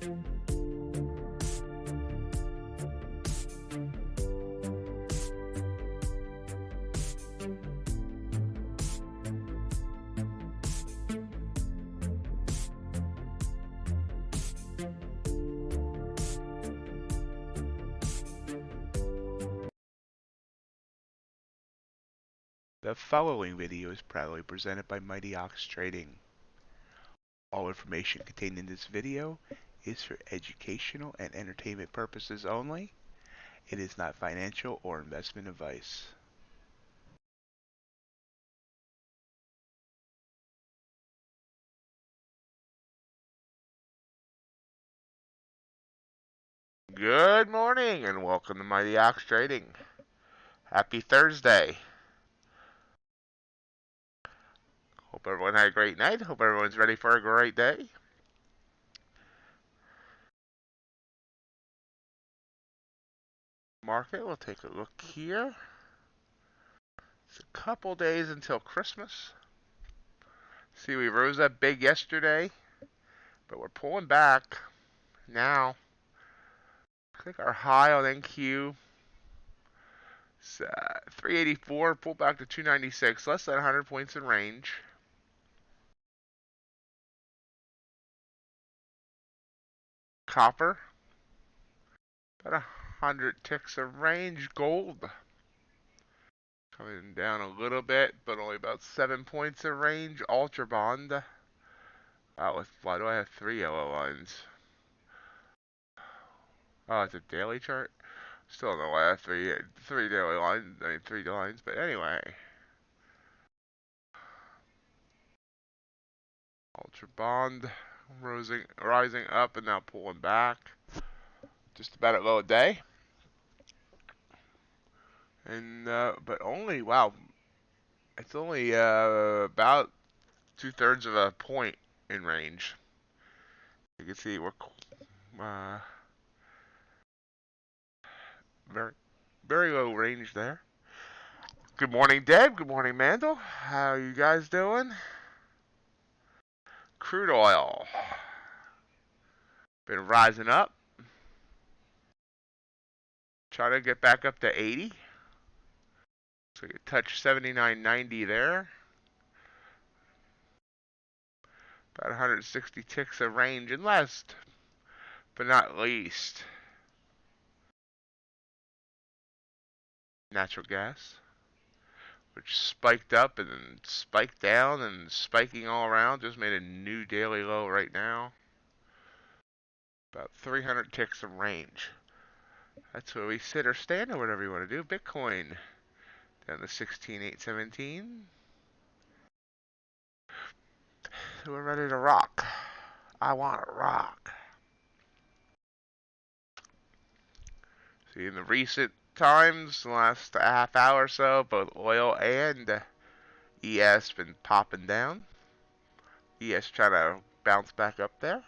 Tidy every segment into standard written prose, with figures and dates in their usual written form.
The following video is proudly presented by MightyOxTrading. All information contained in this video is for educational and entertainment purposes only. It is not financial or investment advice. Good morning and welcome to MightyOxTrading. Happy Thursday. Hope everyone had a great night. Hope everyone's ready for a great day. Market, we'll take a look here. It's a couple days until Christmas. See, we rose up big yesterday, but we're pulling back now. I think our high on NQ is 384, pull back to 296, less than 100 points in range. Copper, about 100 ticks of range. Gold, coming down a little bit, but only about 7 points of range. Ultra Bond, why do I have 3 yellow lines? Oh, it's a daily chart? Still don't know why I have three daily lines, 3 lines, but anyway. Ultra Bond rising up and now pulling back. Just about at low a day. And but only, wow, it's only about 2/3 of a point in range. You can see we're very low range there. Good morning, Deb. Good morning, Mandel. How are you guys doing? Crude oil been rising up. Try to get back up to 80. So you touch 79.90 there. About 160 ticks of range, and last but not least, natural gas, which spiked up and then spiked down and spiking all around. Just made a new daily low right now. About 300 ticks of range. That's where we sit or stand or whatever you want to do. Bitcoin down to 16,817. So we're ready to rock. I want to rock. See, in the recent times, the last half hour or so, both oil and ES been popping down. ES trying to bounce back up there.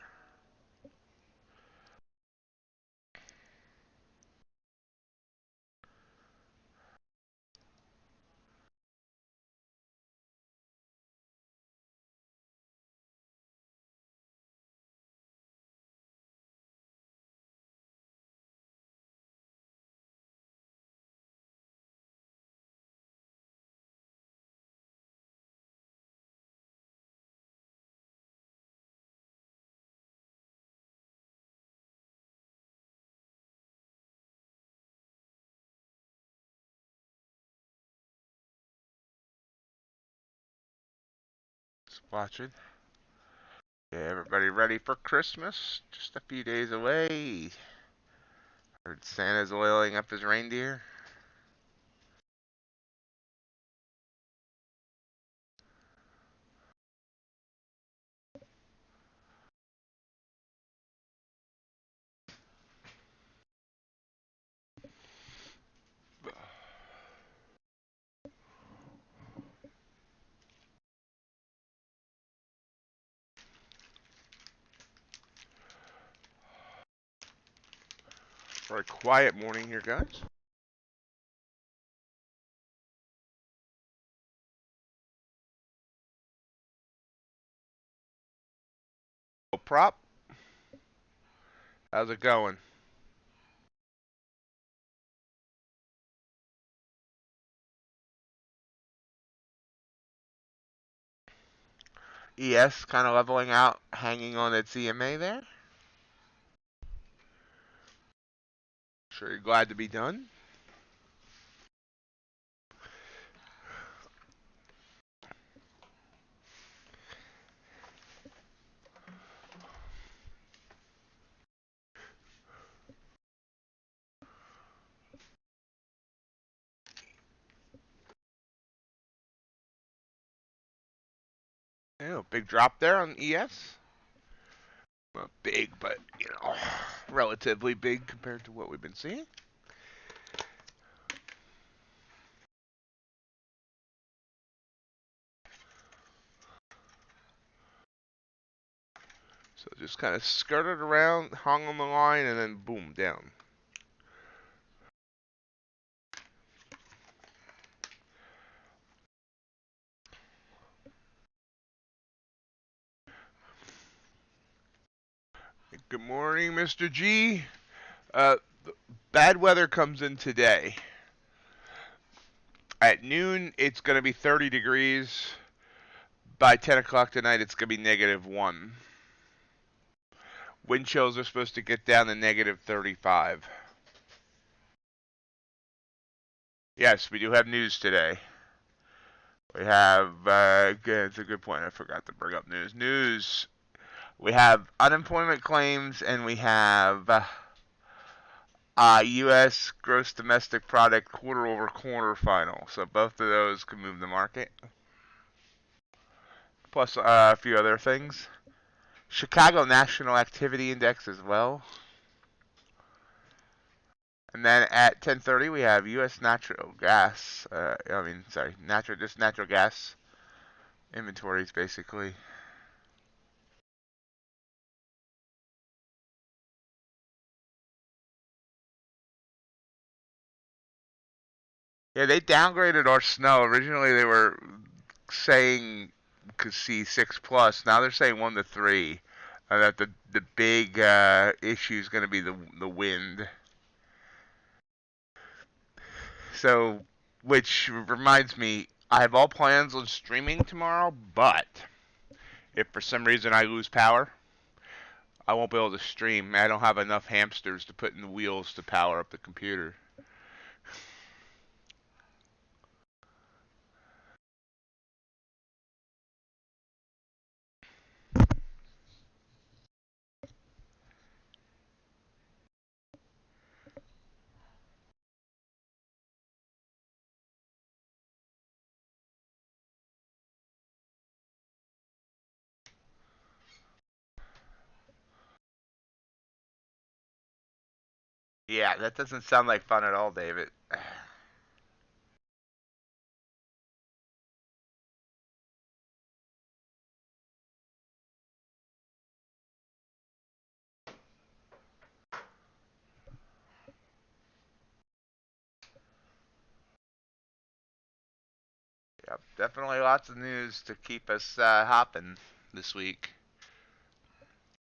Just watching. Okay, everybody ready for Christmas? Just a few days away. Heard Santa's oiling up his reindeer. For a quiet morning here, guys. Prop. How's it going? ES kind of leveling out, hanging on its EMA there. Sure you're glad to be done. Yeah, big drop there on ES. Not big, but relatively big compared to what we've been seeing. So just kind of skirted around, hung on the line, and then boom, down. Good morning, Mr. G. Bad weather comes in today. At noon, it's going to be 30 degrees. By 10 o'clock tonight, it's going to be -1. Wind chills are supposed to get down to -35. Yes, we do have news today. We have, it's a good point. I forgot to bring up news. We have unemployment claims, and we have U.S. gross domestic product quarter-over-quarter final. So both of those can move the market. Plus a few other things. Chicago National Activity Index as well. And then at 10:30 we have U.S. natural gas. Natural gas inventories basically. Yeah, they downgraded our snow. Originally they were saying could see 6+. Now they're saying 1 to 3. That the big issue is going to be the wind. So, which reminds me, I have all plans on streaming tomorrow, but if for some reason I lose power, I won't be able to stream. I don't have enough hamsters to put in the wheels to power up the computer. Yeah, that doesn't sound like fun at all, David. Yep, definitely lots of news to keep us hopping this week.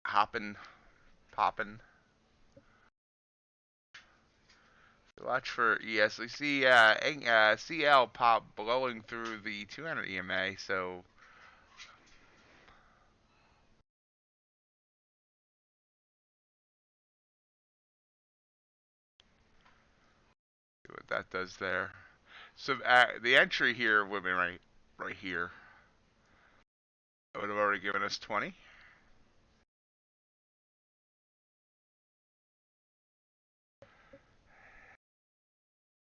Hopping, popping. Watch for ES. We see CL pop blowing through the 200 EMA. So see what that does there. So the entry here would be right here. It would have already given us 20.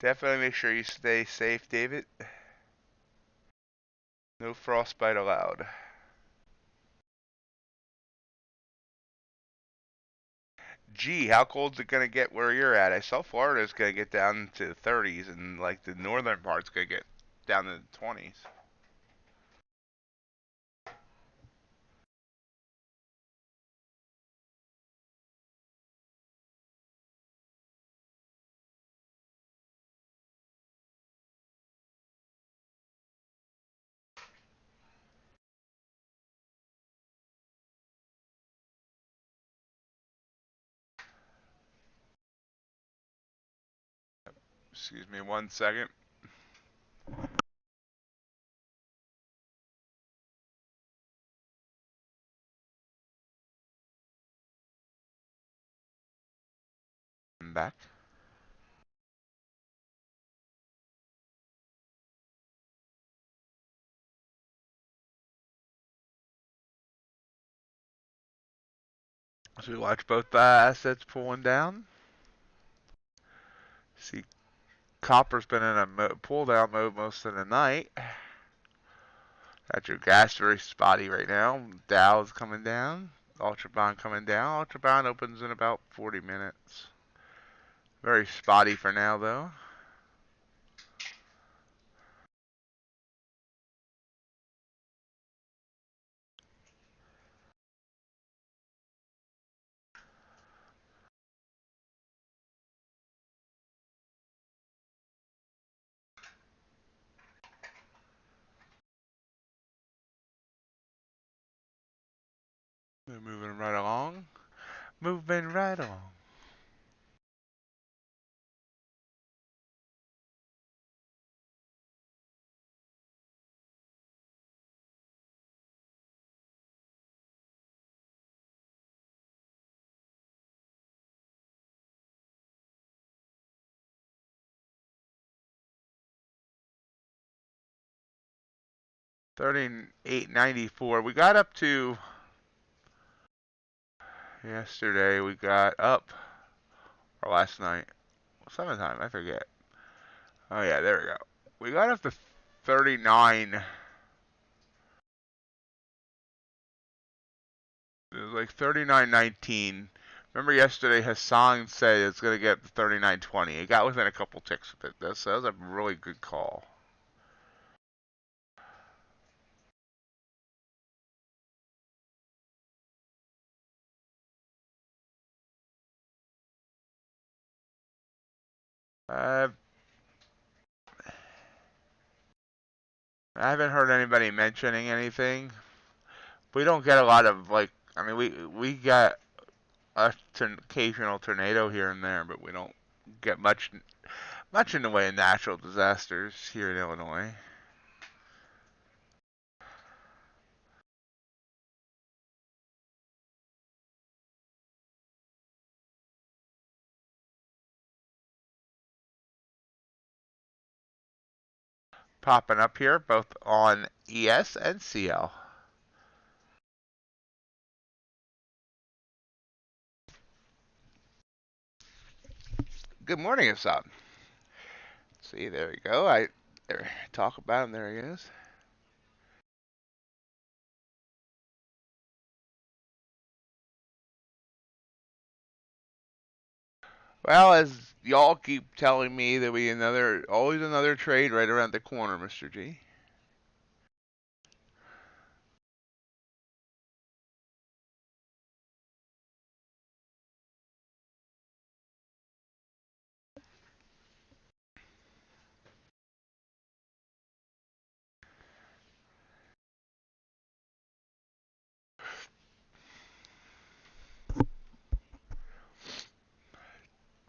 Definitely make sure you stay safe, David. No frostbite allowed. Gee, how cold's it gonna get where you're at? I saw Florida's gonna get down to 30s, and like the northern part's gonna get down to the 20s. Excuse me 1 second. I'm back. So we watch both assets pulling down. See, copper's been in a pull down mode most of the night. Natural gas very spotty right now. Dow's coming down. Ultra bond coming down. Ultra bond opens in about 40 minutes. Very spotty for now though. We're moving right along. Moving right along. $38.94. We got up to yesterday. We got up, or last night. Sometime, I forget. Oh yeah, there we go. We got up to 39. It was like 39.19. Remember yesterday Hassan said it's going to get to 39.20. It got within a couple ticks with it. So that was a really good call. I haven't heard anybody mentioning anything. We don't get a lot of like. I mean, we got a occasional tornado here and there, but we don't get much in the way of natural disasters here in Illinois. Popping up here both on ES and CL. Good morning, Assad. See, there we go. There, talk about him. There he is. Well, as y'all keep telling me, there'll be always another trade right around the corner, Mr. G.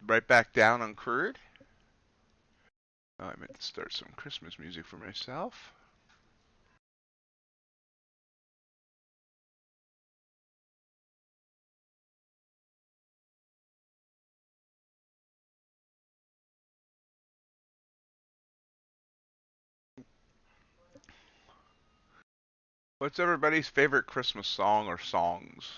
Right back down on crude. Oh, I meant to start some Christmas music for myself. What's everybody's favorite Christmas song or songs?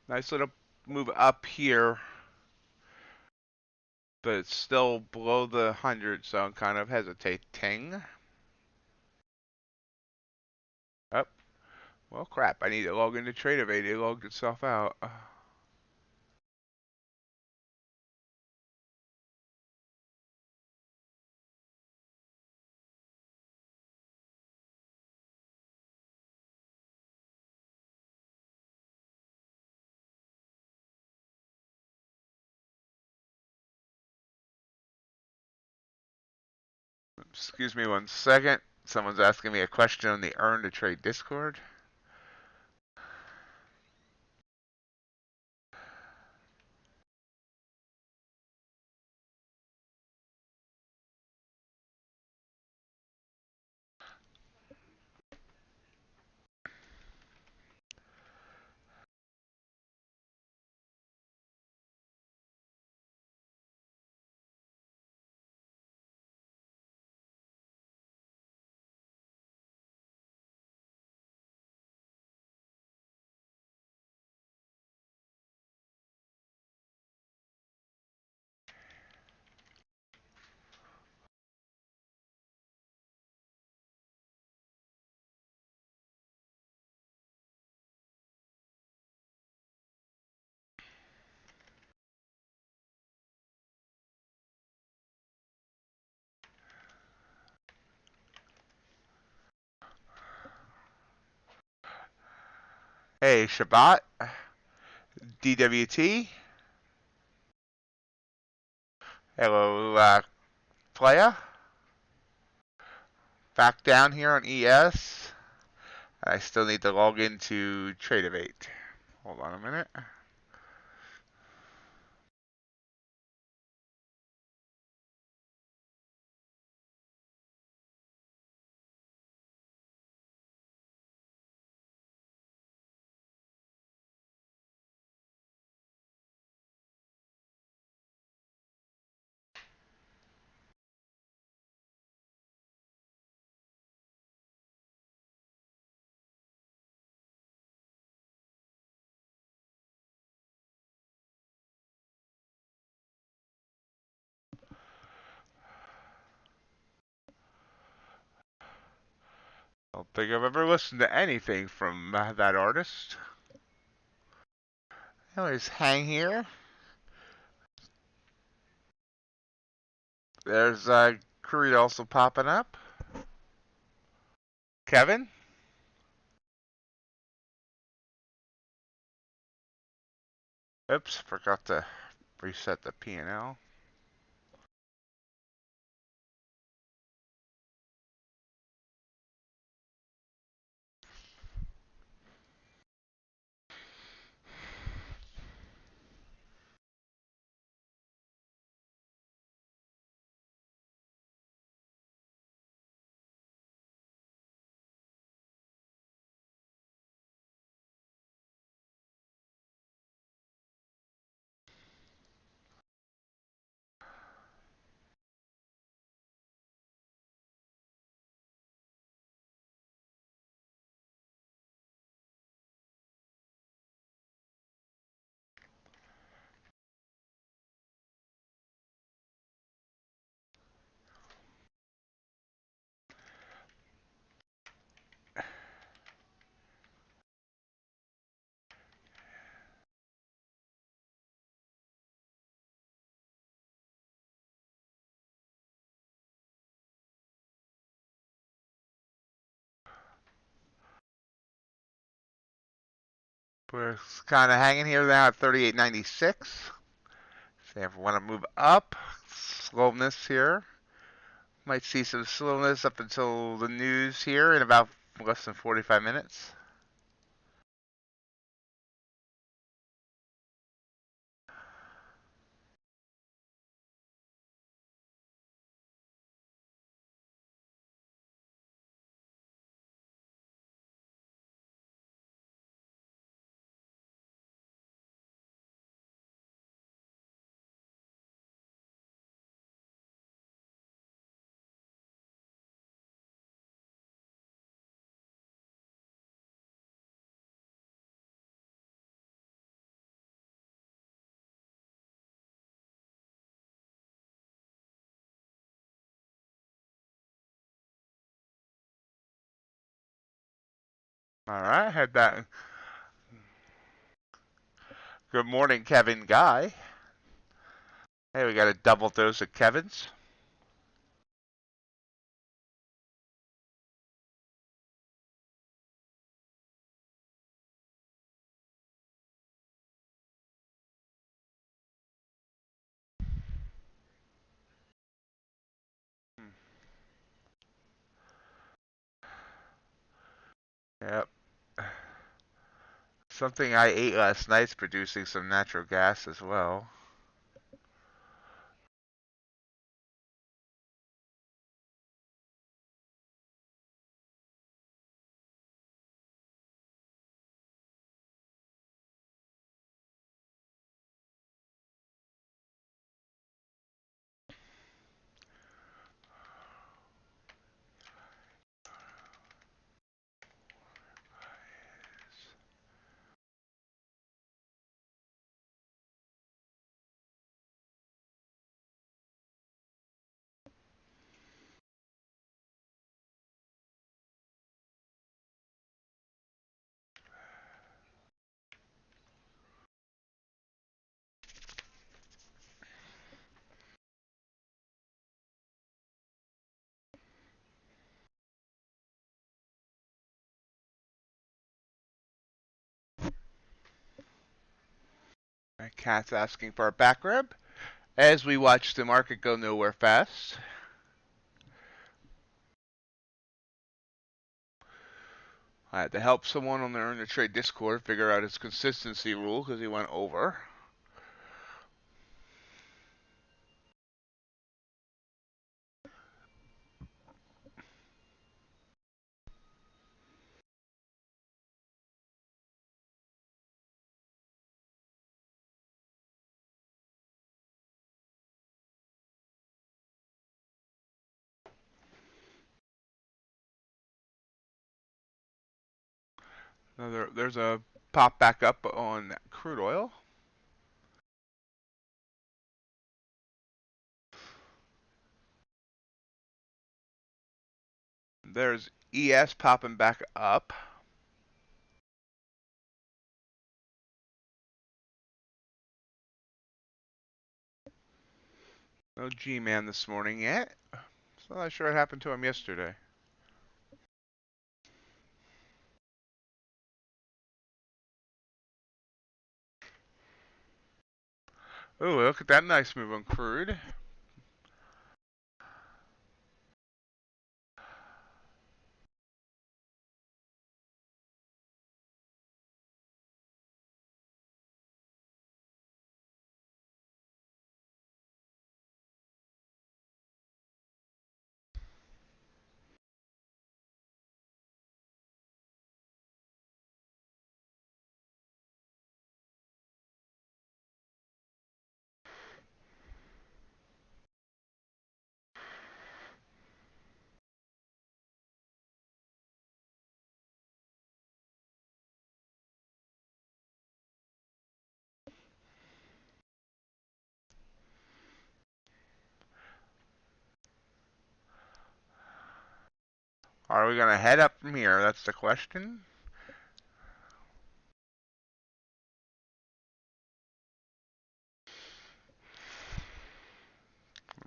Nice little move up here, but it's still below the 100, so I'm kind of hesitating. Oh, well, crap. I need to log into Tradovate. It logged itself out. Excuse me 1 second. Someone's asking me a question on the Earn to Trade Discord. Hey, Shabbat, DWT. Hello, Playa. Back down here on ES. I still need to log into Tradovate. Hold on a minute. I don't think I've ever listened to anything from that artist. Anyways, hang here. There's Creed also popping up. Kevin. Oops, forgot to reset the P&L. We're kind of hanging here now at 38.96. So if we want to move up, slowness here. Might see some slowness up until the news here in about less than 45 minutes. All right, head back. Good morning, Kevin Guy. Hey, we got a double dose of Kevin's. Yep. Something I ate last night's producing some natural gas as well. Cat's asking for a back rib as we watch the market go nowhere fast. I had to help someone on the Earn the Trade Discord figure out his consistency rule because he went over. Now there's a pop back up on crude oil. There's ES popping back up. No G-Man this morning yet. So I'm not sure what happened to him yesterday. Oh, look at that nice move on crude. Are we going to head up from here? That's the question.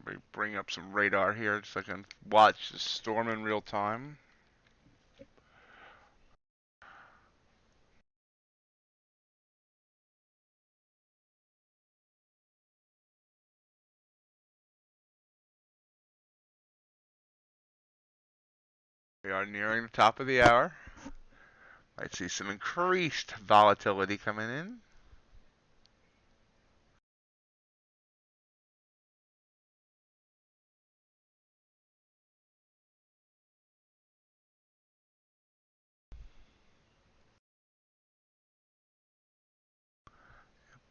Let me bring up some radar here so I can watch the storm in real time. We are nearing the top of the hour. I see some increased volatility coming in.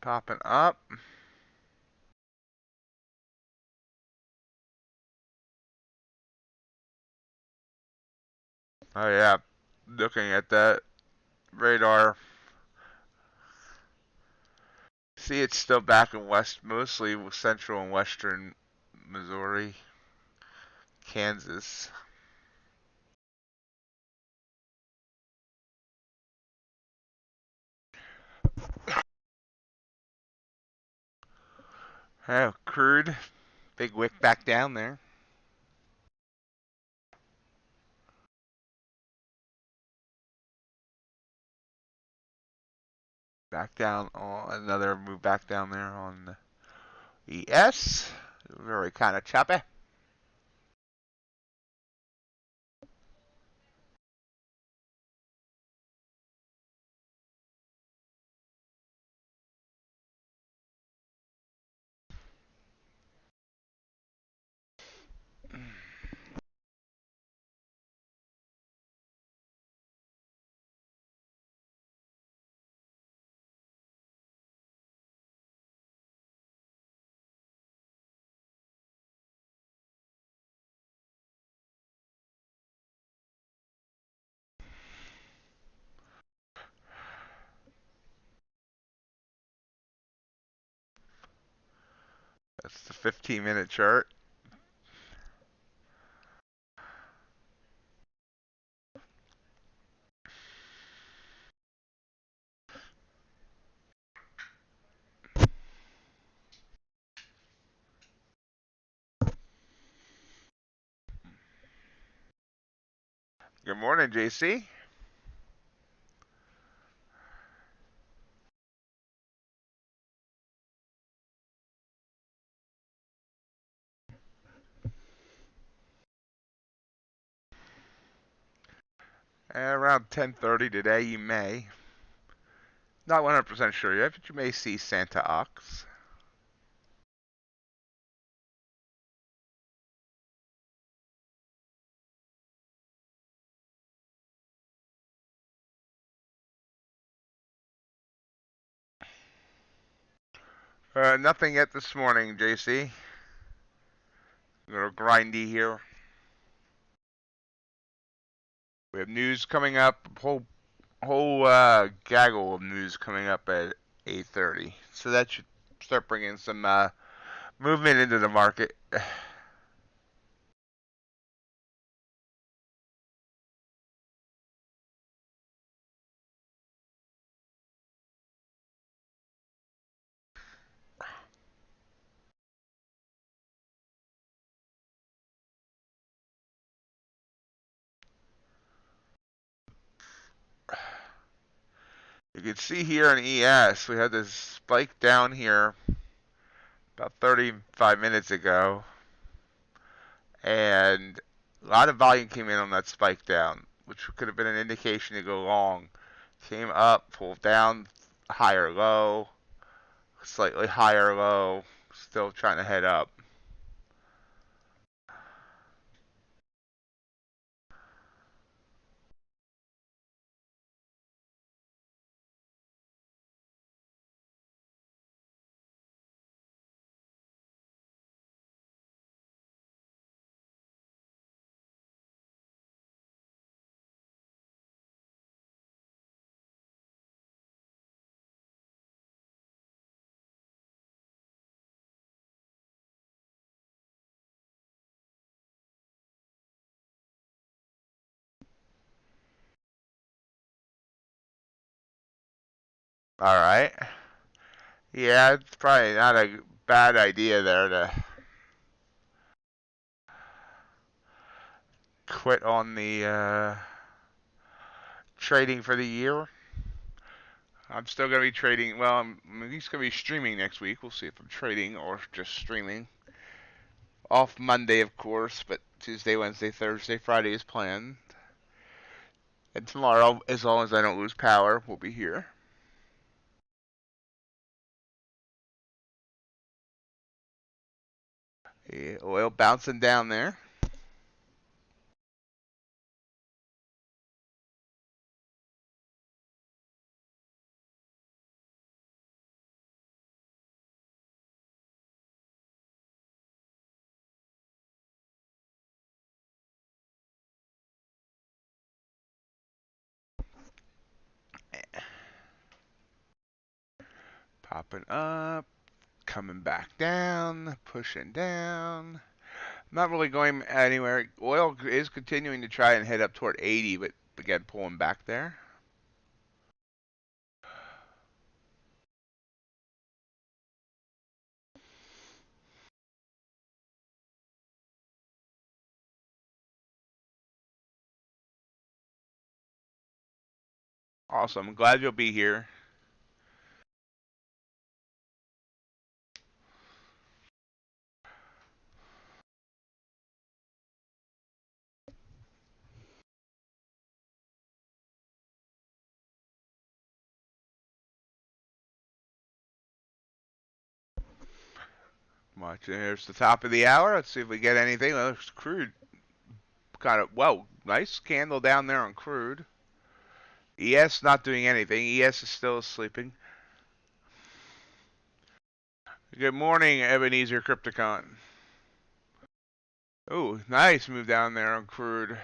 Popping up. Oh yeah, looking at that radar. See, it's still back in west, mostly central and western Missouri, Kansas. Oh, crude. Big wick back down there. Back down on another move back down there on the ES. Very kind of choppy. That's the 15-minute chart. Good morning, JC. Around 10:30 today, you may. Not 100% sure yet, but you may see Santa Ox. Nothing yet this morning, JC. A little grindy here. We have news coming up. Whole gaggle of news coming up at 8:30. So that should start bringing some movement into the market. You can see here in ES, we had this spike down here about 35 minutes ago, and a lot of volume came in on that spike down, which could have been an indication to go long. Came up, pulled down, higher low, slightly higher low, still trying to head up. All right. Yeah, it's probably not a bad idea there to quit on the trading for the year. I'm still going to be trading. Well, I'm at least going to be streaming next week. We'll see if I'm trading or just streaming. Off Monday, of course, but Tuesday, Wednesday, Thursday, Friday is planned. And tomorrow, as long as I don't lose power, we'll be here. Yeah, oil bouncing down there. Popping up, coming back down, pushing down. Not really going anywhere. Oil is continuing to try and head up toward 80, but again, pulling back there. Awesome. I'm glad you'll be here. Watch. There's the top of the hour. Let's see if we get anything. There's crude. Kind of, whoa, nice candle down there on crude. ES not doing anything. ES is still sleeping. Good morning, Ebenezer Crypticon. Oh, nice move down there on crude.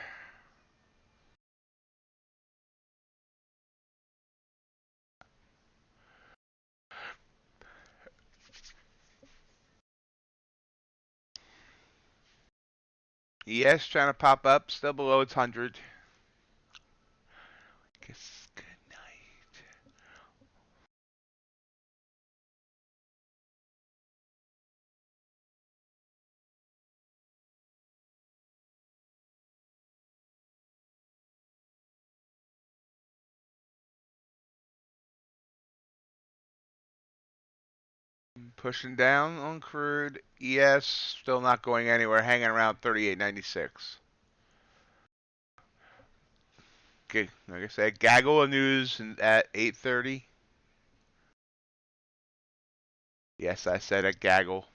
ES trying to pop up, still below its 100. Guess good night. Pushing down on crude. ES still not going anywhere, hanging around 38.96. like I said, gaggle of news at 8:30. Yes, I said a gaggle.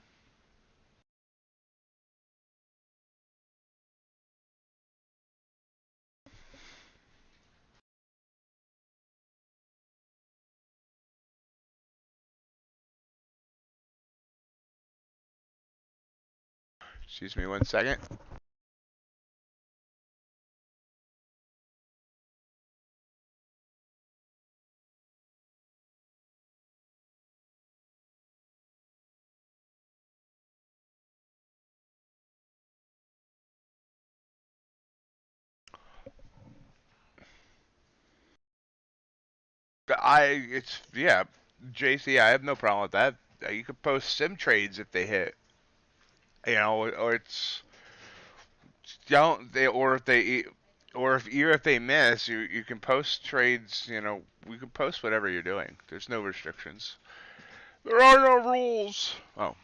Excuse me 1 second. Yeah, JC, I have no problem with that. You could post sim trades if they hit, or it's don't they, or if even if they miss, you can post trades. We can post whatever you're doing. There's no restrictions. There are no rules. Oh,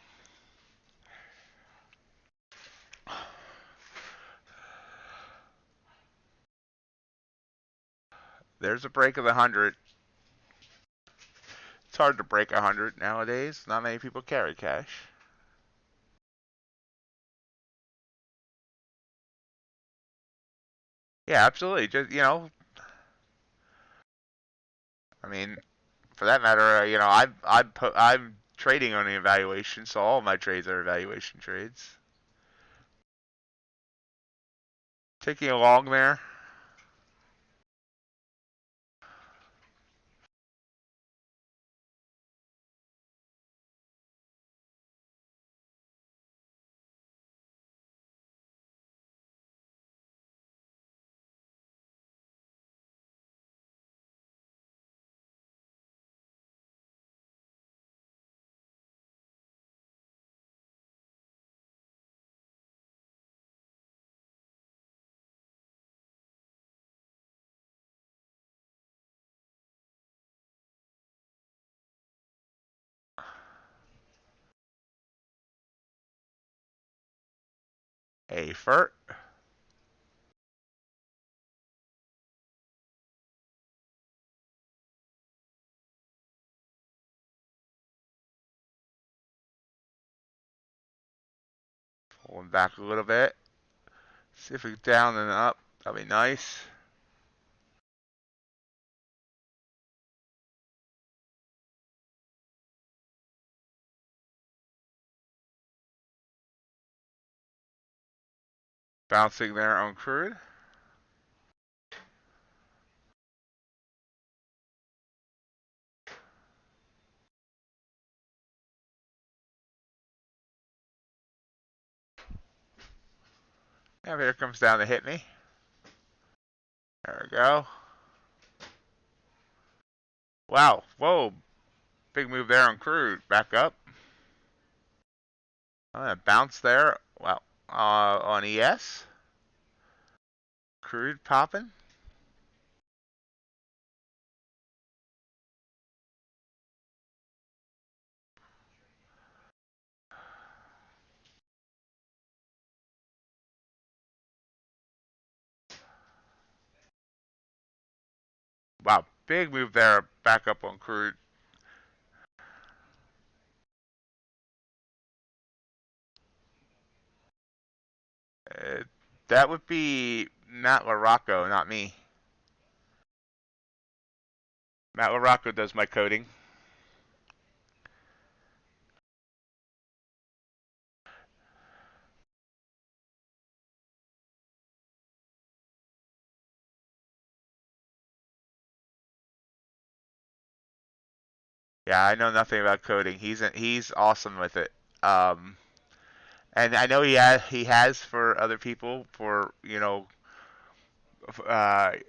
there's a break of 100. It's hard to break 100 nowadays. Not many people carry cash. Yeah, absolutely. Just I mean, for that matter, I'm trading on the evaluation, so all of my trades are evaluation trades. Taking a long there. A fert. Pulling back a little bit. See if we get down and up. That'd be nice. Bouncing there on crude. Yeah, here comes down to hit me. There we go. Wow. Whoa. Big move there on crude. Back up. Bounce there. Wow. On ES. Crude popping. Wow. Big move there. Back up on crude. That would be Matt LaRocco, not me. Matt LaRocco does my coding. Yeah, I know nothing about coding. He's awesome with it. And I know he has for other people for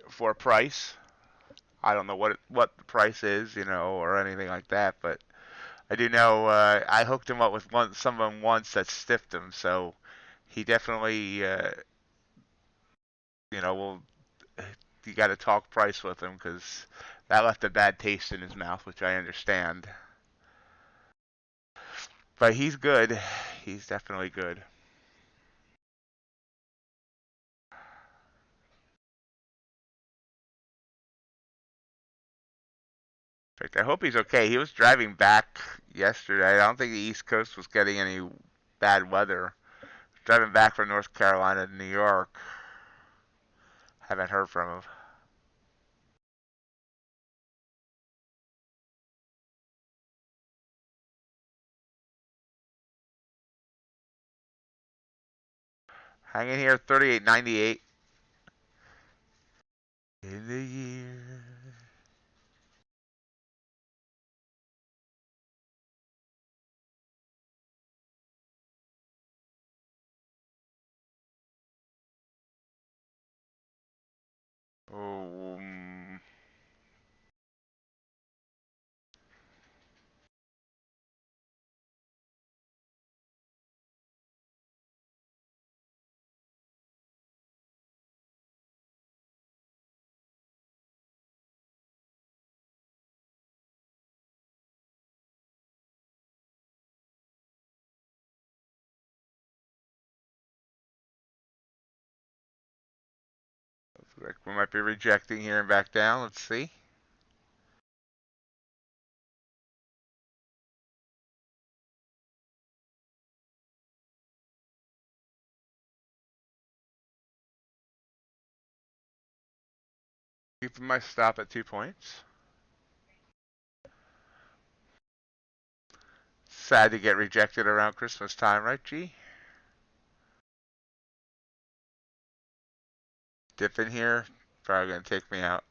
for a price. I don't know what the price is, or anything like that, but I do know I hooked him up with someone once that stiffed him, so he definitely will. You got to talk price with him because that left a bad taste in his mouth, which I understand. But he's good. He's definitely good. In fact, I hope he's okay. He was driving back yesterday. I don't think the East Coast was getting any bad weather. Driving back from North Carolina to New York. Haven't heard from him. Hanging here, 38.98. In the year. Oh, looks like we might be rejecting here and back down. Let's see. Keeping my stop at 2 points. Sad to get rejected around Christmas time, right, G? Dip in here. Probably going to take me out.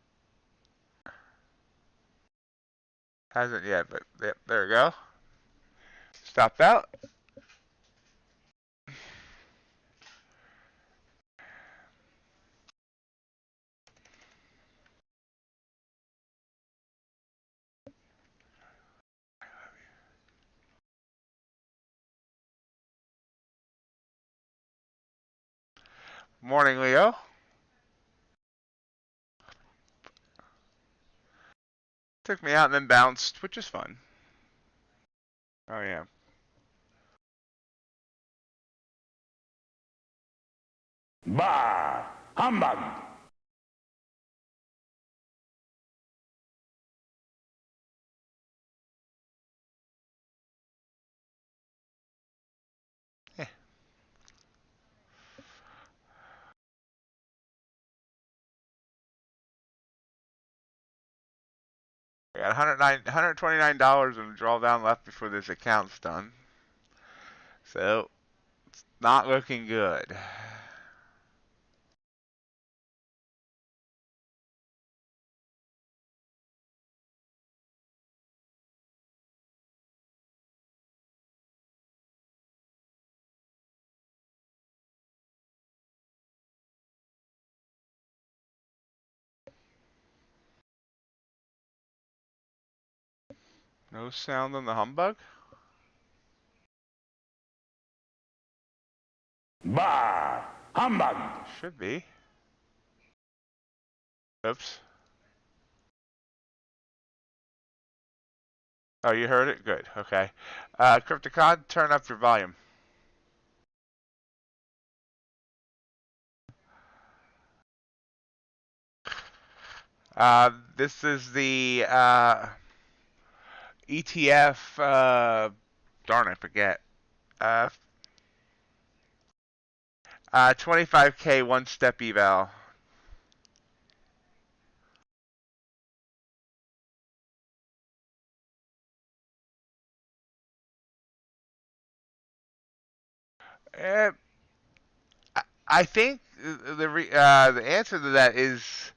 Hasn't yet, but yep, there we go. Stopped out. Morning, Leo. Took me out and then bounced, which is fun. Oh, yeah. Bah! Humbug! Yeah. I got $129 of drawdown left before this account's done. So, it's not looking good. No sound on the humbug? Bah! Humbug! Should be. Oops. Oh, you heard it? Good. Okay. Crypticon, turn up your volume. This is the ETF. Darn, I forget. 25K one-step eval. Uh, I think the answer to that is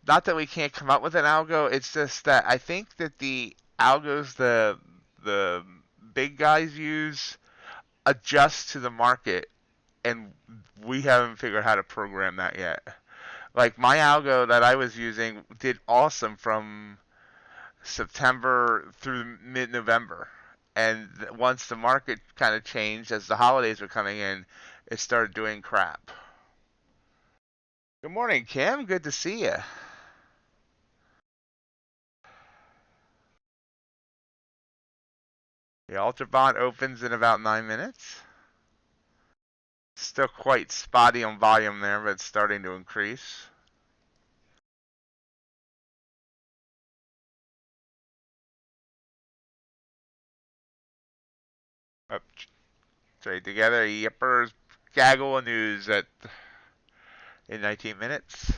not that we can't come up with an algo. It's just that I think that the algos the big guys use adjust to the market, and we haven't figured out how to program that yet. Like my algo that I was using did awesome from September through mid-November, and once the market kind of changed as the holidays were coming in, it started doing crap. Good morning, Kim. Good to see you. The Ultra Bond opens in about 9 minutes. Still quite spotty on volume there, but it's starting to increase. Up, trade together. Yippers. Gaggle of news in 19 minutes.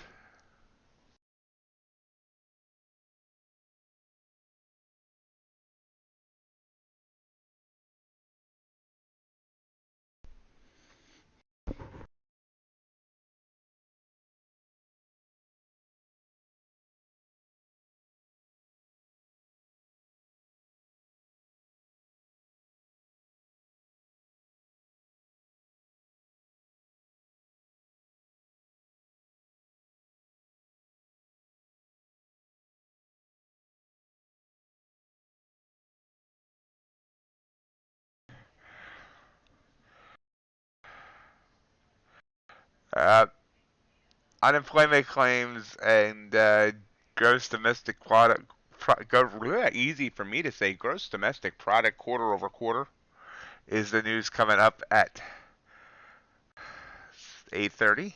Uh, Unemployment claims and gross domestic product. Easy for me to say. Gross domestic product quarter over quarter is the news coming up at 8:30.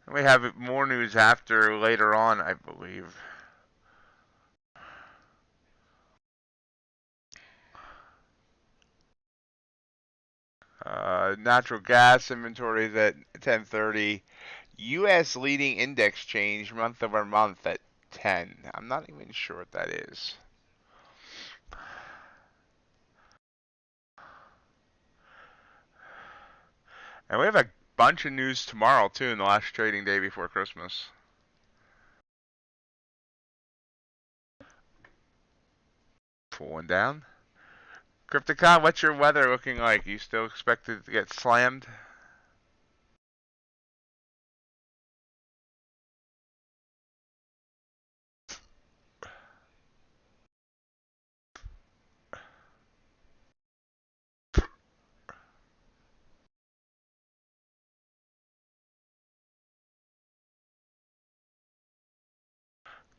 And we have more news after later on, I believe. Natural gas inventories at 10:30. U.S. leading index change month over month at 10. I'm not even sure what that is. And we have a bunch of news tomorrow too, in the last trading day before Christmas. Pulling down. Crypticon, what's your weather looking like? You still expected to get slammed?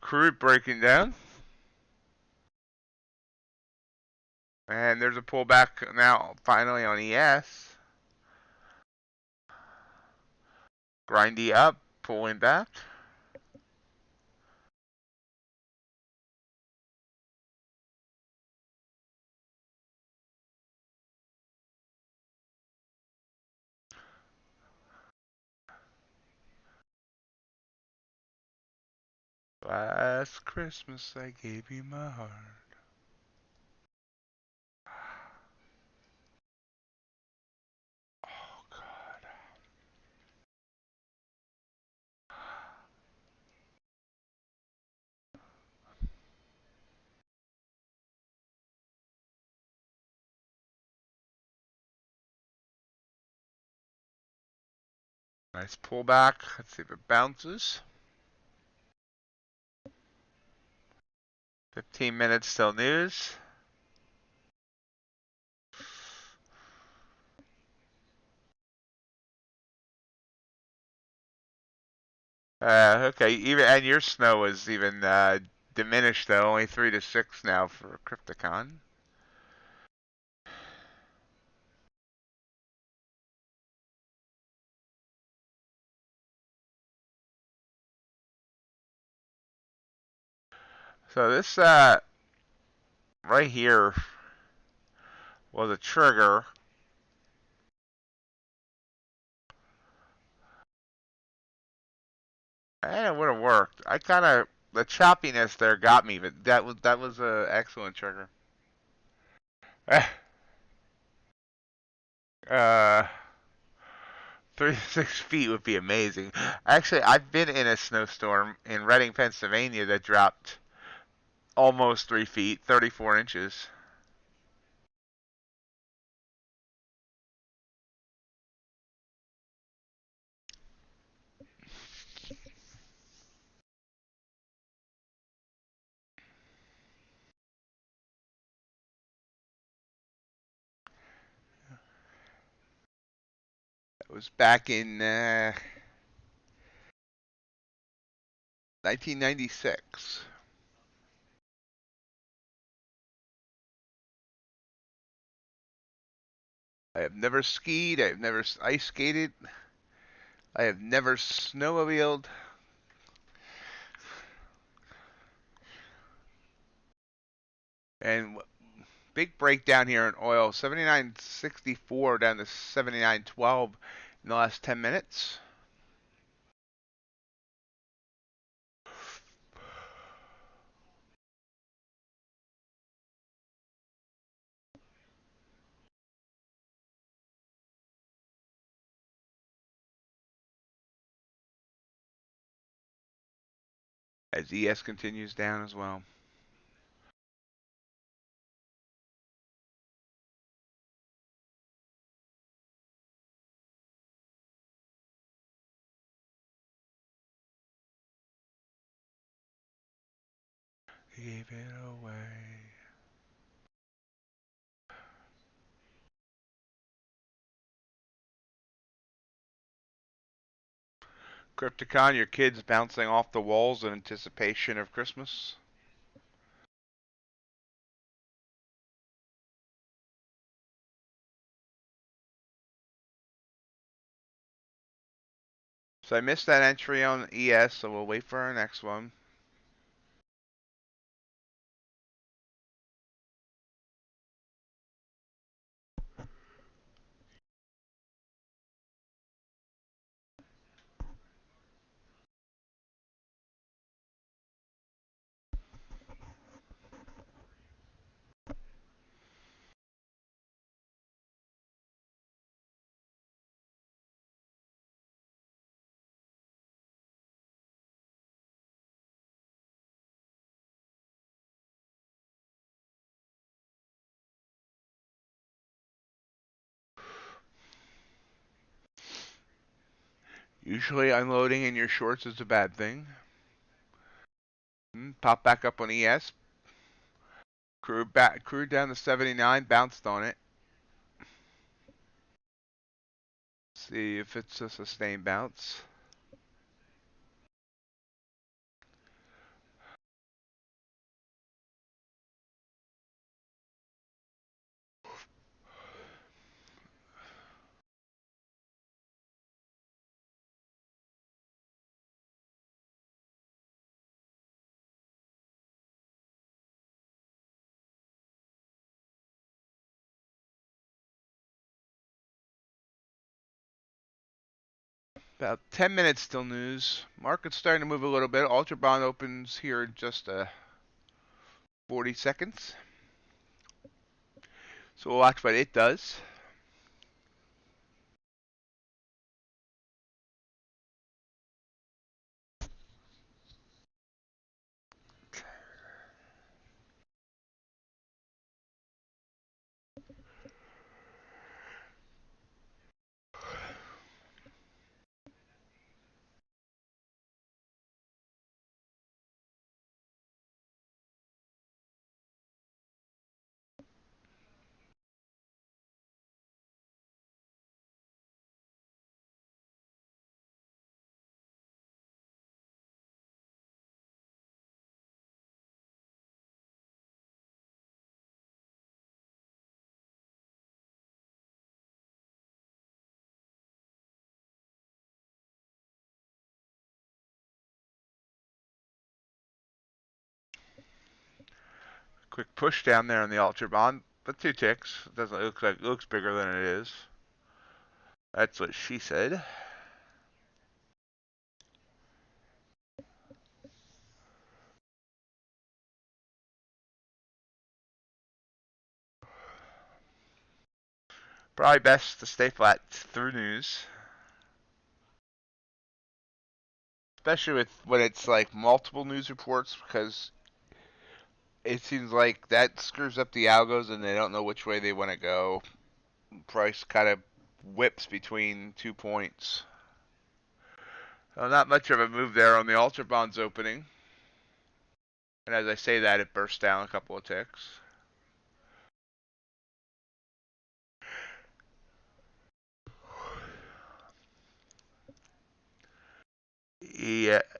Crude breaking down. And there's a pullback now, finally, on ES. Grindy up, pulling back. Last Christmas I gave you my heart. Oh, God. Nice pullback. Let's see if it bounces. 15 minutes till news. Okay, even and your snow is even diminished though, only 3 to 6 now for Crypticon. So this right here was a trigger. And it would have worked. I kind of the choppiness there got me, but that was a excellent trigger. uh 36 feet would be amazing. Actually, I've been in a snowstorm in Reading, Pennsylvania that dropped almost 3 feet, 34 inches. It was back in 1996. I have never skied. I have never ice skated. I have never snowmobiled. And big breakdown here in oil. 79.64 down to 79.12 in the last 10 minutes. As ES continues down as well. Gave it away. Crypticon, your kids bouncing off the walls in anticipation of Christmas. So I missed that entry on ES, so we'll wait for our next one. Usually unloading in your shorts is a bad thing. Pop back up on ES. Crude down to 79, bounced on it. See if it's a sustained bounce. About 10 minutes still news. Market's starting to move a little bit. Ultra Bond opens here in just 40 seconds. So we'll watch what it does. Quick push down there on the Ultra Bond, but 2 ticks. It doesn't look like it looks bigger than it is. That's what she said. Probably best to stay flat through news. Especially with when it's like multiple news reports, because it seems like that screws up the algos and they don't know which way they want to go. Price kind of whips between 2 points. Well, not much of a move there on the Ultra Bonds opening. And as I say that, it burst down a couple of ticks.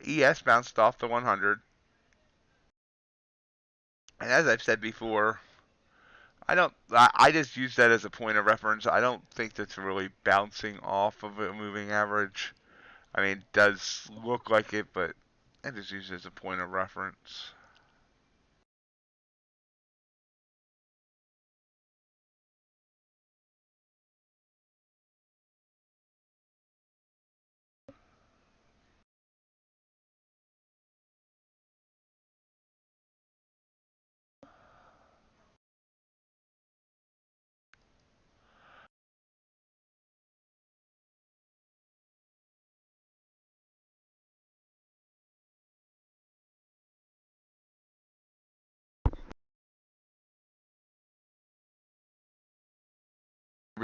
ES bounced off the 100. And as I've said before, I just use that as a point of reference. I don't think that's really bouncing off of a moving average. I mean, it does look like it, but I just use it as a point of reference.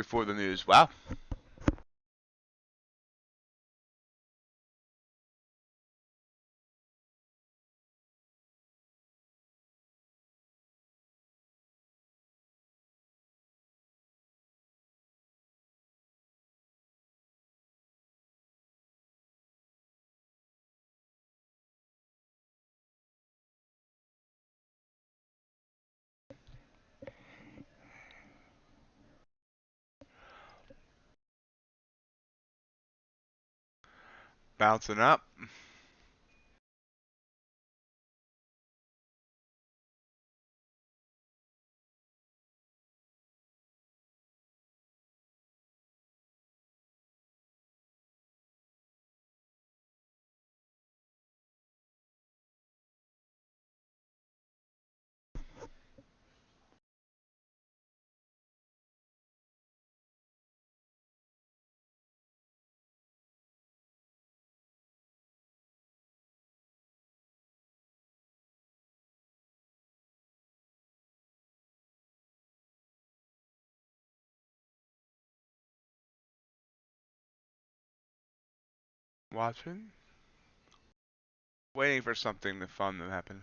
before the news. Wow. Bouncing up. Watching. Waiting for something fun to happen.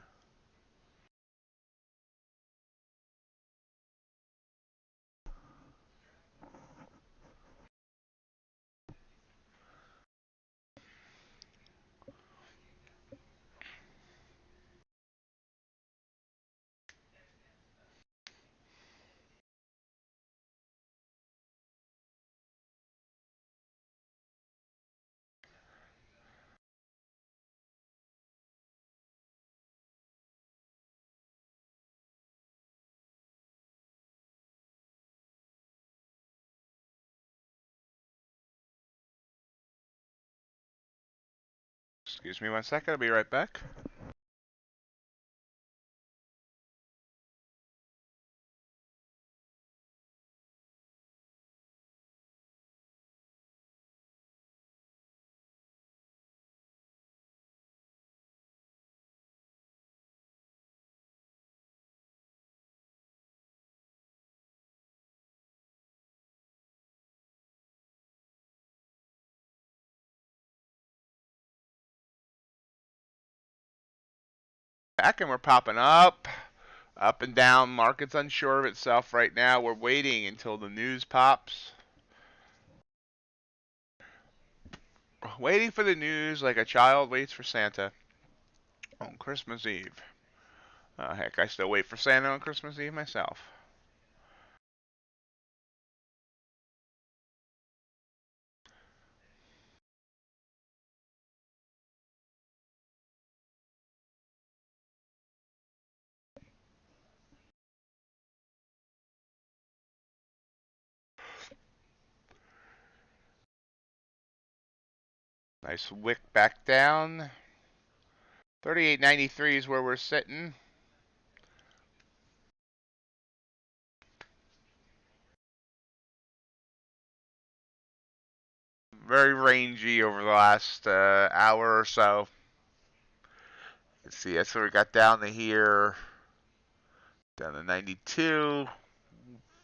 Excuse me 1 second, I'll be right back. Back and we're popping up and down. Market's unsure of itself right now. We're waiting until the news pops. Waiting for the news like a child waits for Santa on Christmas Eve. Heck, I still wait for Santa on Christmas Eve myself. Nice wick back down. 38.93 is where we're sitting. Very rangy over the last hour or so. Let's see, that's what we got down to here. Down to 92.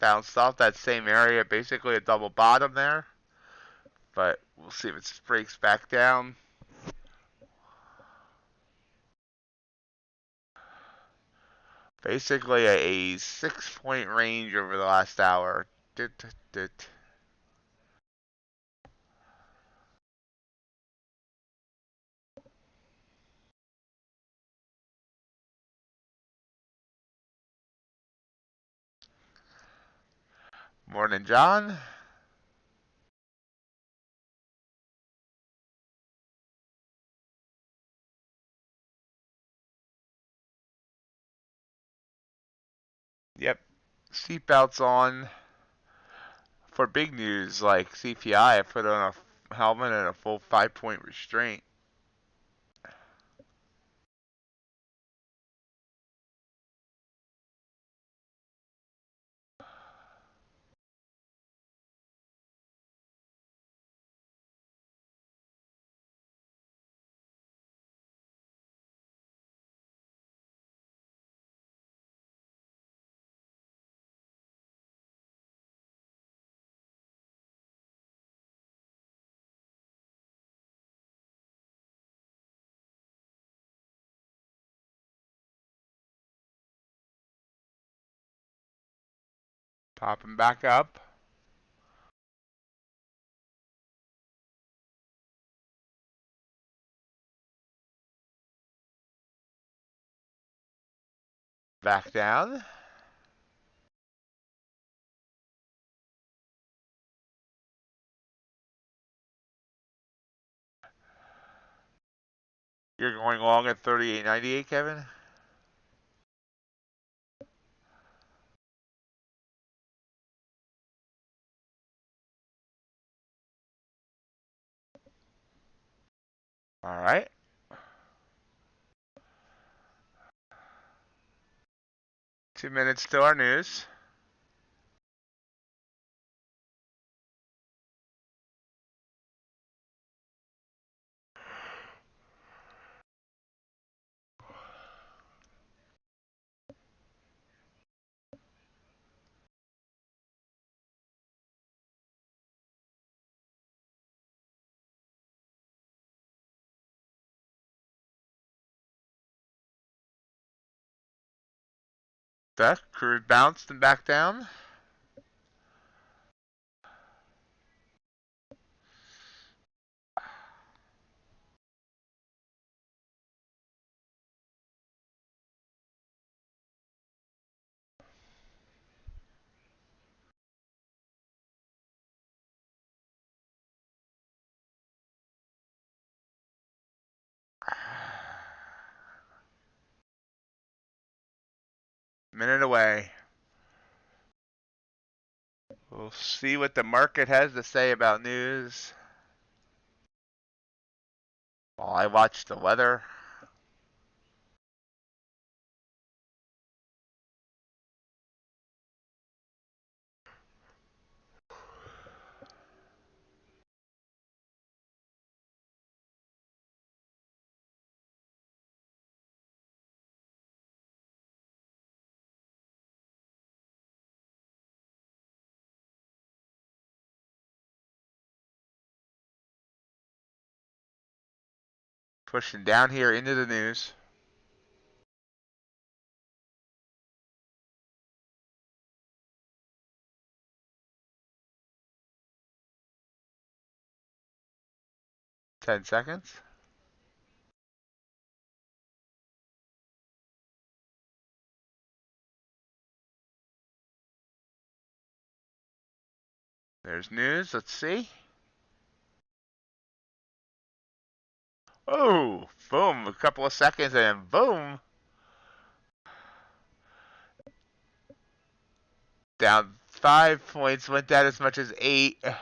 Bounced off that same area, basically a double bottom there. But we'll see if it breaks back down. Basically a 6-point range over the last hour. Morning, John. Yep. Seatbelts on. For big news like CPI, I put on a helmet and a full 5-point restraint. Popping back up. Back down. You're going long at 38.98, Kevin? All right. Two minutes to our news. The crude bounced and back down. Minute away. We'll see what the market has to say about news. While I watch the weather. Pushing down here into the news. Ten seconds. There's news. Let's see. Oh, boom. A couple of seconds and boom. Down 5 points. Went down as much as 8. That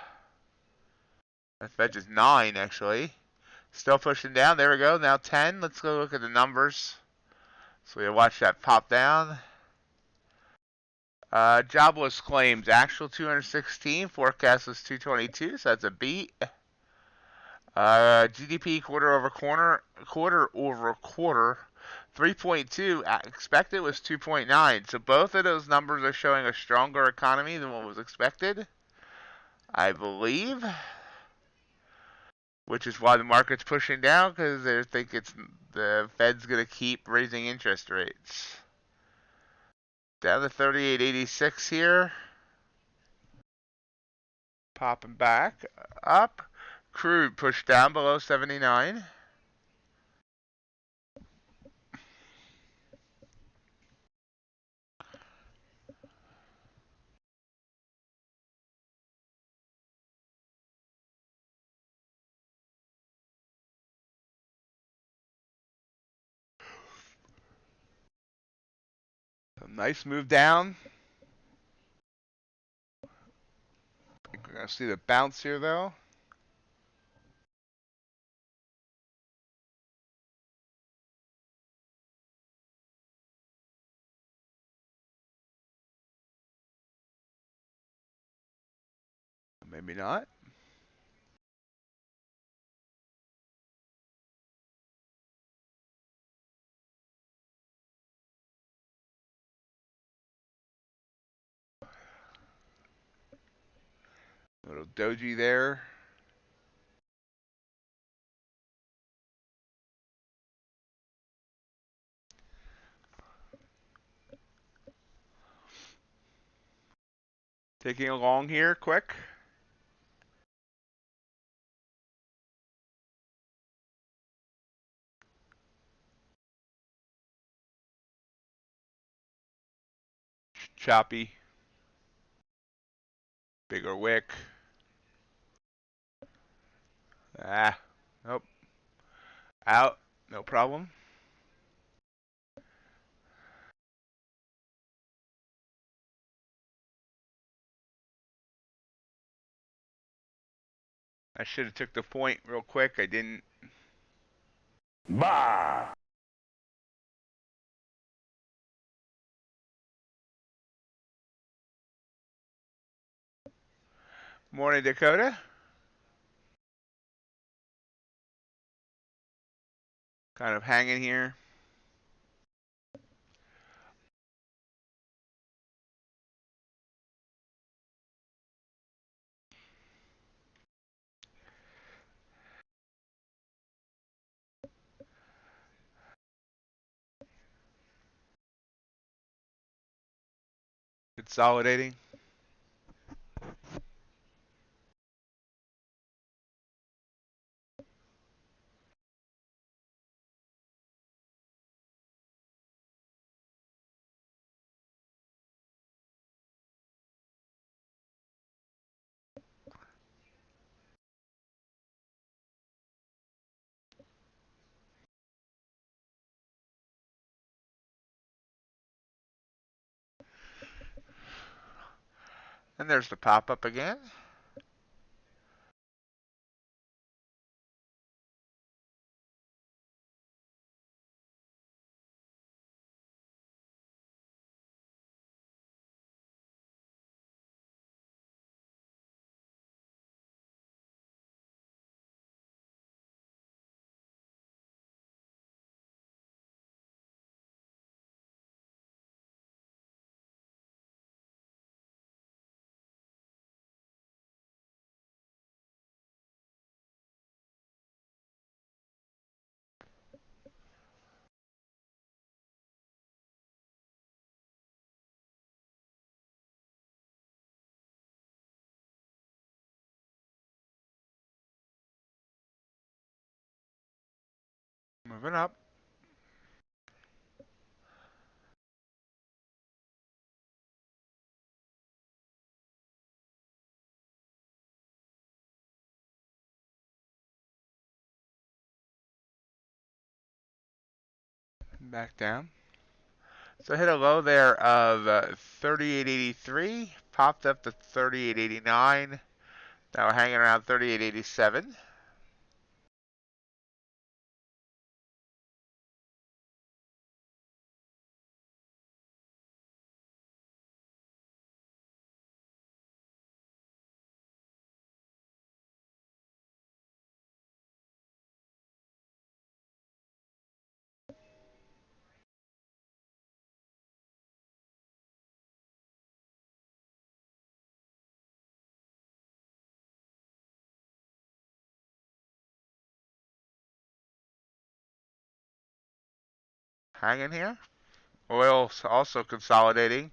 fetch is 9, actually. Still pushing down. There we go. Now 10. Let's go look at the numbers. So we watch that pop down. Jobless claims. Actual 216. Forecast was 222. So that's a beat. GDP quarter over quarter 3.2. Expected was 2.9. So both of those numbers are showing a stronger economy than what was expected, I believe. Which is why the market's pushing down, because they think the Fed's going to keep raising interest rates. Down to 38.86 here. Popping back up. Crude pushed down below 79. A nice move down. I think we're going to see the bounce here, though. Maybe not. Little doji there. Taking a long here, quick. Choppy. Bigger wick. Ah, nope. Out. No problem. I should have took the point real quick. I didn't. Bah! Morning, Dakota. Kind of hanging here. Consolidating. And there's the pop-up again. Moving up. Back down. So I hit a low there of 38.83. Popped up to 38.89. Now we're hanging around 38.87. Hanging here. Oil also consolidating.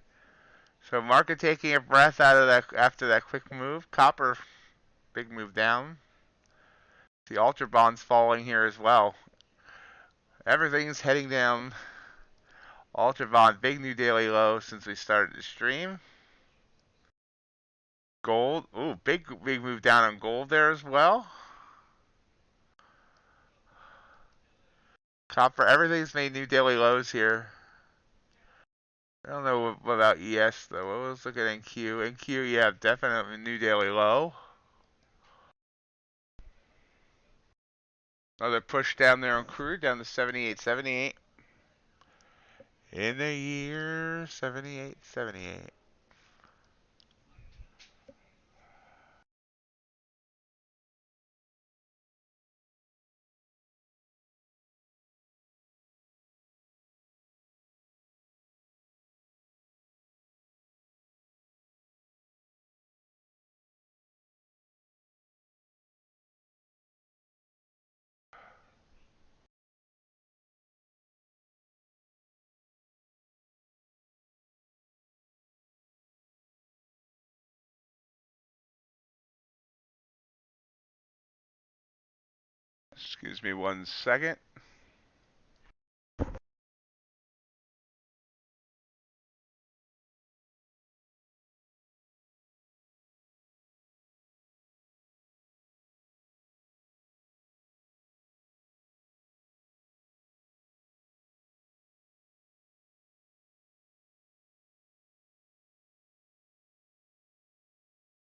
So market taking a breath out of that after that quick move. Copper, big move down. The Ultra Bond's falling here as well. Everything's heading down. Ultra Bond, big new daily low since we started the stream. Gold, ooh, big move down on gold there as well. Copper, everything's made new daily lows here. I don't know what about ES though. Let's look at NQ. NQ, yeah, definitely new daily low. Another push down there on crude, down to 78.78. In the year 78.78. Excuse me 1 second.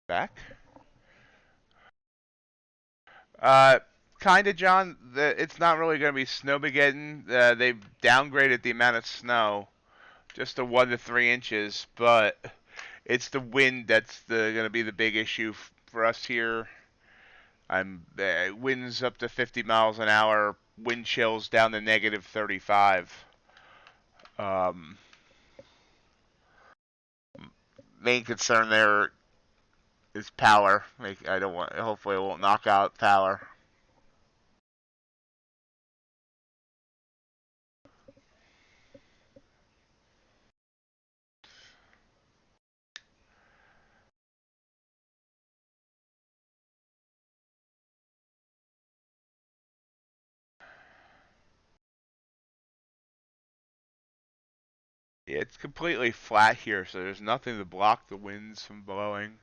Back. Kind of, John. It's not really going to be snowmageddon. They've downgraded the amount of snow just to 1 to 3 inches, but it's the wind that's going to be the big issue for us here. Winds up to 50 miles an hour, wind chills down to negative 35. Um, Main concern there is power. I don't want. Hopefully, it won't knock out power. Yeah, it's completely flat here, so there's nothing to block the winds from blowing.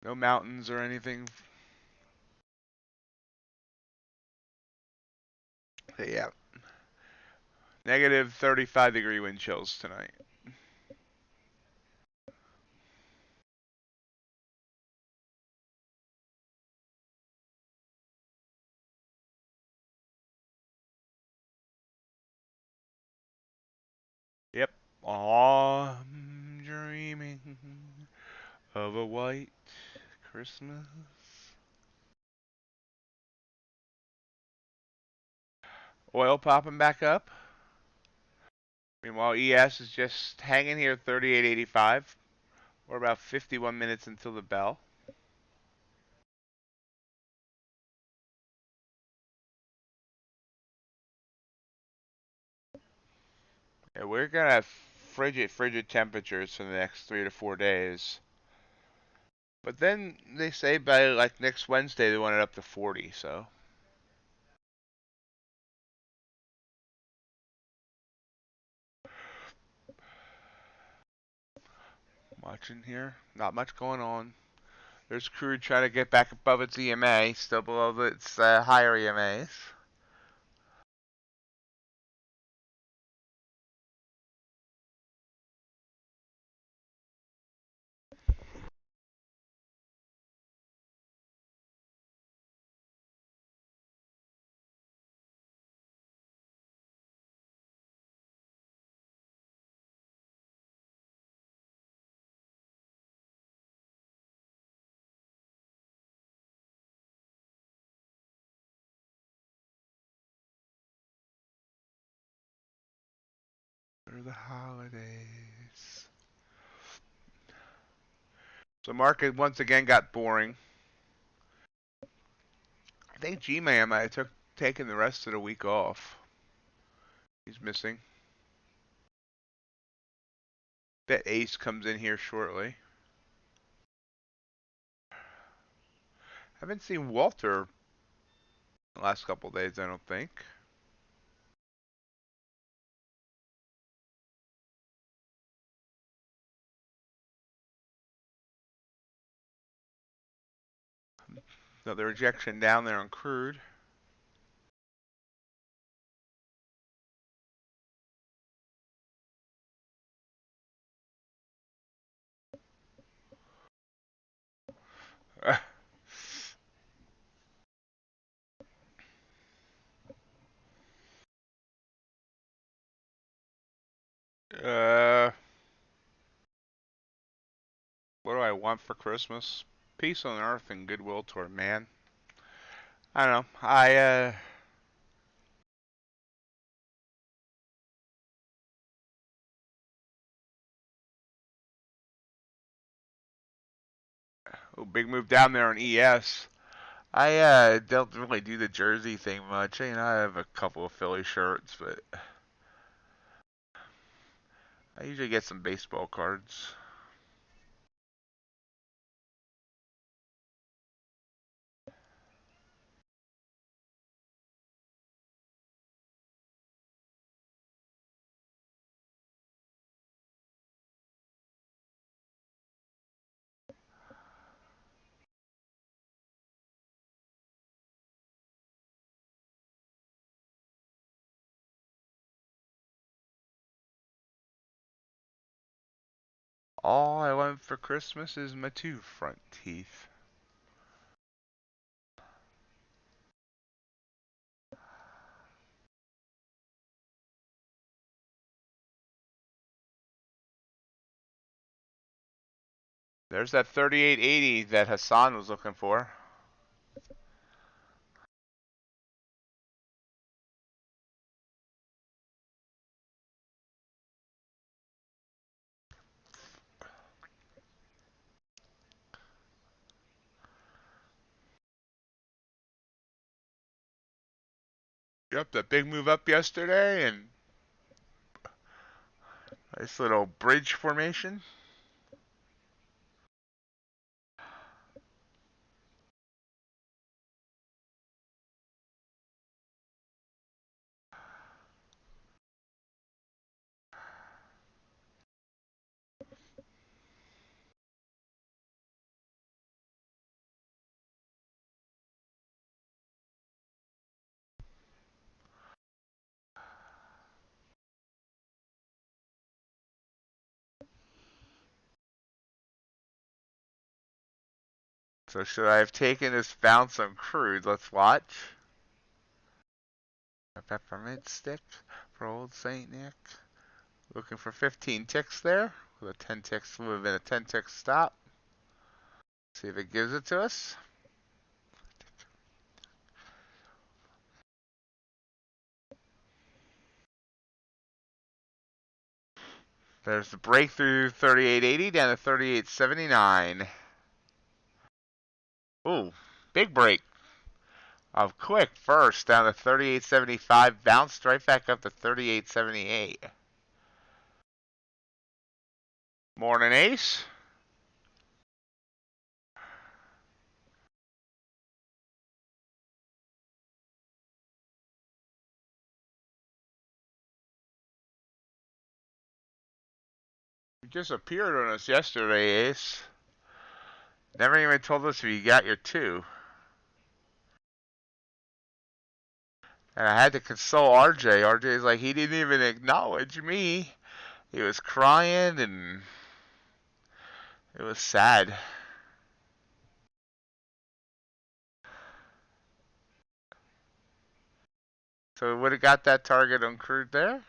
No mountains or anything. But yeah, negative 35-degree wind chills tonight. Yep. I'm dreaming of a white Christmas. Oil popping back up. Meanwhile, ES is just hanging here 38.85. We're about 51 minutes until the bell. Yeah, we're gonna have frigid temperatures for the next 3 to 4 days. But then they say by like next Wednesday they want it up to 40. So watching here, not much going on. There's crude trying to get back above its EMA, still below its higher EMAs. For the holidays. So market once again got boring. I think G-Man might have taken the rest of the week off. He's missing. Bet Ace comes in here shortly. Haven't seen Walter the last couple days, I don't think. Another rejection down there on crude. What do I want for Christmas? Peace on earth and goodwill toward man. I don't know. Big move down there on ES. I don't really do the jersey thing much. You know, I have a couple of Philly shirts, but I usually get some baseball cards. All I want for Christmas is my two front teeth. There's that 3880 that Hassan was looking for. Yep, that big move up yesterday and nice little bridge formation. So should I have taken this bounce on crude? Let's watch. A peppermint stick for old Saint Nick. Looking for 15 ticks there. With a 10 ticks, would have been a 10 tick stop. See if it gives it to us. There's the breakthrough 3880 down to 3879. Ooh, big break. Of quick first down to 3875, bounced right back up to 3878. Morning ace. You disappeared on us yesterday, ace. Never even told us if you got your two. And I had to console RJ. RJ's like, he didn't even acknowledge me. He was crying and it was sad. So we would have got that target on crude there.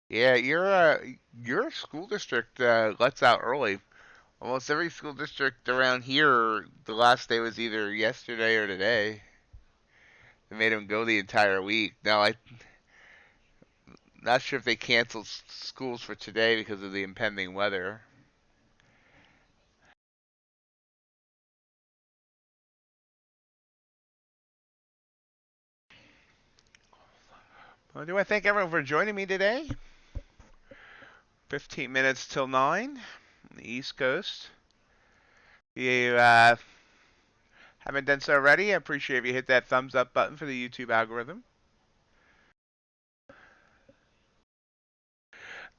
Yeah, your school district lets out early. Almost every school district around here, the last day was either yesterday or today. They made them go the entire week. Now I'm not sure if they canceled schools for today because of the impending weather. Well, do I thank everyone for joining me today? 15 minutes till 9 on the East Coast. If you haven't done so already, I appreciate if you hit that thumbs up button for the YouTube algorithm.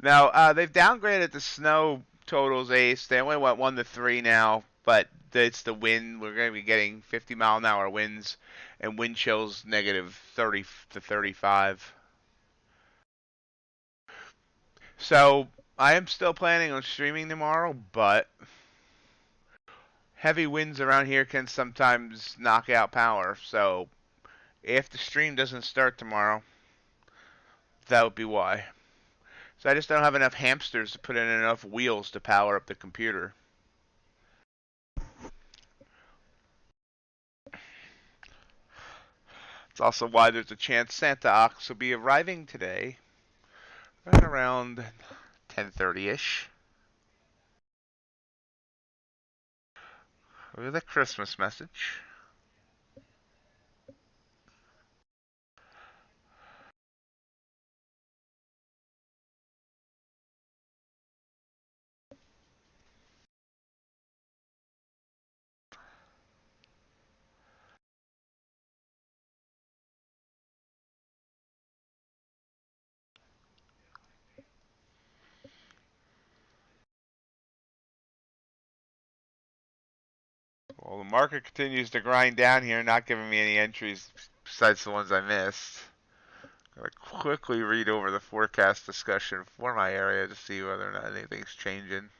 Now, they've downgraded the snow totals, Ace. They only went 1 to 3 now, but it's the wind. We're going to be getting 50-mile-an-hour winds and wind chills negative 30 to 35. So I am still planning on streaming tomorrow, but heavy winds around here can sometimes knock out power. So if the stream doesn't start tomorrow, that would be why. So I just don't have enough hamsters to put in enough wheels to power up the computer. It's also why there's a chance Santa Ox will be arriving today, right around 10:30ish, with a Christmas message. Well, the market continues to grind down here, not giving me any entries besides the ones I missed. Gotta quickly read over the forecast discussion for my area to see whether or not anything's changing.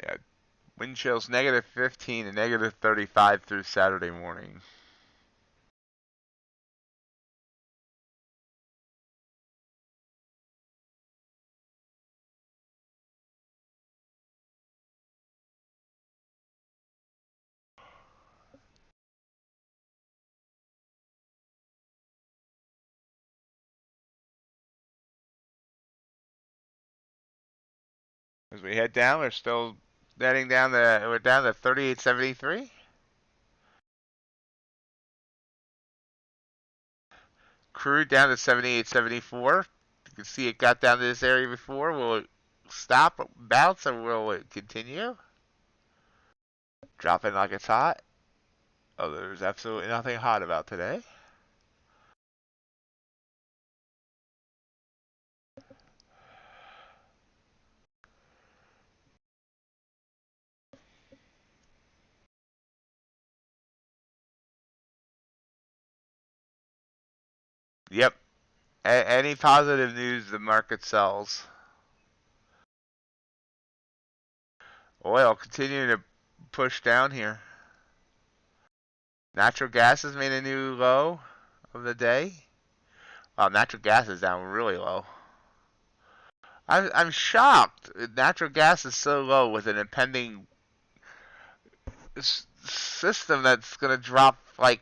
Yeah, wind chills -15 and -35 through Saturday morning. As we head down, we're still heading down we're down to 38.73. Crude down to 78.74. You can see it got down to this area before. Will it stop, bounce, or will it continue? Dropping like it's hot. Oh, there's absolutely nothing hot about today. Yep. Any positive news, the market sells. Oil continuing to push down here. Natural gas has made a new low of the day. Wow, natural gas is down really low. I'm shocked. Natural gas is so low with an impending system that's going to drop like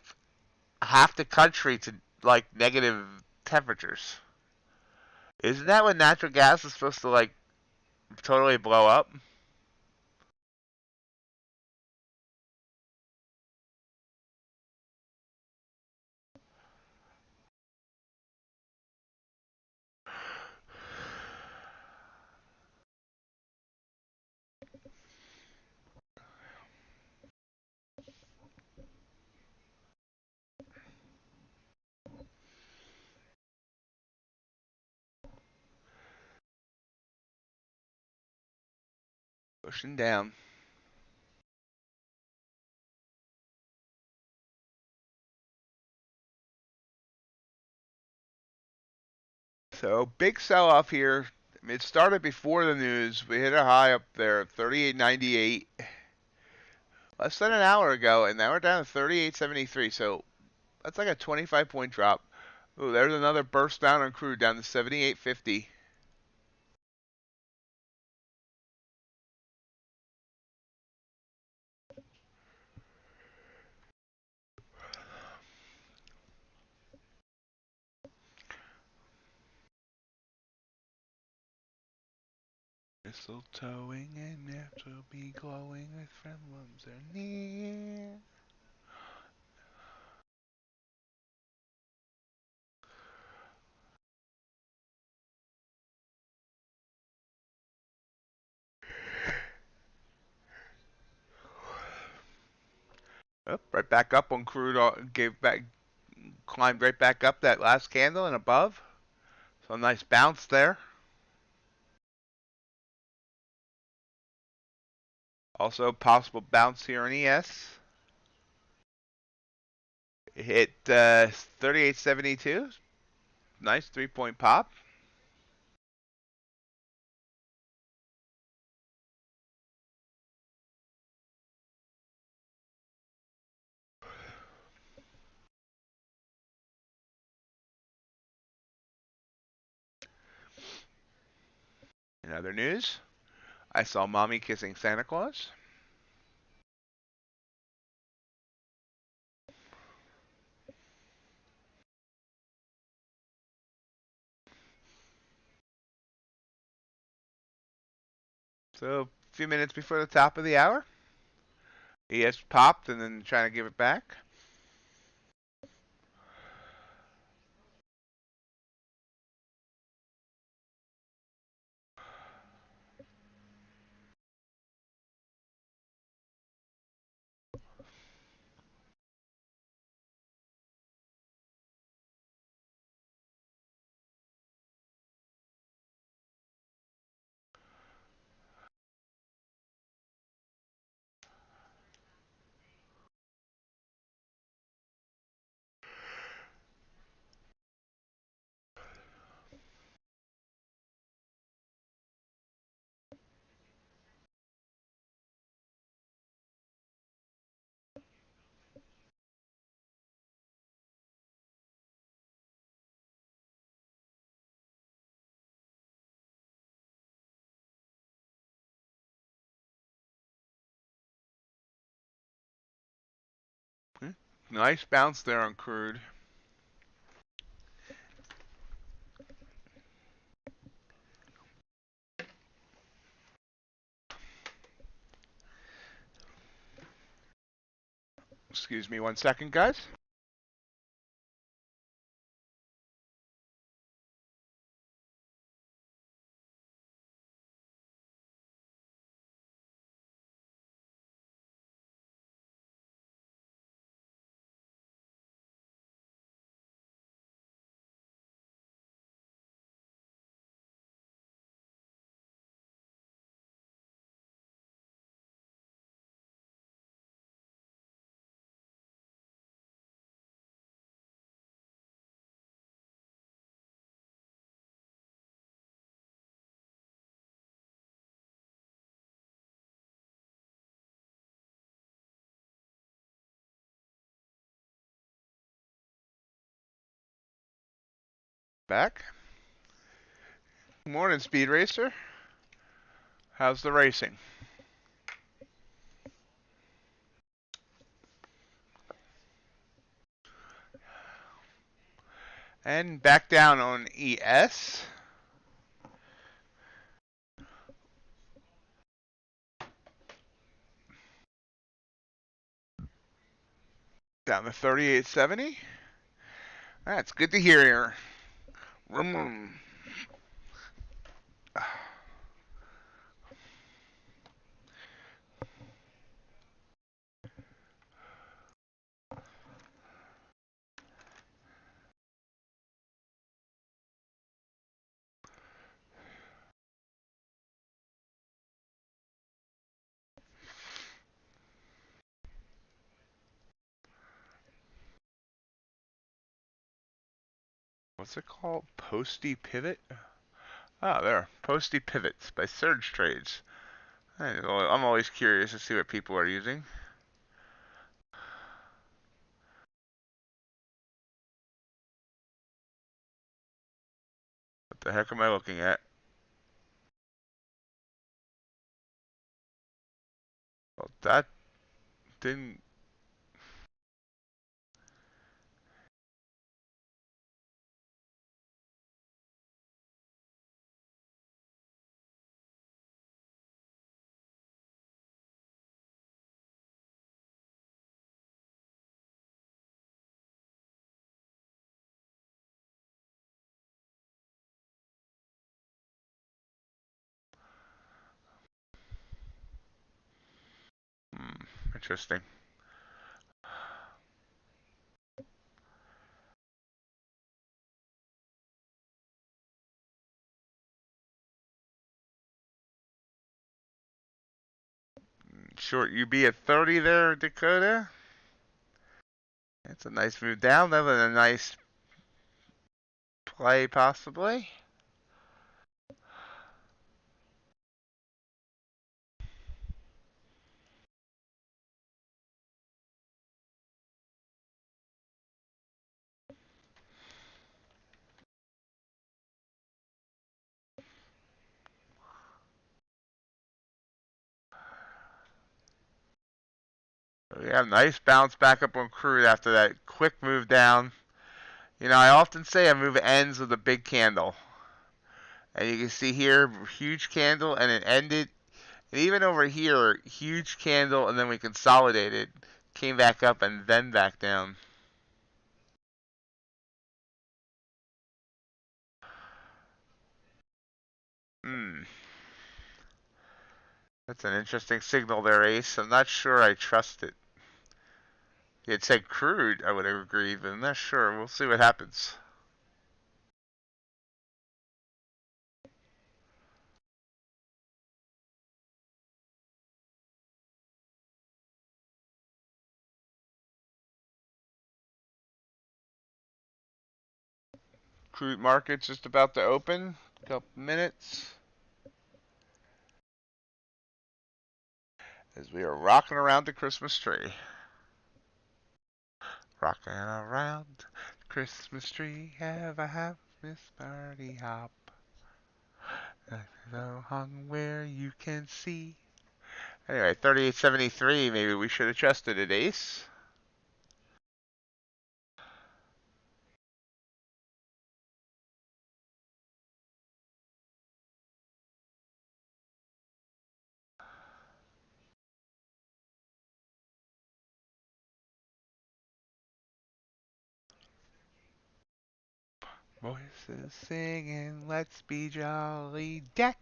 half the country to like negative temperatures. Isn't that when natural gas is supposed to like totally blow up? Pushing down. So big sell-off here. It started before the news. We hit a high up there, 38.98, less than an hour ago, and now we're down to 38.73. So that's like a 25-point drop. Ooh, there's another burst down on crude, down to 78.50. Mistletoeing and natural be glowing with emblems are near. Oh, right back up on crude. Climbed right back up that last candle and above. So a nice bounce there. Also possible bounce here in ES. It hit 38.72. Nice 3-point pop. In other news, I saw mommy kissing Santa Claus. So a few minutes before the top of the hour, ES popped and then trying to give it back. Nice bounce there on crude. Excuse me 1 second, guys. Back. Morning, Speed Racer. How's the racing? And back down on ES. Down to 38.70. That's good to hear. What's it called? Posty Pivot? Oh, there. Posty Pivots by Surge Trades. I'm always curious to see what people are using. What the heck am I looking at? Well, that didn't... Interesting. Short UB at 30 there, Dakota. That's a nice move down. That was a nice play, possibly. Yeah, nice bounce back up on crude after that quick move down. You know, I often say a move ends with a big candle. And you can see here, huge candle, and it ended. And even over here, huge candle, and then we consolidated. Came back up and then back down. That's an interesting signal there, Ace. I'm not sure I trust it. If it said crude, I would have agreed, but I'm not sure. We'll see what happens. Crude market's just about to open. A couple minutes. As we are rocking around the Christmas tree. Rocking around the Christmas tree. Have a happy party hop. So hung where you can see. Anyway, 38.73. Maybe we should have trusted it, Ace. Voices singing, let's be jolly, deck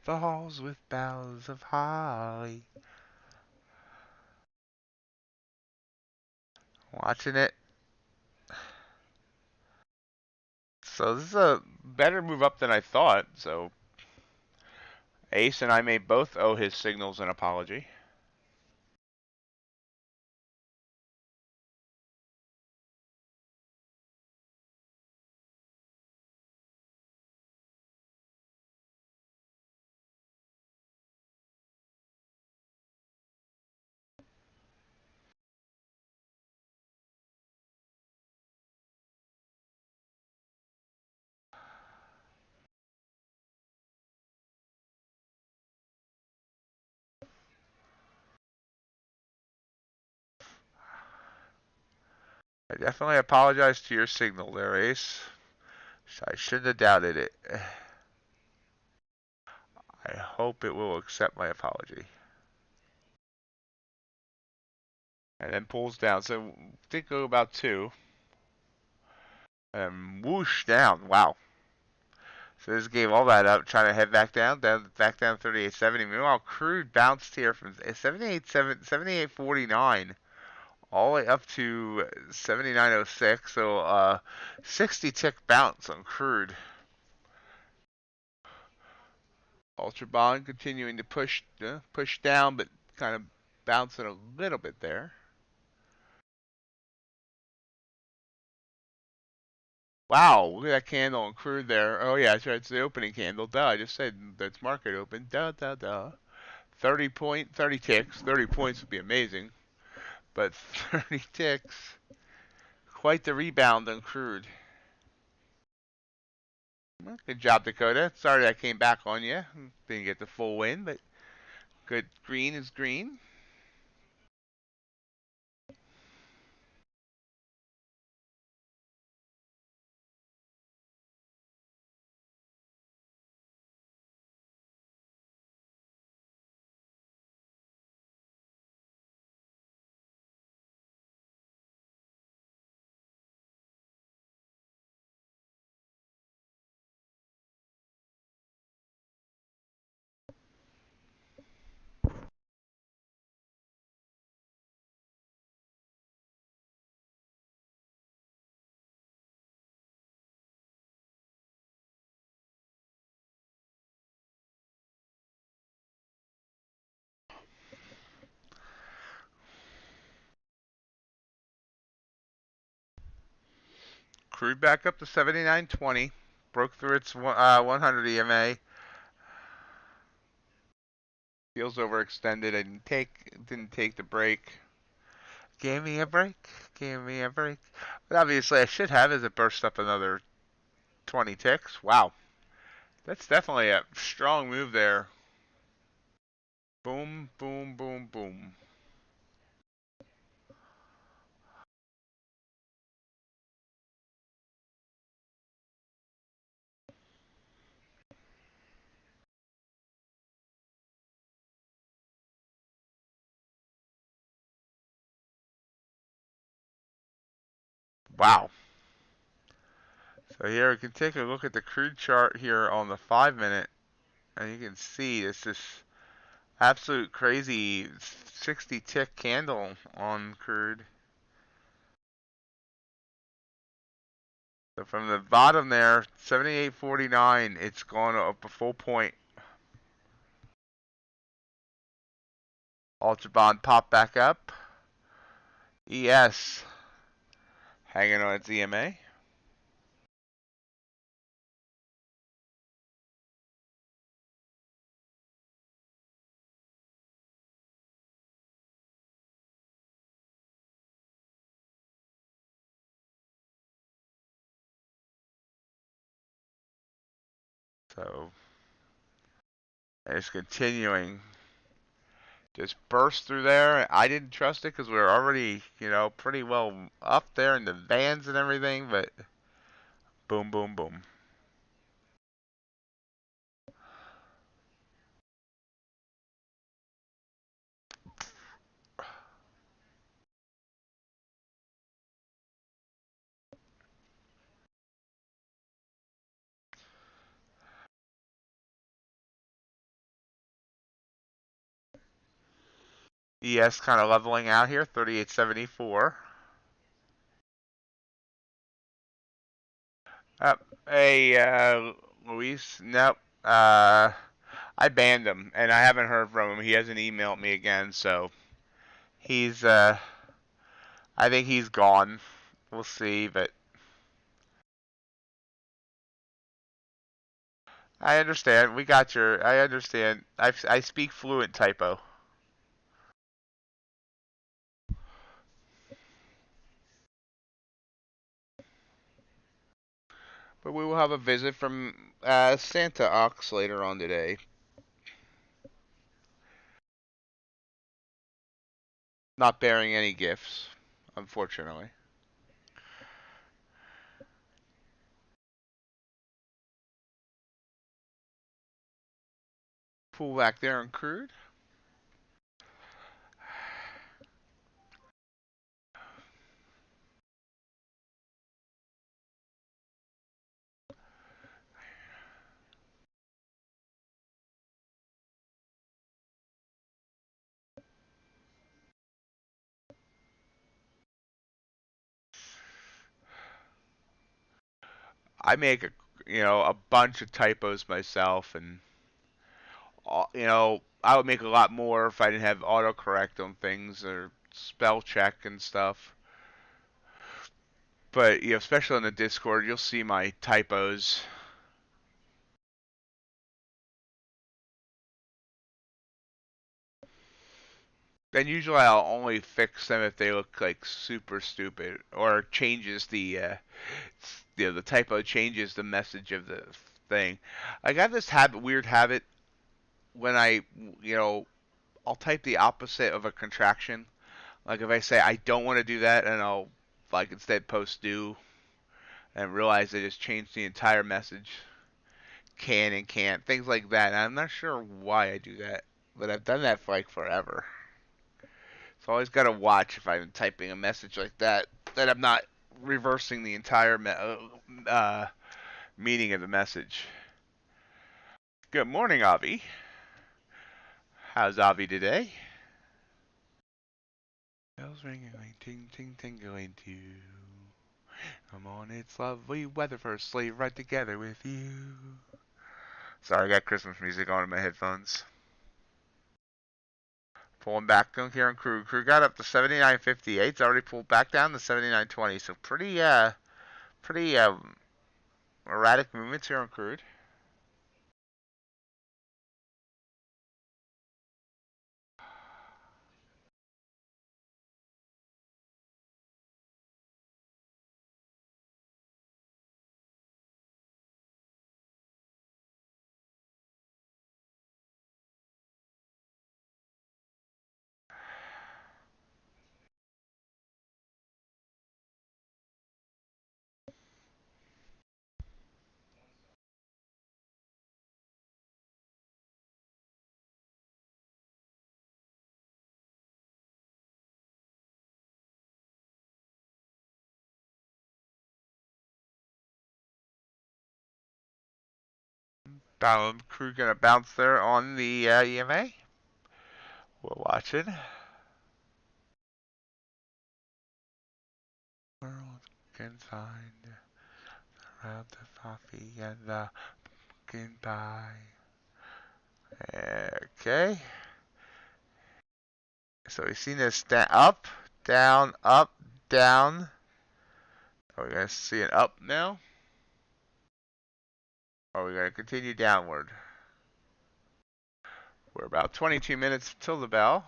the halls with boughs of holly. Watching it. So this is a better move up than I thought. So Ace and I may both owe his signals an apology. I definitely apologize to your signal there, Ace. I shouldn't have doubted it. I hope it will accept my apology. And then pulls down. So did go about 2. And whoosh down. Wow. So this gave all that up, trying to head back down 38.70. Meanwhile, crude bounced here from 78.49 all the way up to 79.06. So 60 tick bounce on crude. Ultra bond continuing to push down, but kind of bouncing a little bit there. Wow, look at that candle on crude there. Oh yeah, that's right, it's the opening candle. Duh, I just said that's market open. Duh, duh, duh. 30 ticks. 30 points would be amazing. But 30 ticks, quite the rebound on crude. Well, good job, Dakota. Sorry I came back on you. Didn't get the full win, but good. Green is green. Crude back up to 79.20. Broke through its 100 EMA. Feels overextended. I didn't take the break. Gave me a break. Gave me a break. But obviously I should have as it burst up another 20 ticks. Wow. That's definitely a strong move there. Boom, boom, boom, boom. Wow. So here we can take a look at the crude chart here on the 5-minute, and you can see it's this absolute crazy 60 tick candle on crude. So from the bottom there, 78.49, it's gone up a full point. Ultra bond pop back up. ES hanging on its EMA. So it's continuing. Just burst through there. I didn't trust it because we were already, pretty well up there in the vans and everything, but boom, boom, boom. ES kind of leveling out here, 38.74. Hey, Luis. Nope. I banned him, and I haven't heard from him. He hasn't emailed me again, so he's, I think he's gone. We'll see, but I understand. I understand. I speak fluent typo. But we will have a visit from Santa Ox later on today. Not bearing any gifts, unfortunately. Pool back there in crude. I make a bunch of typos myself, and I would make a lot more if I didn't have autocorrect on things or spell check and stuff. But especially on the Discord, you'll see my typos. And usually I'll only fix them if they look like super stupid or changes the typo changes the message of the thing. I got this weird habit when I'll type the opposite of a contraction. Like if I say I don't want to do that, and I'll like instead post do, and realize I just changed the entire message. Can and can't, things like that. And I'm not sure why I do that, but I've done that for like forever. So I always got to watch if I'm typing a message like that I'm not reversing the entire meaning of the message. Good morning, Avi. How's Avi today? Bells ringing, ting ting tingling too. Come on, it's lovely weather for a sleigh ride together with you. Sorry, I got Christmas music on in my headphones. Pulling back here on Crew. Crew got up to 79.58. It's already pulled back down to 79.20. So pretty erratic movements here on crude. Crew gonna bounce there on the EMA. We're watching. World can find around the coffee and the pumpkin pie. Okay. So we've seen this up, down, up, down. Are we gonna see an up now? Or are we gonna continue downward? We're about 22 minutes till the bell.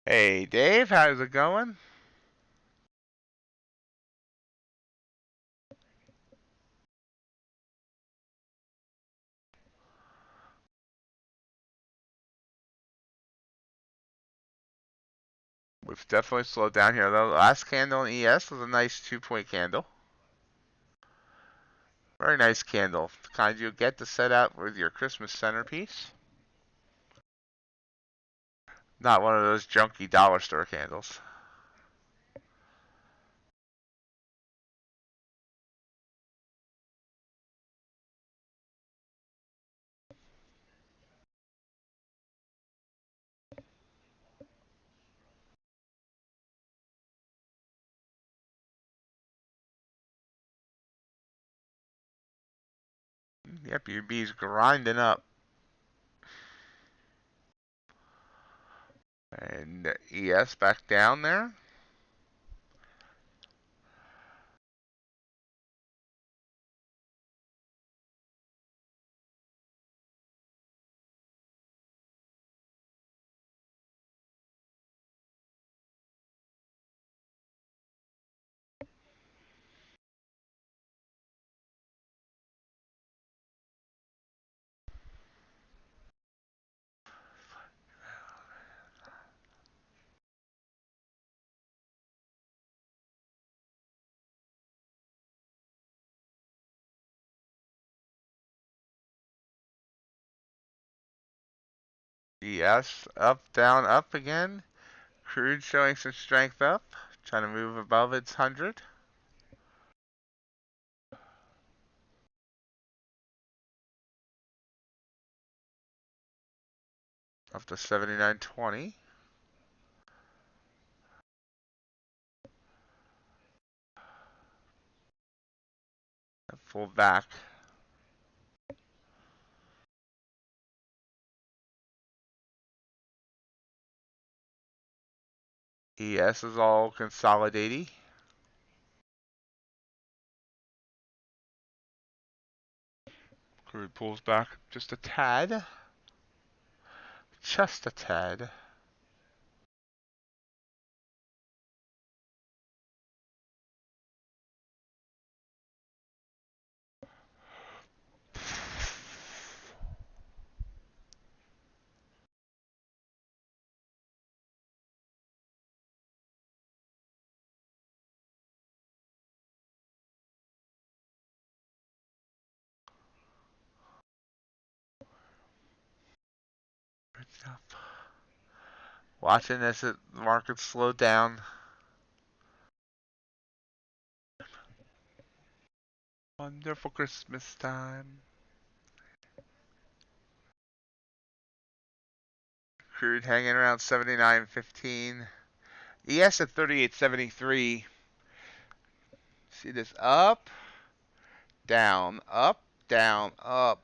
Hey Dave, how's it going? We've definitely slowed down here. The last candle in ES was a nice 2-point candle. Very nice candle. The kind you'll get to set out with your Christmas centerpiece. Not one of those junky dollar store candles. Yep, your B's grinding up. And ES back down there. ES up, down, up again. Crude showing some strength up. Trying to move above its 100. Up to 79.20. Full back. ES is all consolidating. Crude pulls back just a tad. Just a tad. Watching as the market slow down. Wonderful Christmas time. Crude hanging around 79.15. ES at 38.73. See this up, down, up, down, up.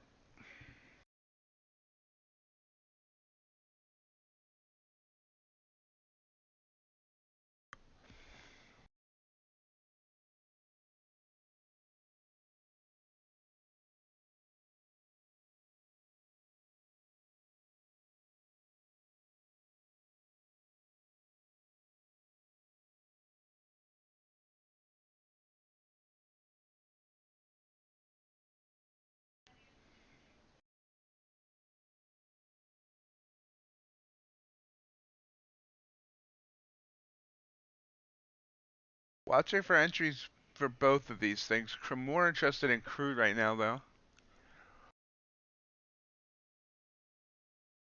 Watching for entries for both of these things. I'm more interested in crude right now, though.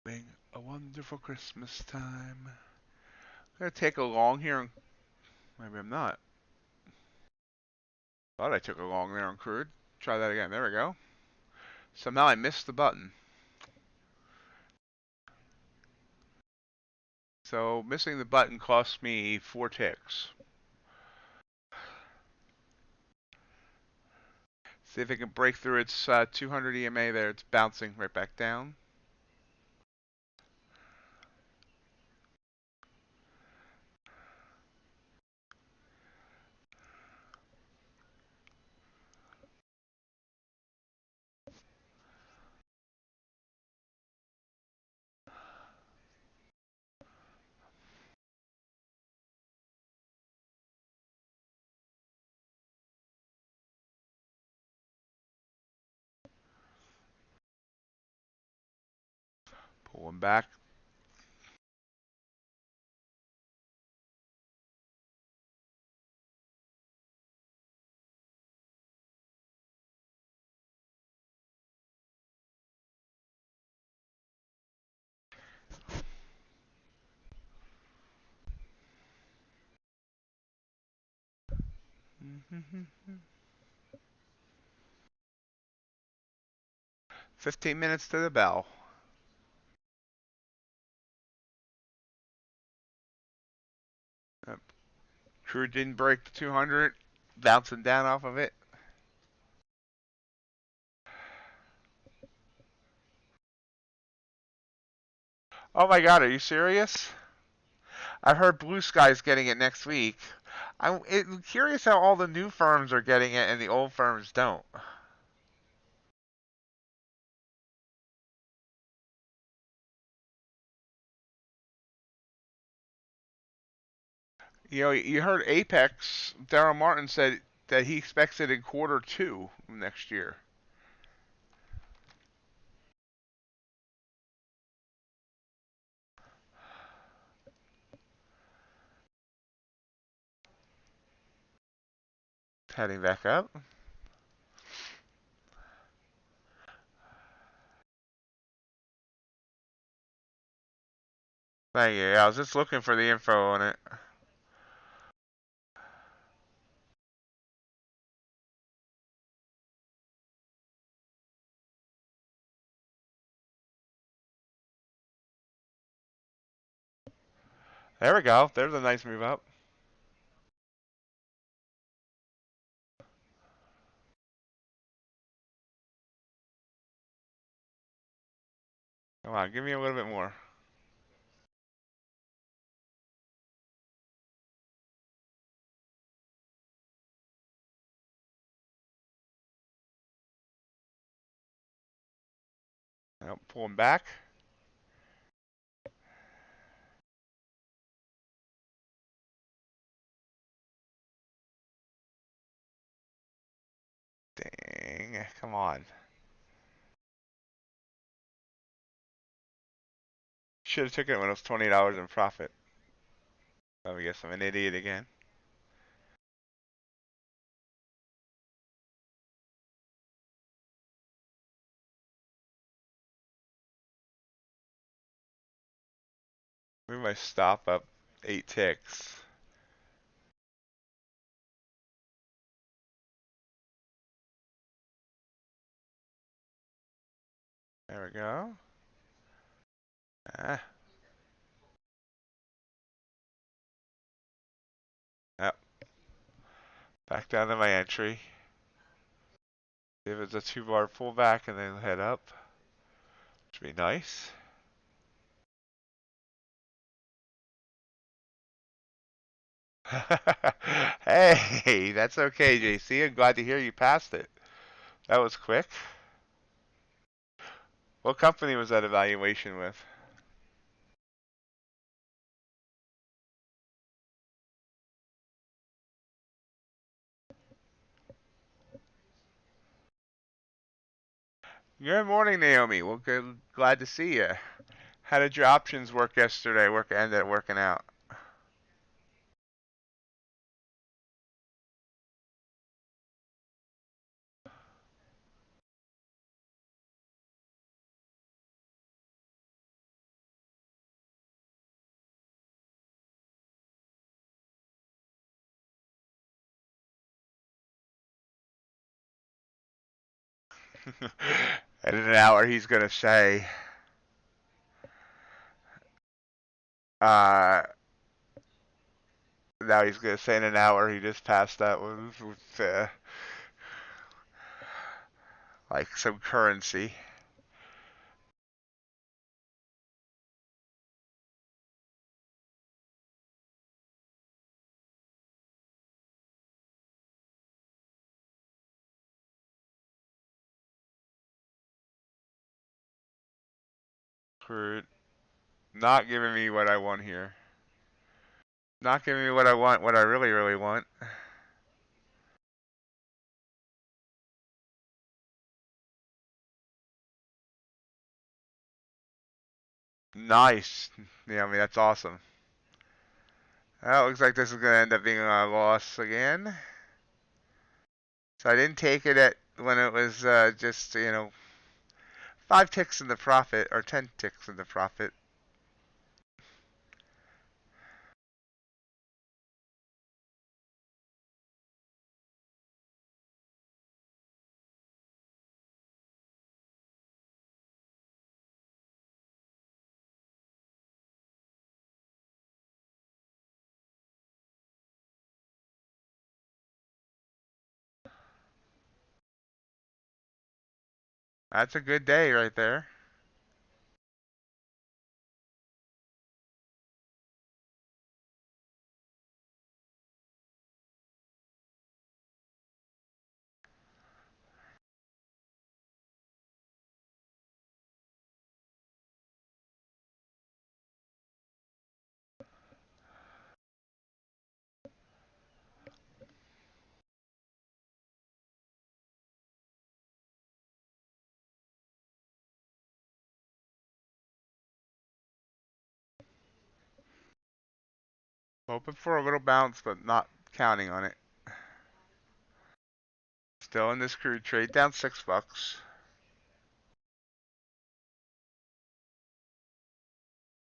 Being a wonderful Christmas time. I'm gonna take a long here. Maybe I'm not. Thought I took a long there on crude. Try that again. There we go. Somehow I missed the button. So missing the button cost me 4 ticks. See if it can break through its 200 EMA there. It's bouncing right back down. Pulling back. $15 to the bell. Crew didn't break the 200, bouncing down off of it. Oh my God, are you serious? I've heard Blue Sky's getting it next week. I'm curious how all the new firms are getting it and the old firms don't. You know, you heard Apex, Daryl Martin said that he expects it in Q2 next year. Heading back up. Thank you. Yeah, I was just looking for the info on it. There we go. There's a nice move up. Come on, give me a little bit more. Nope, pulling back. Dang, come on. Should have took it when it was $20 in profit. Oh, I guess I'm an idiot again. Move my stop up 8 ticks. There we go. Ah. Yep. Back down to my entry. If it's a 2-bar pullback and then head up, which would be nice. Hey, that's okay, JC. I'm glad to hear you passed it. That was quick. What company was that evaluation with? Good morning, Naomi. Well, good, glad to see you. How did your options work yesterday? Ended up working out. And in an hour, he's gonna say, uh, now he's gonna say in an hour he just passed that one with, like some currency. For not giving me what I want here. Not giving me what I want, what I really, really want. Nice. Yeah, I mean, that's awesome. Well, looks like this is going to end up being a loss again. So I didn't take it at when it was just, 5 ticks in the profit, or 10 ticks in the profit. That's a good day right there. Hoping for a little bounce, but not counting on it. Still in this crude trade, down $6.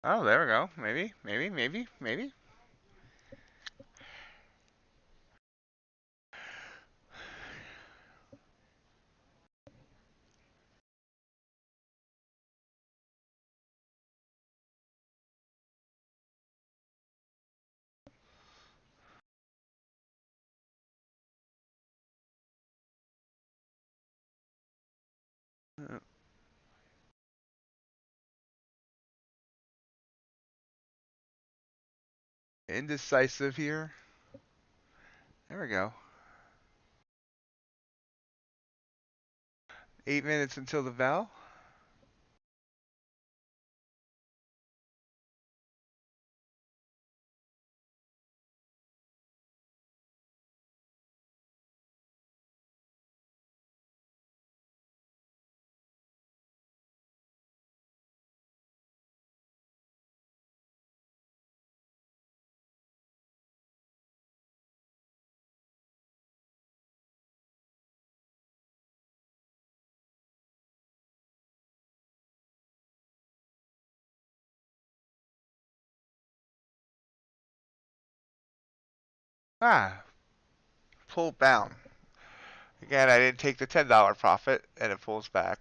Oh, there we go. Maybe. Indecisive here. There we go. 8 minutes until the bell. Ah, pulled down. Again, I didn't take the $10 profit, and it pulls back.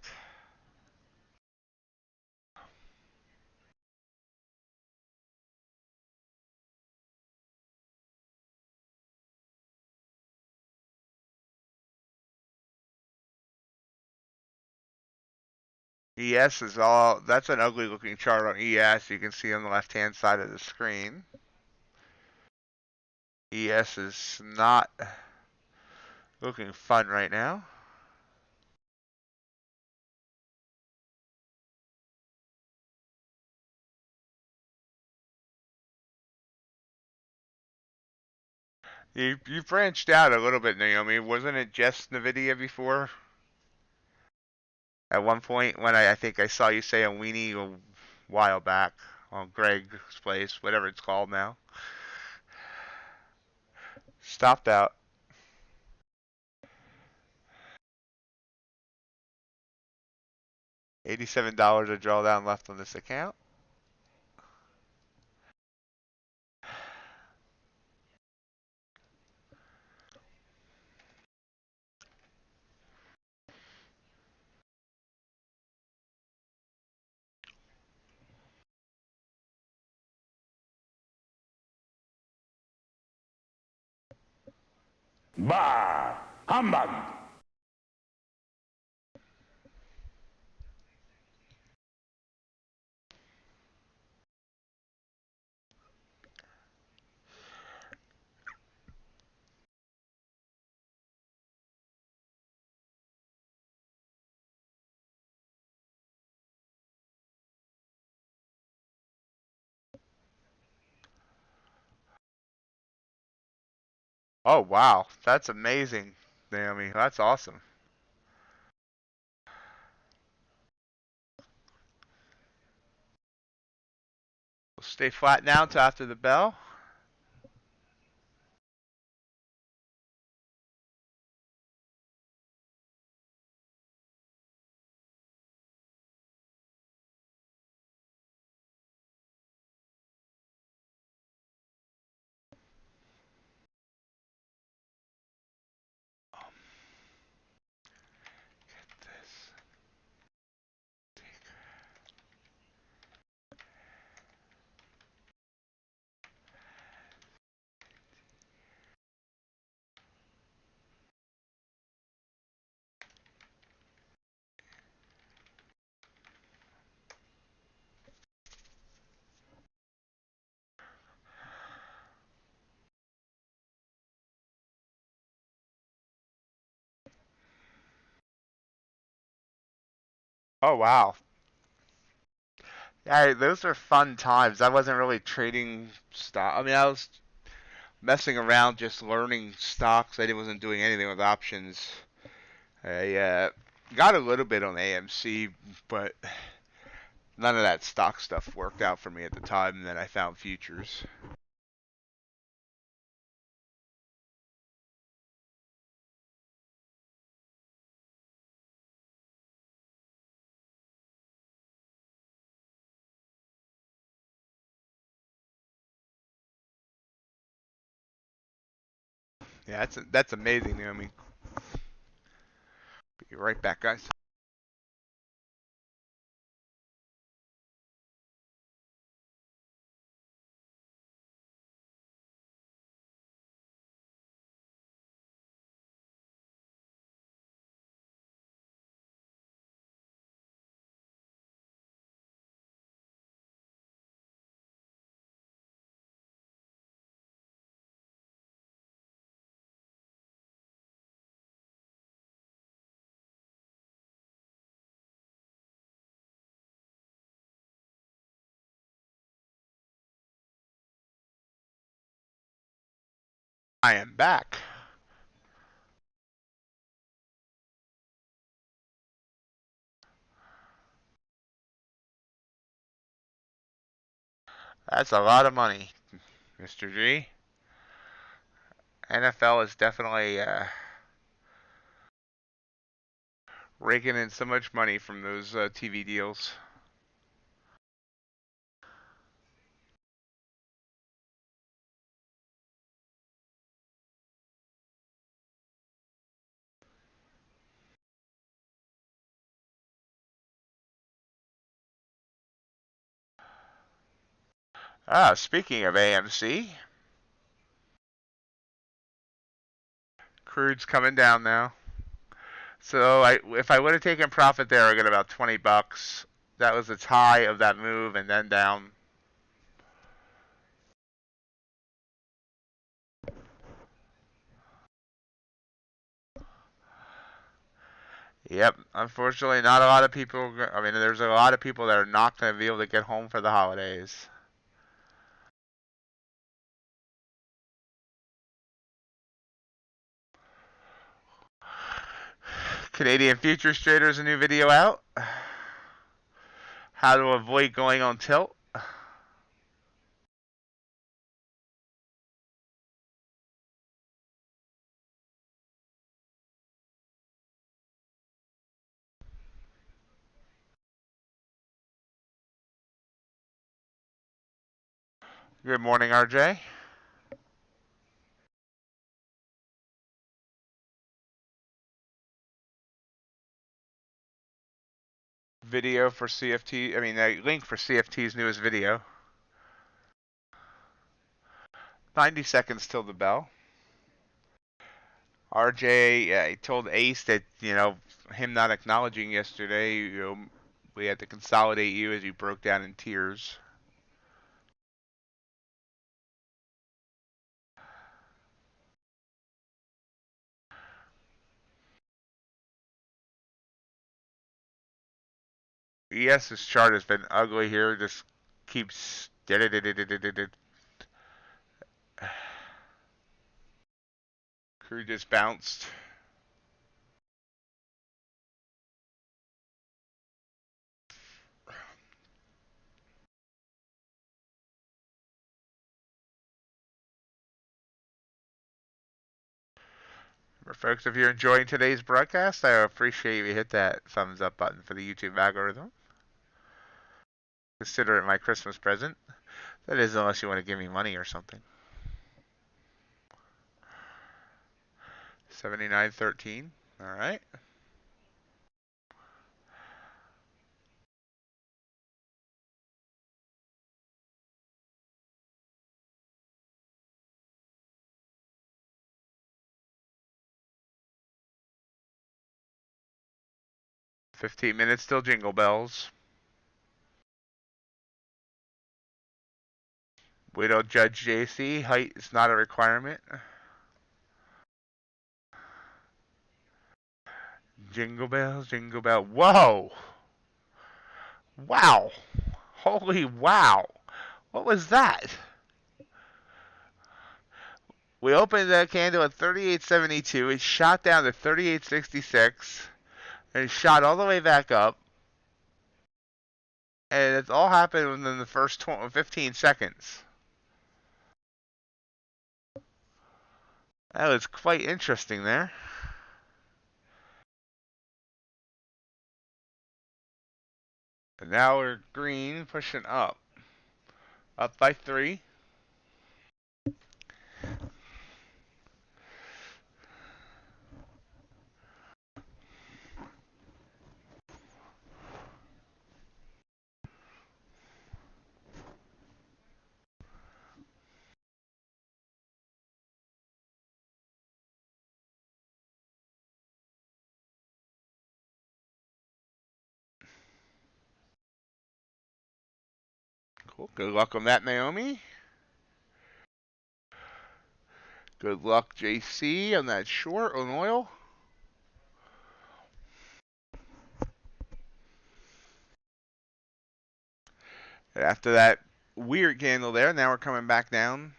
ES is all, that's an ugly looking chart on ES. You can see on the left hand side of the screen. ES is not looking fun right now. You branched out a little bit, Naomi. Wasn't it just NVIDIA before? At one point when I think I saw you say a weenie a while back on Greg's place, whatever it's called now. Stopped out. $87 of drawdown left on this account. Bah! Humbug! Oh wow, that's amazing, Naomi. That's awesome. We'll stay flat now until after the bell. Oh, wow. Yeah, those are fun times. I wasn't really trading stock. I mean, I was messing around just learning stocks. I wasn't doing anything with options. I got a little bit on AMC, but none of that stock stuff worked out for me at the time, and then I found futures. Yeah, that's amazing. I mean, be right back, guys. I am back. That's a lot of money, Mr. G. NFL is definitely raking in so much money from those TV deals. Speaking of AMC, crude's coming down now. So if I would have taken profit there, I got about 20 bucks. That was its high of that move, and then down. Yep. Unfortunately, not a lot of people. I mean, there's a lot of people that are not going to be able to get home for the holidays. Canadian futures traders, a new video out. How to avoid going on tilt. Good morning, RJ. Video for CFT. I mean, a link for CFT's newest video. 90 seconds till the bell. RJ, he told Ace that, him not acknowledging yesterday, we had to consolidate you as you broke down in tears. Yes, this chart has been ugly here. Just keeps. Crew just bounced. Remember, folks, if you're enjoying today's broadcast, I appreciate you hit that thumbs up button for the YouTube algorithm. Consider it my Christmas present. That is, unless you want to give me money or something. 79.13. All right. $15 till jingle bells. We don't judge JC. Height is not a requirement. Jingle bells, jingle bell. Whoa! Wow. Holy wow. What was that? We opened the candle at 38.72. It shot down to 38.66. And it shot all the way back up. And it's all happened within the first 15 seconds. That was quite interesting there. And now we're green, pushing up. Up by 3. Cool. Good luck on that, Naomi. Good luck, JC, on that short on oil. And after that weird candle there, now we're coming back down.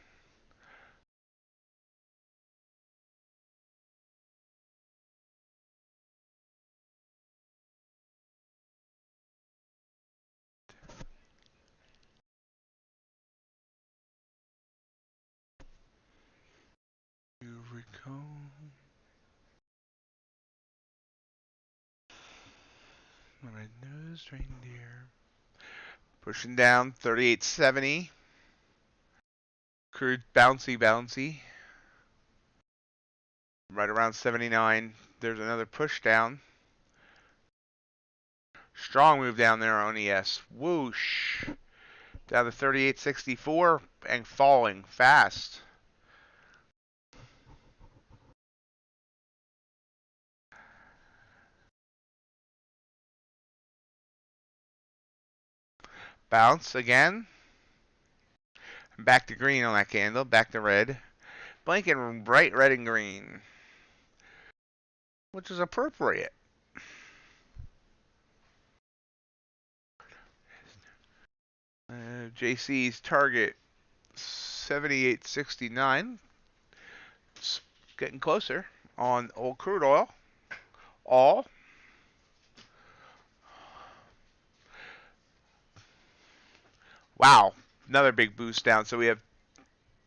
Here we go. My nose reindeer. Pushing down, 38.70. Crude bouncy. Right around 79. There's another push down. Strong move down there on ES. Whoosh. Down to 38.64 and falling fast. Bounce again. Back to green on that candle. Back to red. Blinking bright red and green, which is appropriate. JC's target 78.69. It's getting closer on old crude oil. All. Wow. Another big boost down. So we have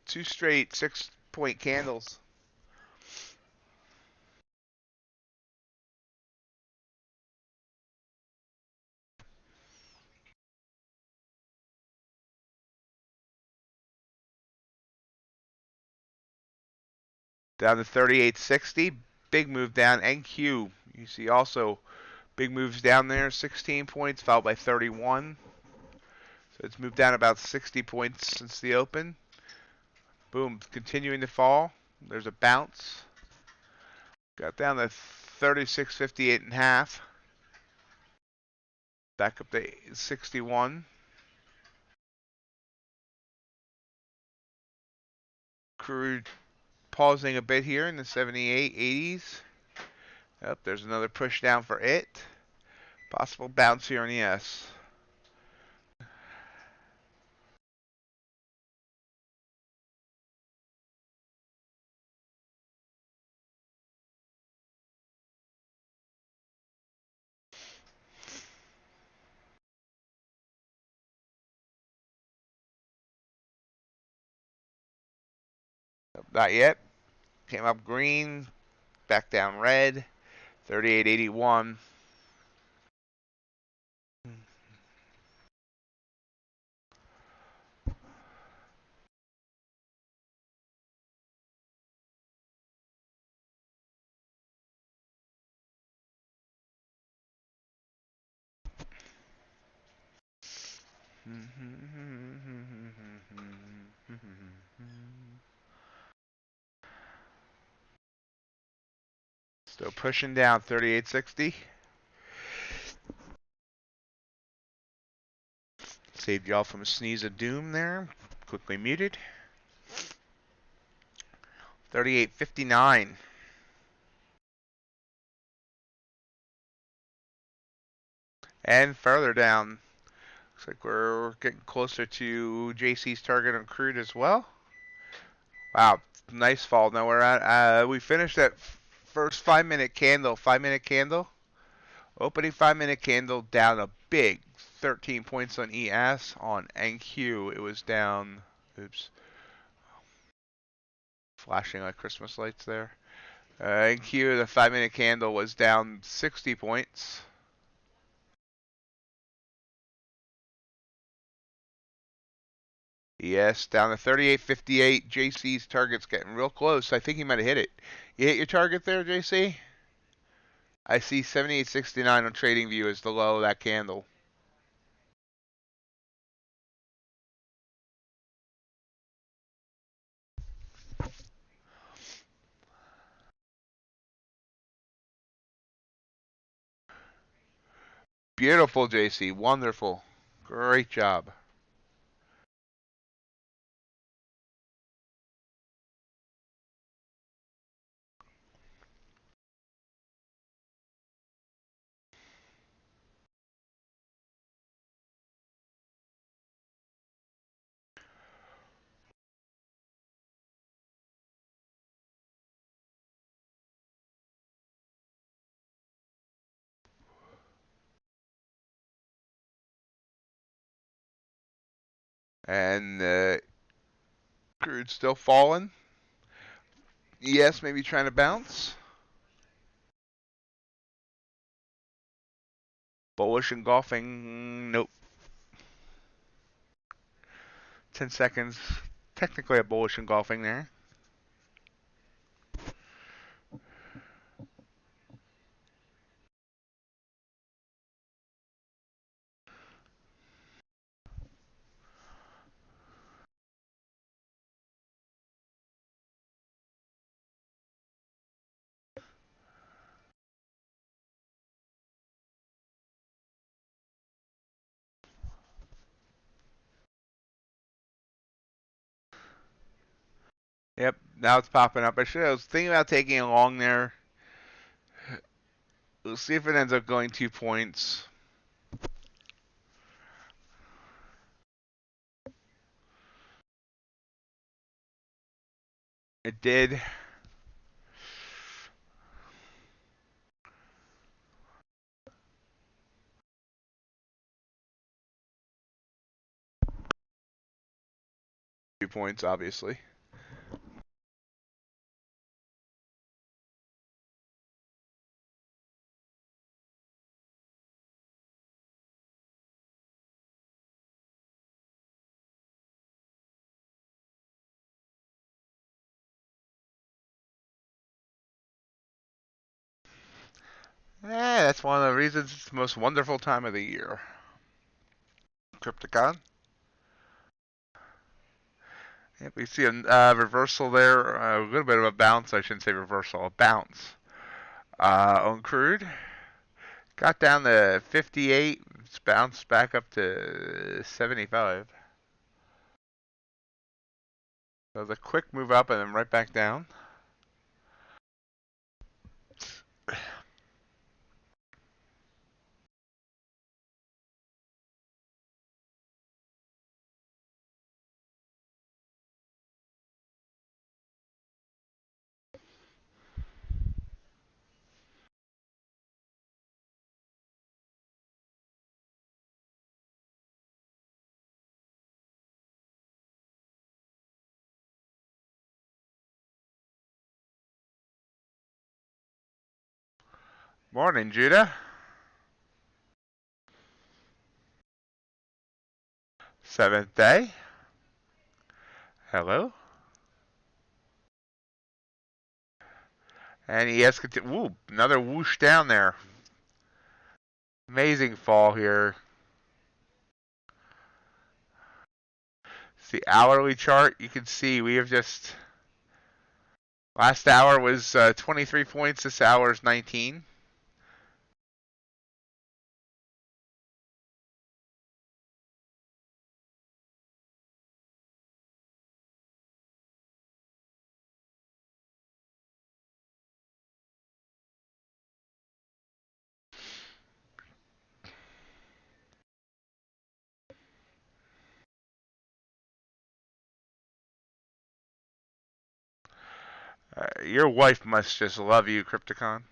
2 straight 6-point candles. Down to 38.60. Big move down. NQ. You see also big moves down there. 16 points, followed by 31. So it's moved down about 60 points since the open. Boom. Continuing to fall. There's a bounce. Got down to 36.58.5. Back up to 61. Crude pausing a bit here in the 78, 80s. Yep, there's another push down for it. Possible bounce here on ES. Not yet. Came up green, back down red. 38.81. Still pushing down 38.60. Saved y'all from a sneeze of doom there. Quickly muted. 38.59. And further down. Looks like we're getting closer to JC's target on crude as well. Wow, nice fall. Now we're at, we finished that first 5-minute candle. 5-minute candle. Opening 5-minute candle down a big 13 points on ES. On NQ, it was down, oops, flashing like Christmas lights there. NQ, the 5-minute candle was down 60 points. Yes, down to 38.58. JC's target's getting real close. I think he might have hit it. You hit your target there, JC? I see 78.69 on TradingView as the low of that candle. Beautiful, JC. Wonderful. Great job. And crude's still falling. Yes, maybe trying to bounce. Bullish engulfing. Nope. 10 seconds. Technically a bullish engulfing there. Yep, now it's popping up. I was thinking about taking a long there. We'll see if it ends up going 2 points. It did. Points, obviously. That's one of the reasons it's the most wonderful time of the year. Crypticon. Yep, we see a reversal there, a little bit of a bounce. I shouldn't say reversal, a bounce. On crude, got down to 58, it's bounced back up to 75. So it was a quick move up and then right back down. Morning, Judah. Seventh day. Hello. And ES woo, another whoosh down there. Amazing fall here. It's the hourly chart. You can see we have just, last hour was 23 points. This hour is 19. Your wife must just love you, Crypticon.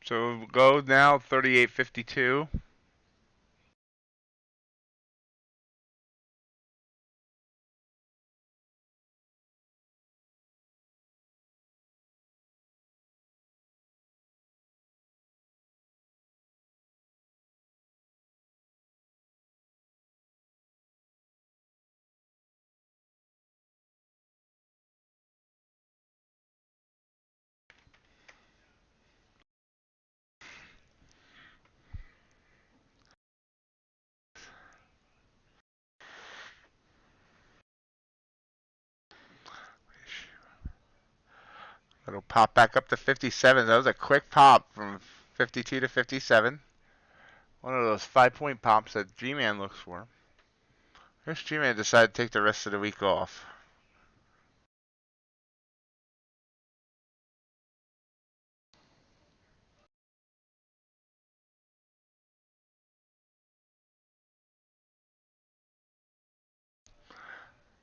So go now, 38.52. It'll pop back up to 57. That was a quick pop from 52 to 57. One of those 5-point pops that G-Man looks for. Here's G-Man decided to take the rest of the week off.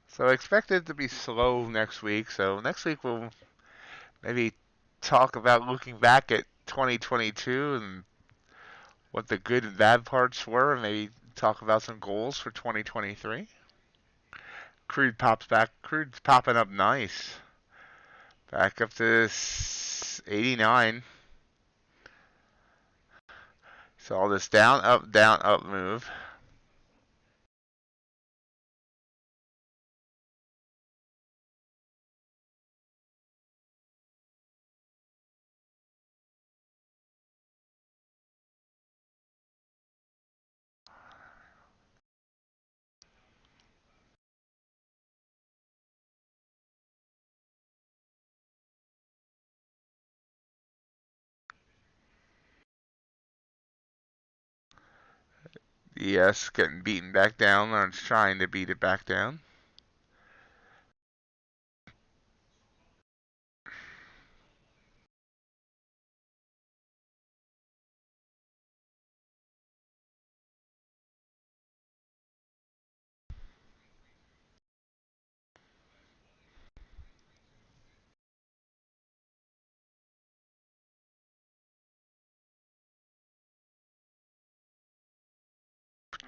So I expect it to be slow next week. So next week we'll maybe talk about looking back at 2022 and what the good and bad parts were, and maybe talk about some goals for 2023. Crude pops back. Crude's popping up nice. Back up to 89. So all this down, up move. Yes, getting beaten back down. I'm trying to beat it back down.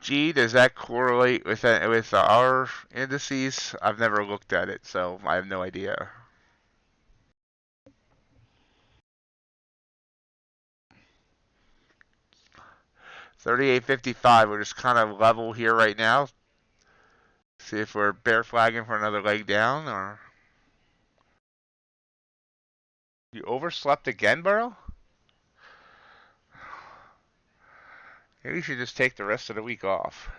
Gee, does that correlate with our indices? I've never looked at it, so I have no idea. $38.55. We're just kind of level here right now. See if we're bear flagging for another leg down, or you overslept again, Burrow? Maybe you should just take the rest of the week off.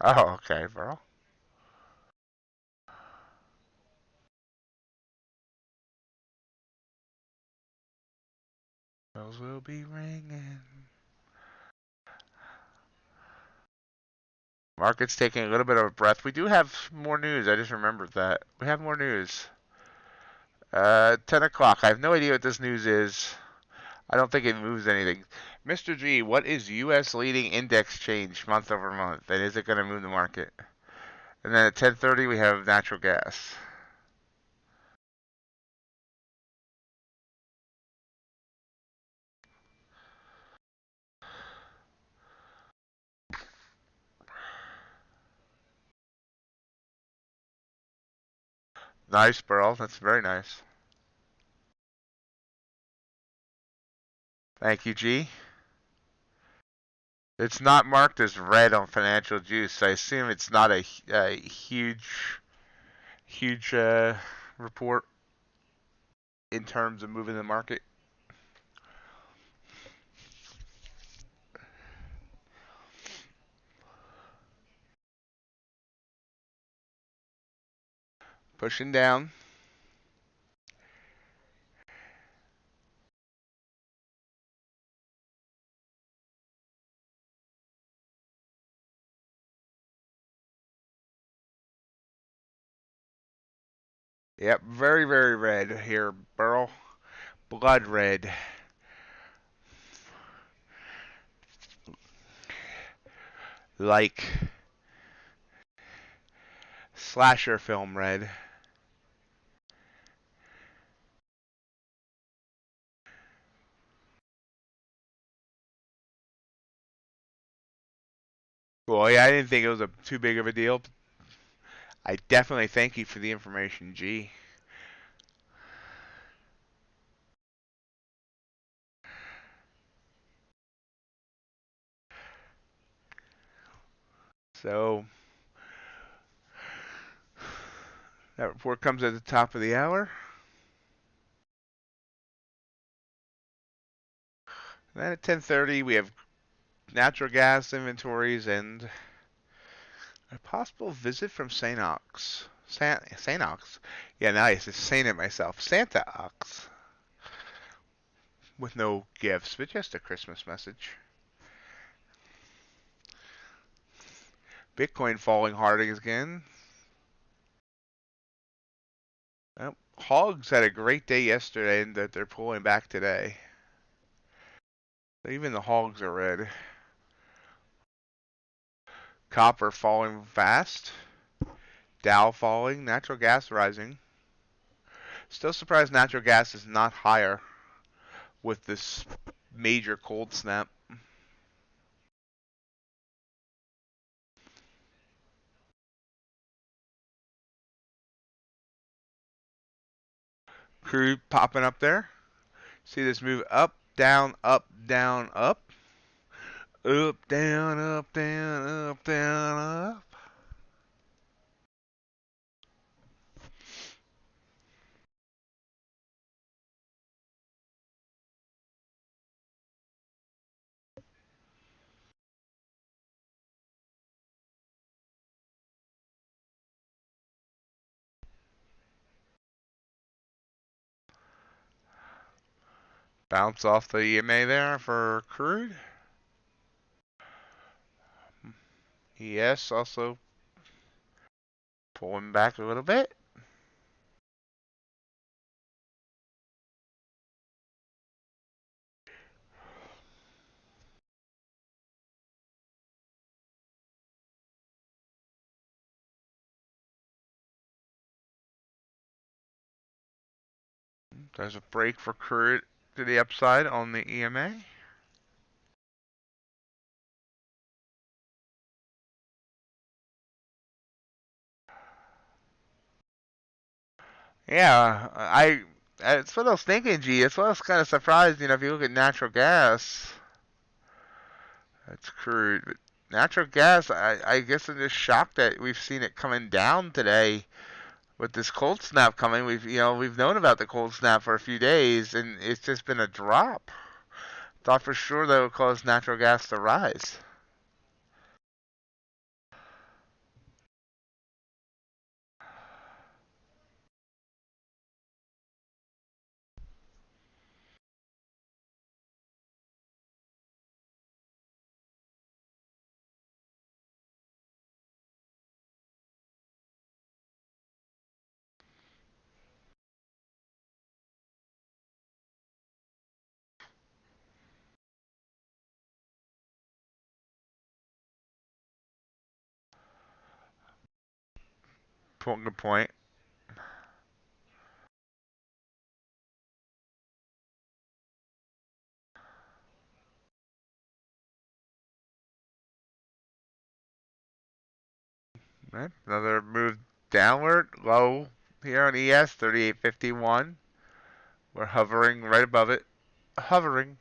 Oh, okay, Burrow. Bells will be ringing. Market's taking a little bit of a breath. We do have more news. I just remembered that. We have more news. 10 o'clock. I have no idea what this news is. I don't think it moves anything. Mr. G, what is U.S. leading index change month over month? And is it going to move the market? And then at 10:30 we have natural gas. Nice, Burl. That's very nice. Thank you, G. It's not marked as red on Financial Juice, so I assume it's not a huge report in terms of moving the market. Pushing down. Yep, very, very red here, Burl. Blood red. Like slasher film red. Well, yeah, I didn't think it was too big of a deal. I definitely thank you for the information, G. So that report comes at the top of the hour. And then at 10:30 we have natural gas inventories and a possible visit from St. Ox. St. Ox? Yeah, now I just saying it myself. Santa Ox. With no gifts, but just a Christmas message. Bitcoin falling hard again. Well, hogs had a great day yesterday and that they're pulling back today. Even the hogs are red. Copper falling fast. Dow falling. Natural gas rising. Still surprised natural gas is not higher with this major cold snap. Crude popping up there. See this move up, down, up, down, up. Up, down, up, down, up, down, up. Bounce off the EMA there for crude. Yes, also pulling back a little bit. There's a break for crude to the upside on the EMA. Yeah, that's what I was thinking, G. That's what I was kind of surprised, if you look at natural gas, that's crude. But natural gas, I guess I'm just shocked that we've seen it coming down today with this cold snap coming. We've known about the cold snap for a few days, and it's just been a drop. Thought for sure that would cause natural gas to rise. Good point. Right. Another move downward, low here on ES, 38.51. We're hovering right above it. Hovering.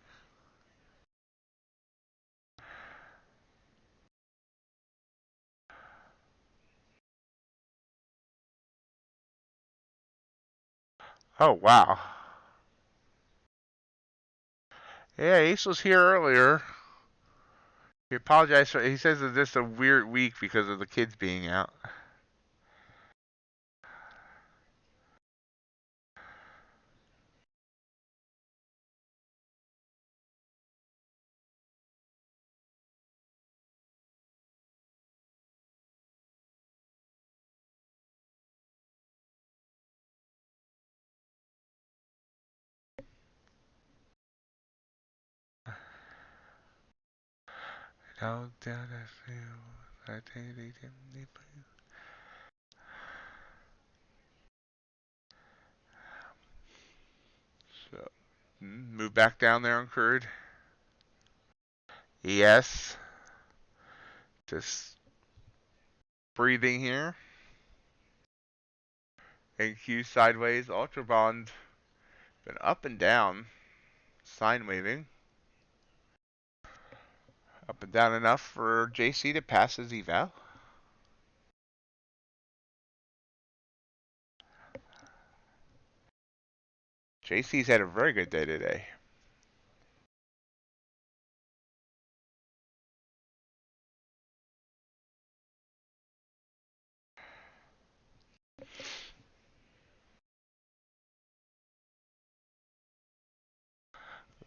Oh, wow. Yeah, Ace was here earlier. He apologized for, he says it's just a weird week because of the kids being out. So, move back down there on Curd. Yes. Just breathing here. NQ sideways. Ultra Bond been up and down. Sine waving. Up and down enough for JC to pass his eval. JC's had a very good day today.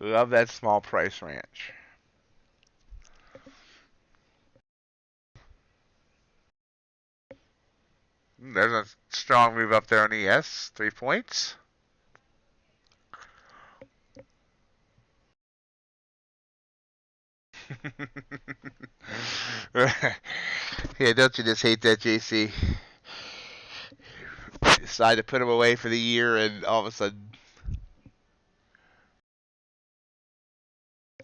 Love that small price range. There's a strong move up there on ES. 3 points. Yeah, don't you just hate that, JC? Decide to put him away for the year, and all of a sudden,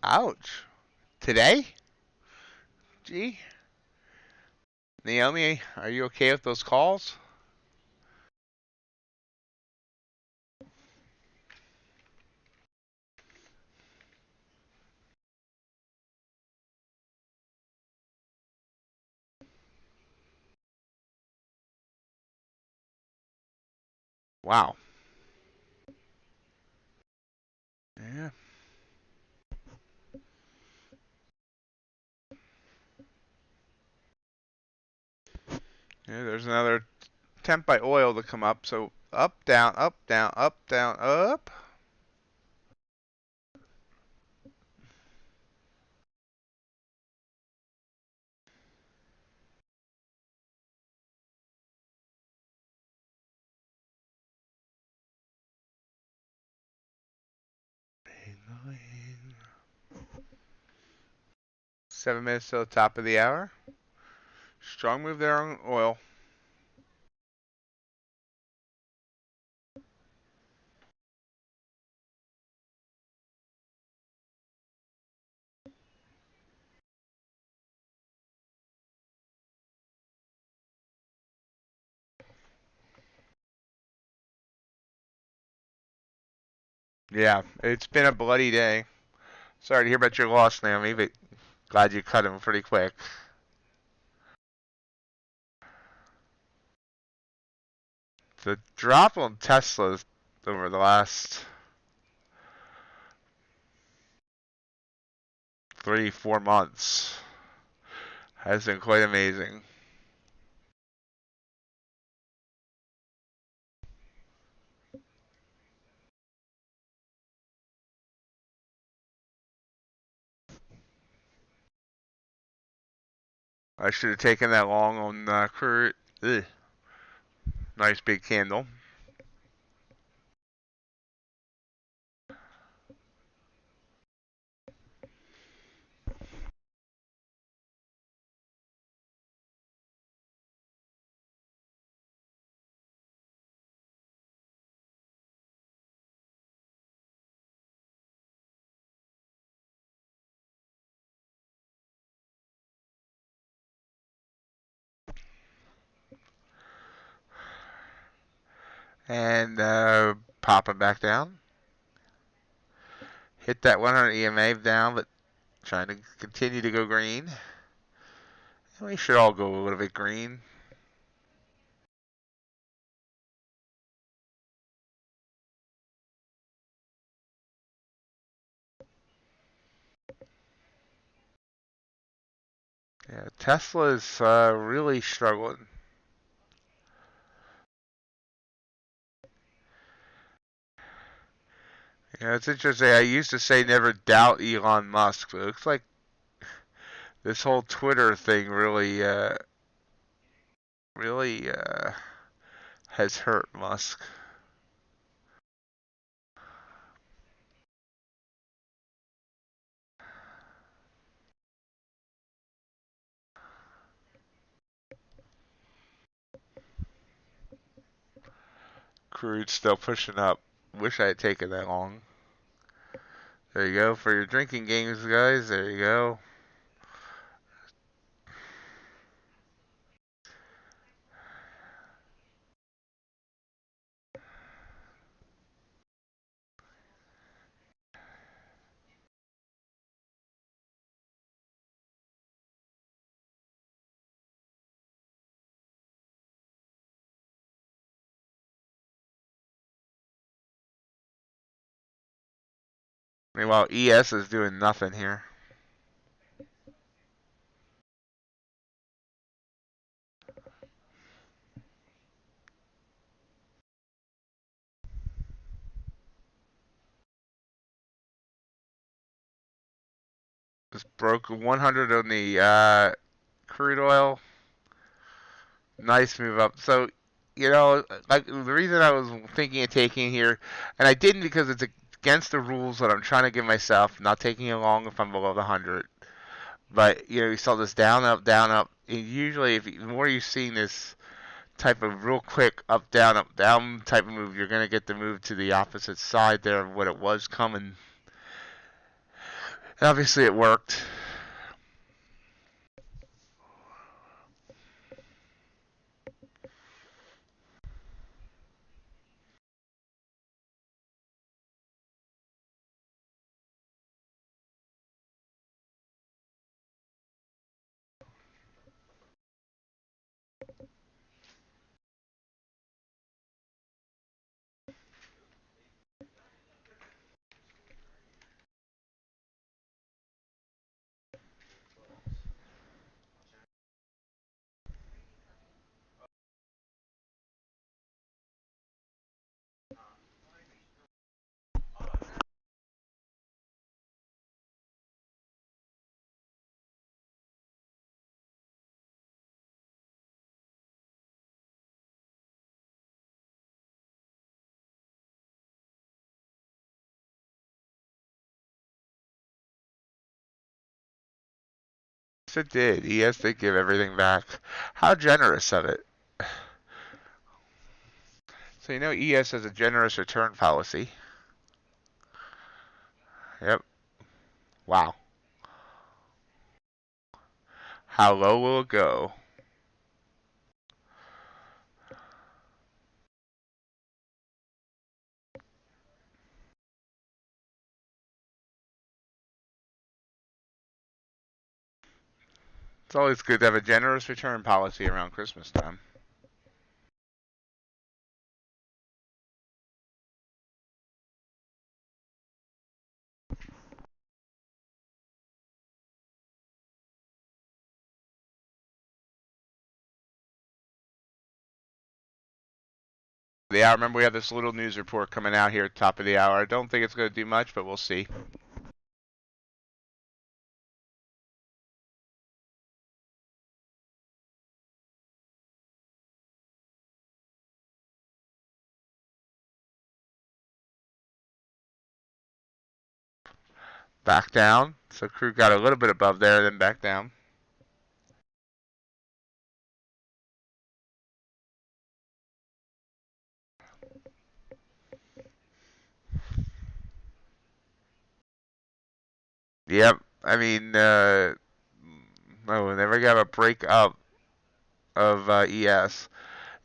ouch. Today? Gee. Naomi, are you okay with those calls? Wow. Yeah. Yeah, there's another temp by oil to come up. So up, down, up, down, up, down, up. Annoying. 7 minutes till the top of the hour. Strong move there on oil. Yeah, it's been a bloody day. Sorry to hear about your loss, Naomi, but glad you cut him pretty quick. The drop on Teslas over the last 3-4 months has been quite amazing. I should have taken that long on Kurt. Ugh. Nice big candle. And popping back down. Hit that 100 EMA down, but trying to continue to go green. And we should all go a little bit green. Yeah, Tesla is really struggling. Yeah, it's interesting. I used to say never doubt Elon Musk, but it looks like this whole Twitter thing really has hurt Musk. Crude still pushing up. Wish I had taken that long. There you go for your drinking games, guys. There you go. Meanwhile, ES is doing nothing here. Just broke 100 on the crude oil. Nice move up. So, like the reason I was thinking of taking here, and I didn't because it's against the rules that I'm trying to give myself, not taking it long if I'm below the 100. But, you saw this down, up, down, up. And usually, the more you're seeing this type of real quick up, down type of move, you're going to get the move to the opposite side there of what it was coming. And obviously, it worked. Yes, it did. Yes, they give everything back. How generous of it. So ES has a generous return policy. Yep. Wow. How low will it go? It's always good to have a generous return policy around Christmas time. Yeah, I remember we have this little news report coming out here at the top of the hour. I don't think it's going to do much, but we'll see. Back down. So crude got a little bit above there, then back down. Yep. I mean, whenever you have a break up of ES,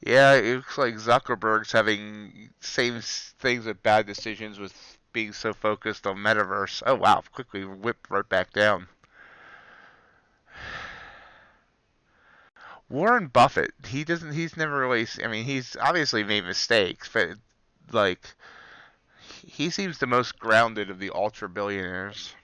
yeah, it looks like Zuckerberg's having same things with bad decisions with being so focused on metaverse. Oh wow, quickly whipped right back down. Warren Buffett, he's never really, I mean, he's obviously made mistakes, but like, he seems the most grounded of the ultra billionaires.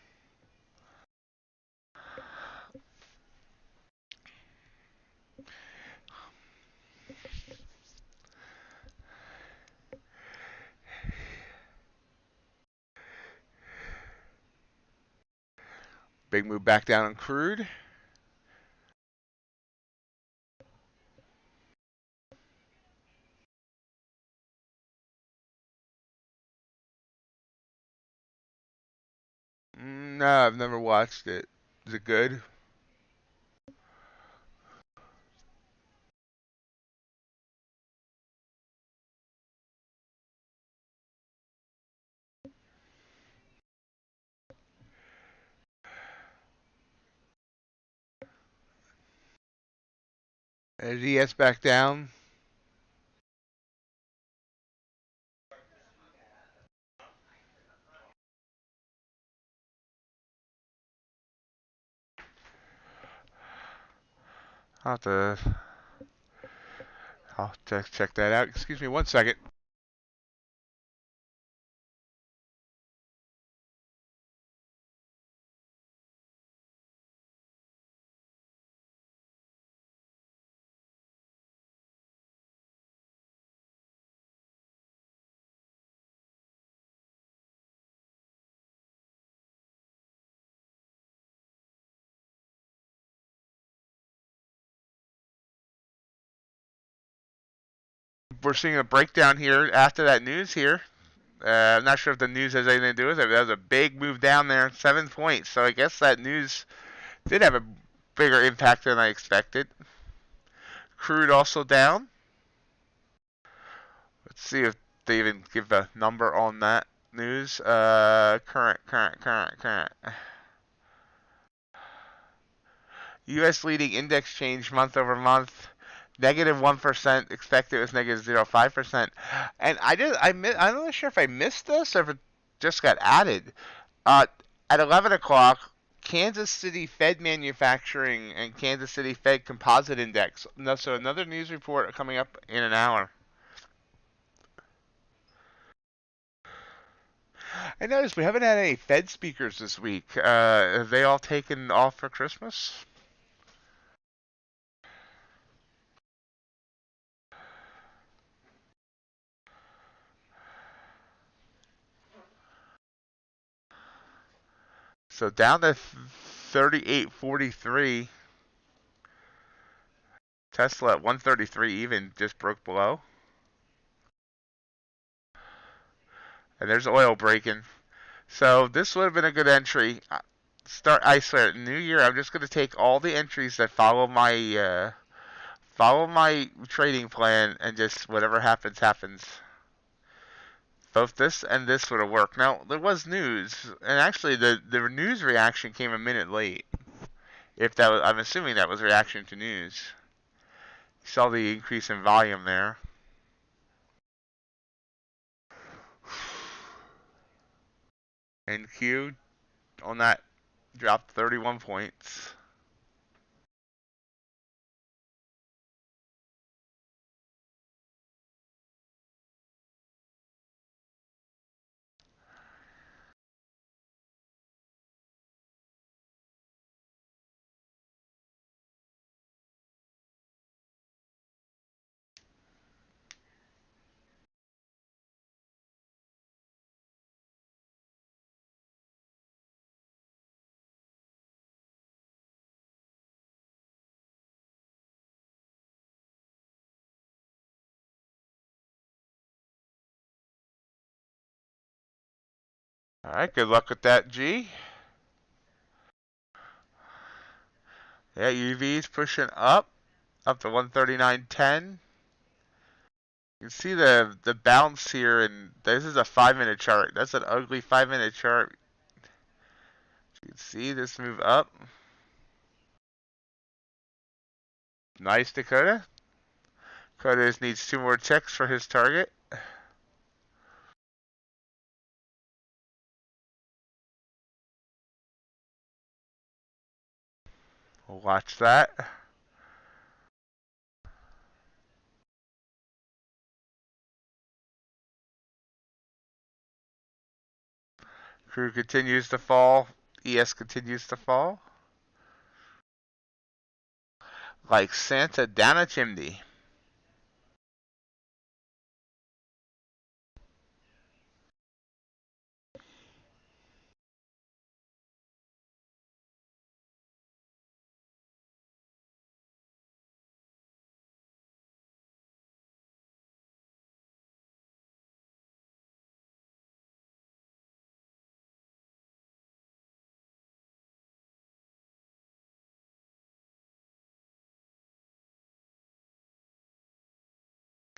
Big move back down on crude. No, I've never watched it. Is it good? Is ES back down? I'll have to. I'll check that out. Excuse me 1 second. We're seeing a breakdown here after that news here. I'm not sure if the news has anything to do with it, but that was a big move down there, 7 points. So I guess that news did have a bigger impact than I expected. Crude also down. Let's see if they even give a number on that news. Current. U.S. leading index change month over month. -1%. Expected it was -0.5%. And I'm not sure if I missed this or if it just got added. At 11 o'clock, Kansas City Fed Manufacturing and Kansas City Fed Composite Index. So another news report coming up in an hour. I noticed we haven't had any Fed speakers this week. Have they all taken off for Christmas? So down to 38.43. Tesla at 133 even, just broke below. And there's oil breaking. So this would have been a good entry. I swear, New Year, I'm just going to take all the entries that follow my trading plan and just whatever happens, happens. Both this and this would have worked. Now, there was news, and actually the news reaction came a minute late. If that was, I'm assuming that was reaction to news. You saw the increase in volume there. And Q on that dropped 31 points. All right, good luck with that, G. Yeah, UV's pushing up to 139.10. You can see the bounce here, and this is a 5-minute chart. That's an ugly 5-minute chart. You can see this move up. Nice, Dakota. Dakota just needs 2 more checks for his target. We'll watch that. Crew continues to fall. ES continues to fall. Like Santa down a chimney.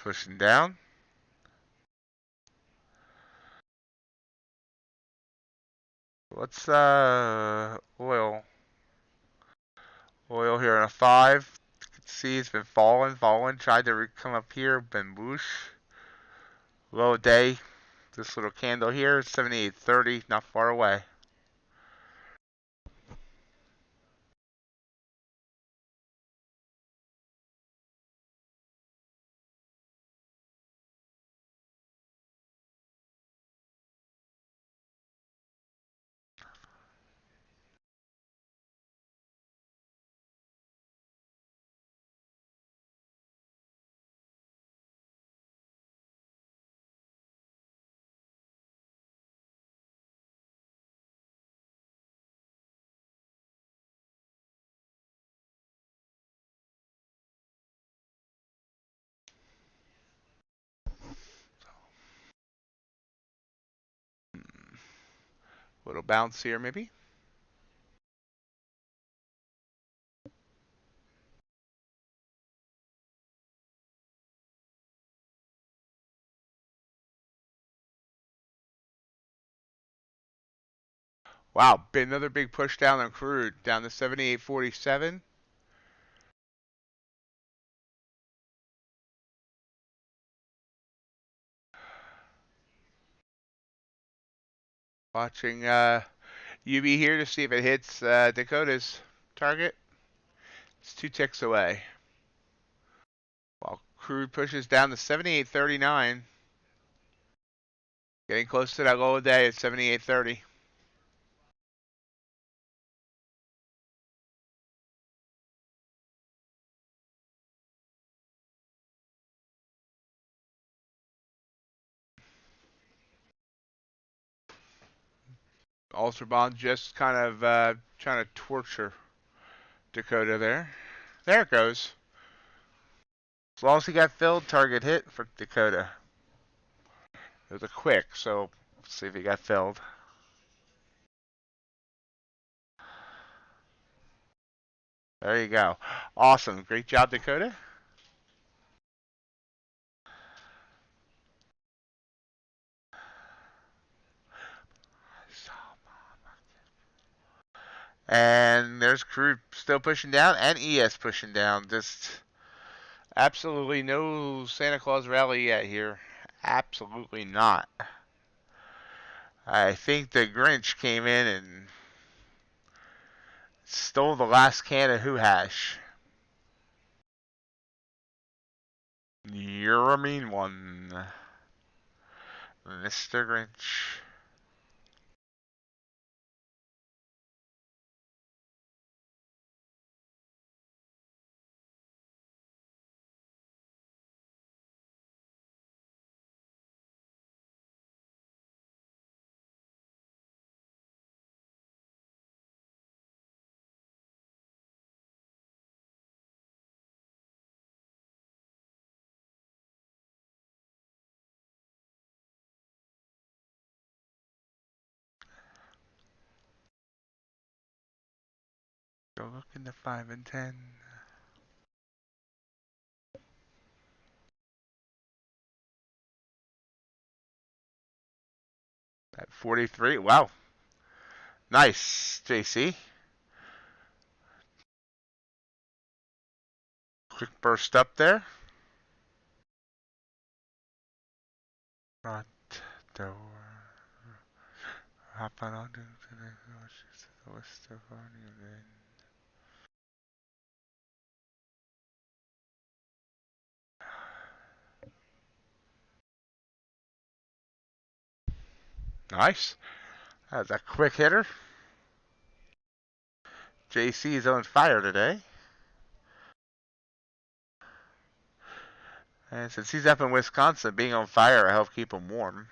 Pushing down. What's oil? Oil here in a 5. You can see it's been falling. Tried to come up here, been whoosh. Low day. This little candle here is 78.30, not far away. Little bounce here, maybe. Wow, another big push down on crude, down to 78.47. Watching UV here to see if it hits Dakota's target. It's 2 ticks away. While crude pushes down to 78.39. Getting close to that low of the day at 78.30. Ultra bond just kind of trying to torture Dakota there. There it goes. As long as he got filled, target hit for Dakota. It was a quick, so let's see if he got filled. There you go. Awesome. Great job, Dakota. And there's crude still pushing down and ES pushing down. Just absolutely no Santa Claus rally yet here. Absolutely not. I think the Grinch came in and stole the last can of Who Hash. You're a mean one, Mr. Grinch. Go look in the 5 and 10. At 43. Wow. Nice, JC. Quick burst up there. Front door. Hop on onto the list of onion. Nice. That's a quick hitter. JC is on fire today. And since he's up in Wisconsin, being on fire will help keep him warm.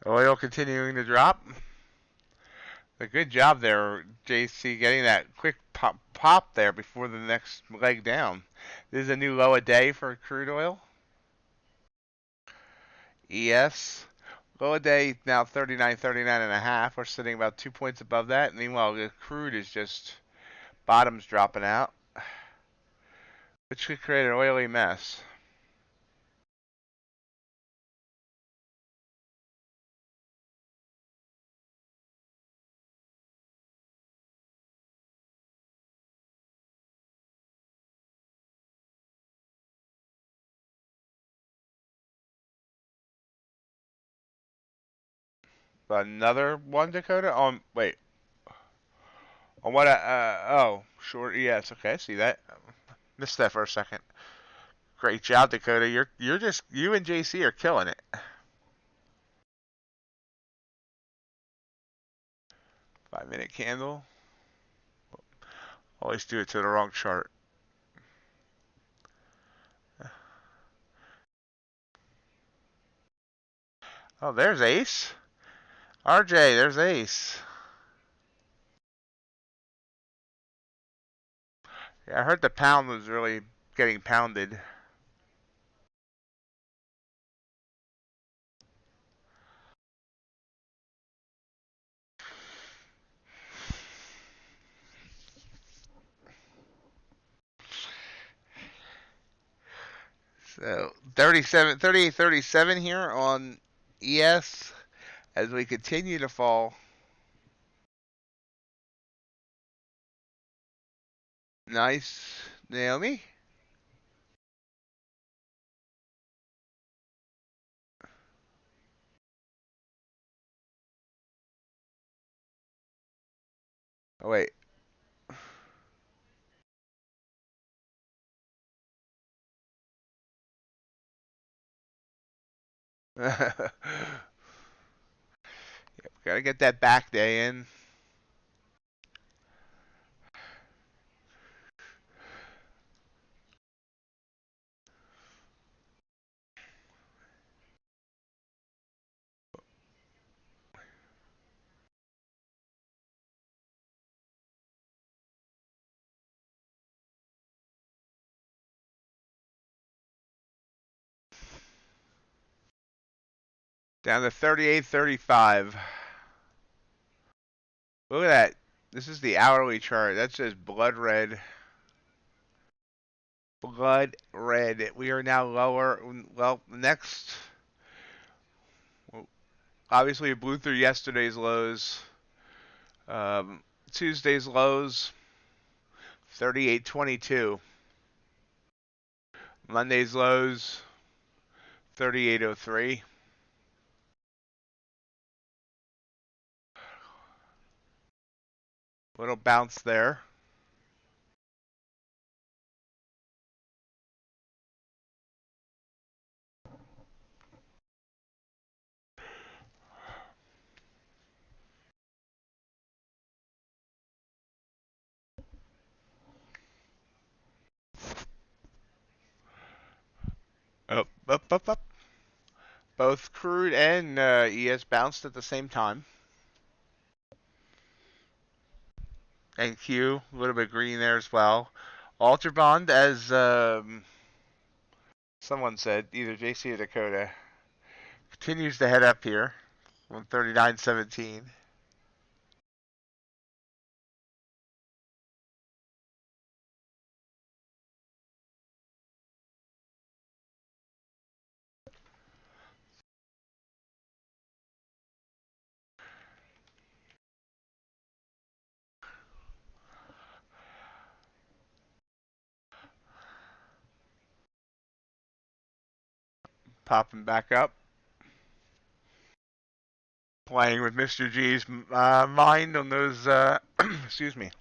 Oil continuing to drop. A good job there, JC, getting that quick pop there before the next leg down. This is a new low a day for crude oil. ES. Low a day now 39.39 and a half. We're sitting about 2 points above that. Meanwhile, the crude is just bottoms dropping out, which could create an oily mess. But another one, Dakota? Wait. On what? Oh, short ES. Okay, I see that. Missed that for a second. Great job, Dakota. You're just, you and JC are killing it. 5 minute candle. Always do it to the wrong chart. Oh, there's Ace. RJ, there's Ace. Yeah, I heard the pound was really getting pounded. So 38.37 here on ES as we continue to fall. Nice, Naomi. Oh wait. Yep, gotta get that back day in. Down to 38.35. Look at that. This is the hourly chart. That's just blood red. Blood red. We are now lower. Well, next. Well, obviously, we blew through yesterday's lows. Tuesday's lows, 38.22. Monday's lows, 38.03. Little bounce there. Up, up, up, up. Both crude and ES bounced at the same time. And Q, a little bit green there as well. Alter bond, as someone said, either JC or Dakota, continues to head up here. 139.17. Popping back up. Playing with Mr. G's mind on those, excuse me,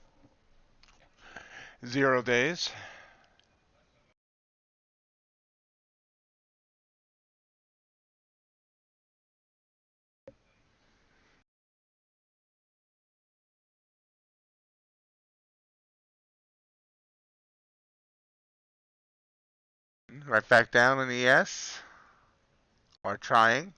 0 days. Right back down in ES. Or trying.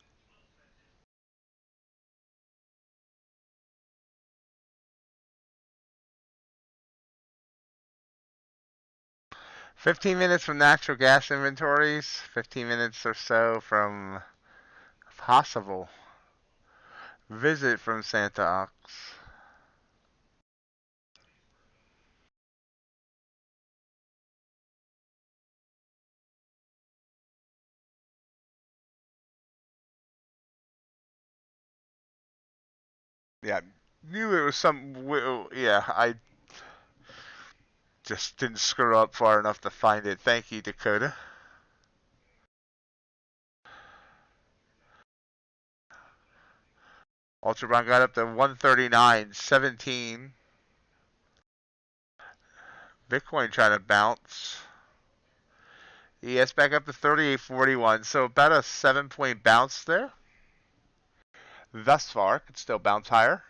15 minutes from natural gas inventories, 15 minutes or so from possible visit from Santa Ox. Yeah, knew it was some. Yeah, I just didn't scroll up far enough to find it. Thank you, Dakota. Ultra Brown got up to 139.17. Bitcoin trying to bounce. ES back up to 38.41. So about a 7-point bounce there. Thus far, could still bounce higher.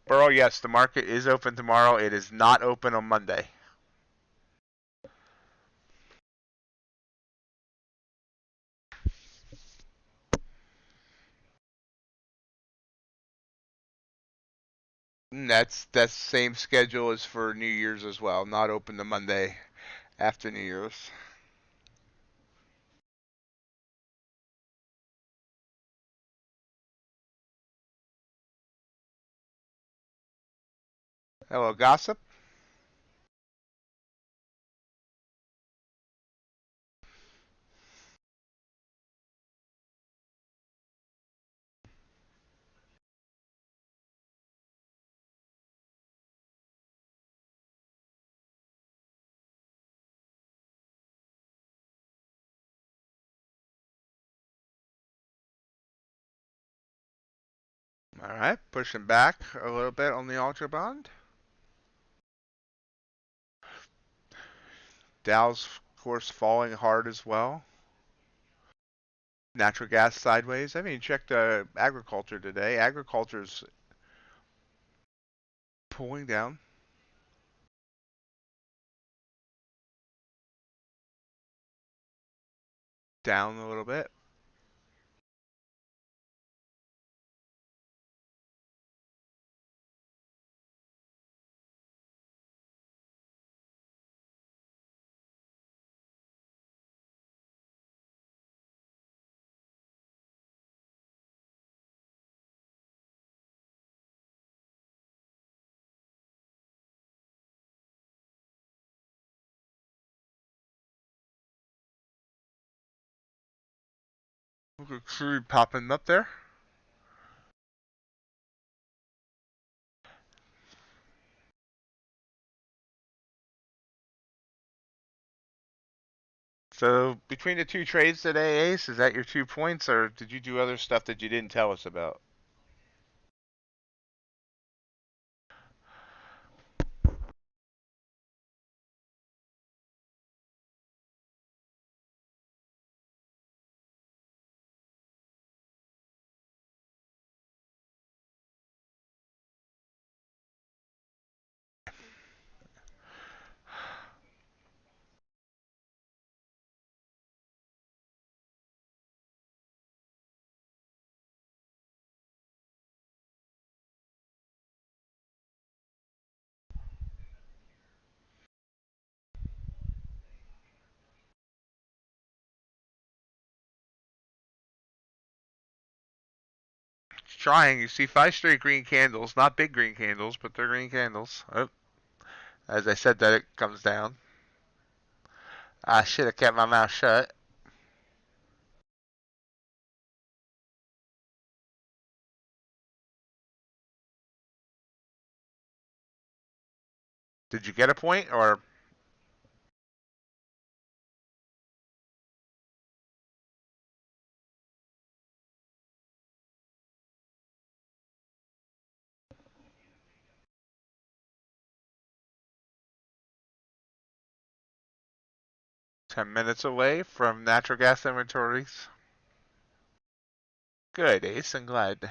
Burrow, yes, the market is open tomorrow. It is not open on Monday. That's same schedule as for New Year's as well. Not open the Monday after New Year's. Hello, gossip. All right, pushing back a little bit on the Ultra Bond. Dow's, of course, falling hard as well. Natural gas sideways. I mean, check the agriculture today. Agriculture's pulling down. Down a little bit. Look at crude popping up there. So between the two trades today, Ace, is that your 2 points, or did you do other stuff that you didn't tell us about? Trying. You see 5 straight green candles. Not big green candles, but they're green candles. Oh, as I said that, it comes down. I should have kept my mouth shut. Did you get a point, or 10 minutes away from natural gas inventories? Good, Ace. I'm glad.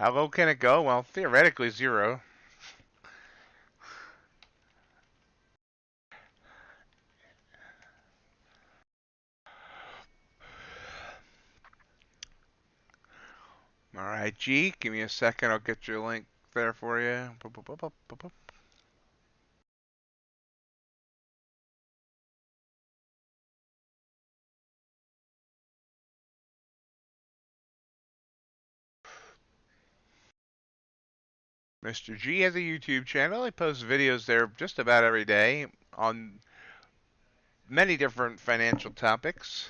How low can it go? Well, theoretically 0. All right, G, give me a second. I'll get your link there for you. Mr. G has a YouTube channel. He posts videos there just about every day on many different financial topics.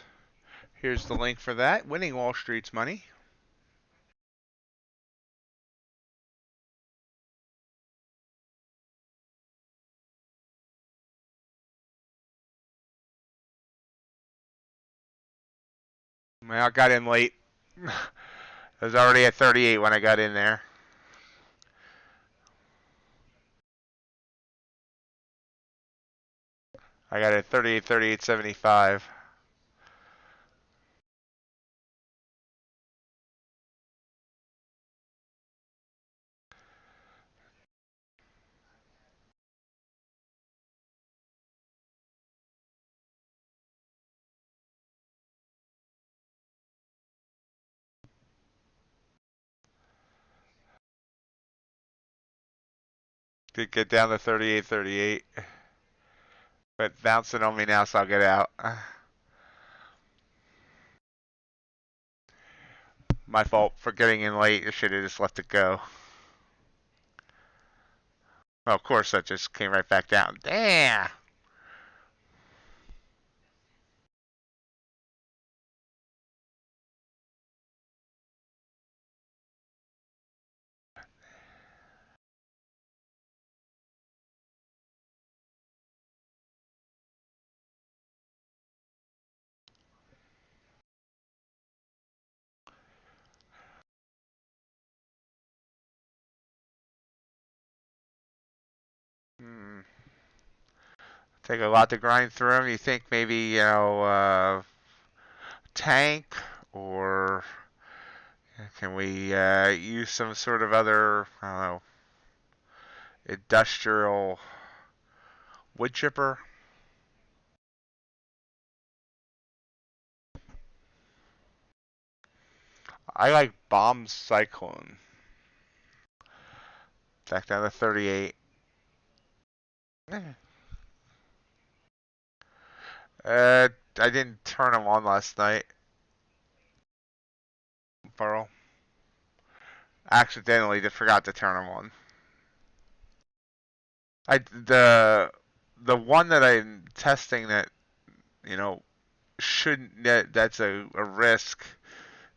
Here's the link for that. Winning Wall Street's Money. Well, I got in late. I was already at 38 when I got in there. I got it at 38, 38.75. Did get down to 38, 38. But bouncing on me now, so I'll get out. My fault for getting in late. I should have just let it go. Oh, of course, that just came right back down. Damn! Take a lot to grind through them. You think maybe, tank, or can we use some sort of other, I don't know, industrial wood chipper? I like Bomb Cyclone. Back down to 38. I didn't turn them on last night. Burrow. Accidentally just forgot to turn them on. The one that I'm testing that, shouldn't, that's a risk,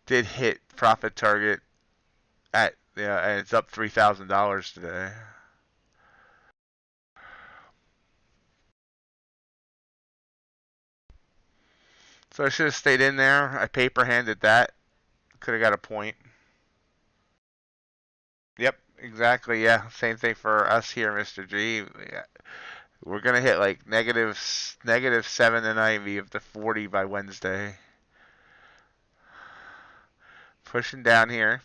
did hit profit target at, and it's up $3,000 today. So I should have stayed in there. I paper handed that. Could have got a point. Yep, exactly. Yeah, same thing for us here, Mr. G. Yeah. We're gonna hit like -7 tonight, be up to 40 by Wednesday. Pushing down here.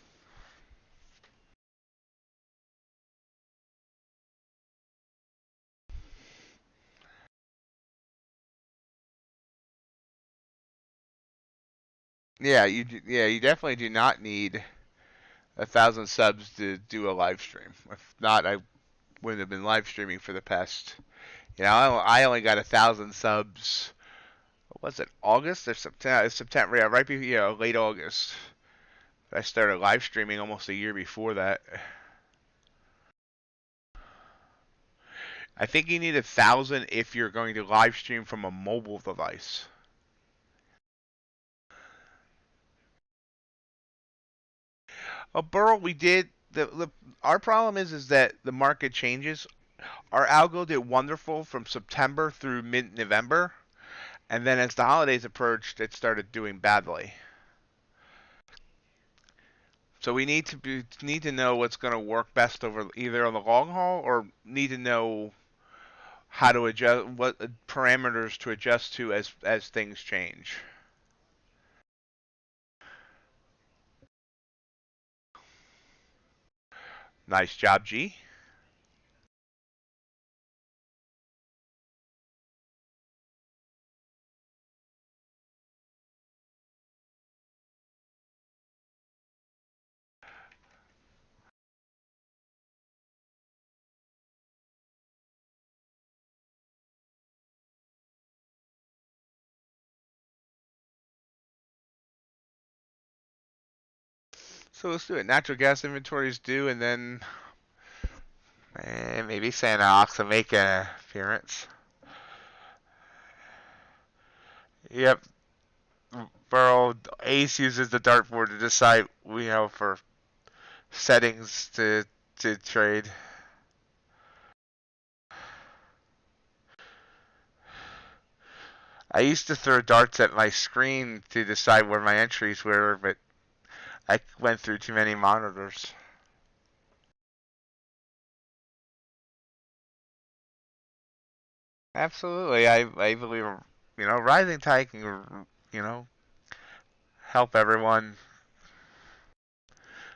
Yeah, you definitely do not need 1,000 subs to do a live stream. If not, I wouldn't have been live streaming for the past. I only got 1,000 subs. What was it, August or September? September, yeah, right before, late August. I started live streaming almost a year before that. I think you need 1,000 if you're going to live stream from a mobile device. Burl, we did. Our problem is that the market changes. Our algo did wonderful from September through mid-November, and then as the holidays approached, it started doing badly. So we need to know what's going to work best over either on the long haul, or need to know how to adjust, what parameters to adjust to as things change. Nice job, G. So let's do it. Natural gas inventory is due, and then maybe Santa Ox will make an appearance. Yep. Burrow Ace uses the dartboard to decide, for settings to trade. I used to throw darts at my screen to decide where my entries were, but I went through too many monitors. Absolutely, I believe rising tide can help everyone.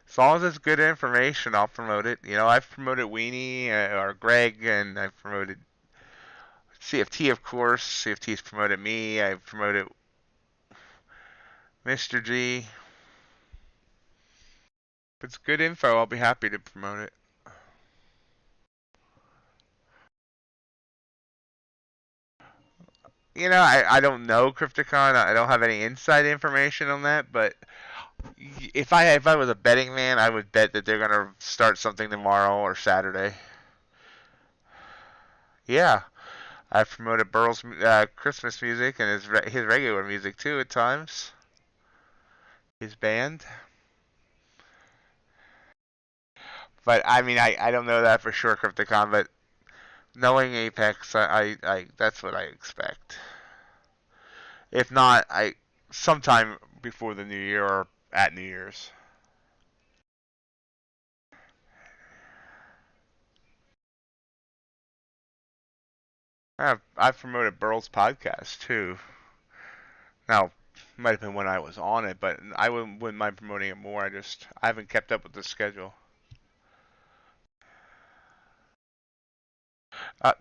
As long as it's good information, I'll promote it. I've promoted Weenie or Greg, and I've promoted CFT, of course. CFT's promoted me. I've promoted Mr. G. If it's good info, I'll be happy to promote it. I don't know Crypticon. I don't have any inside information on that, but if I was a betting man, I would bet that they're gonna start something tomorrow or Saturday. Yeah, I've promoted Burl's Christmas music and his regular music too at times. His band. But I mean, I don't know that for sure, Crypticon. But knowing Apex, I that's what I expect. If not, I sometime before the new year or at New Year's. I've promoted Burl's podcast too. Now, might have been when I was on it, but I wouldn't mind promoting it more. I haven't kept up with the schedule.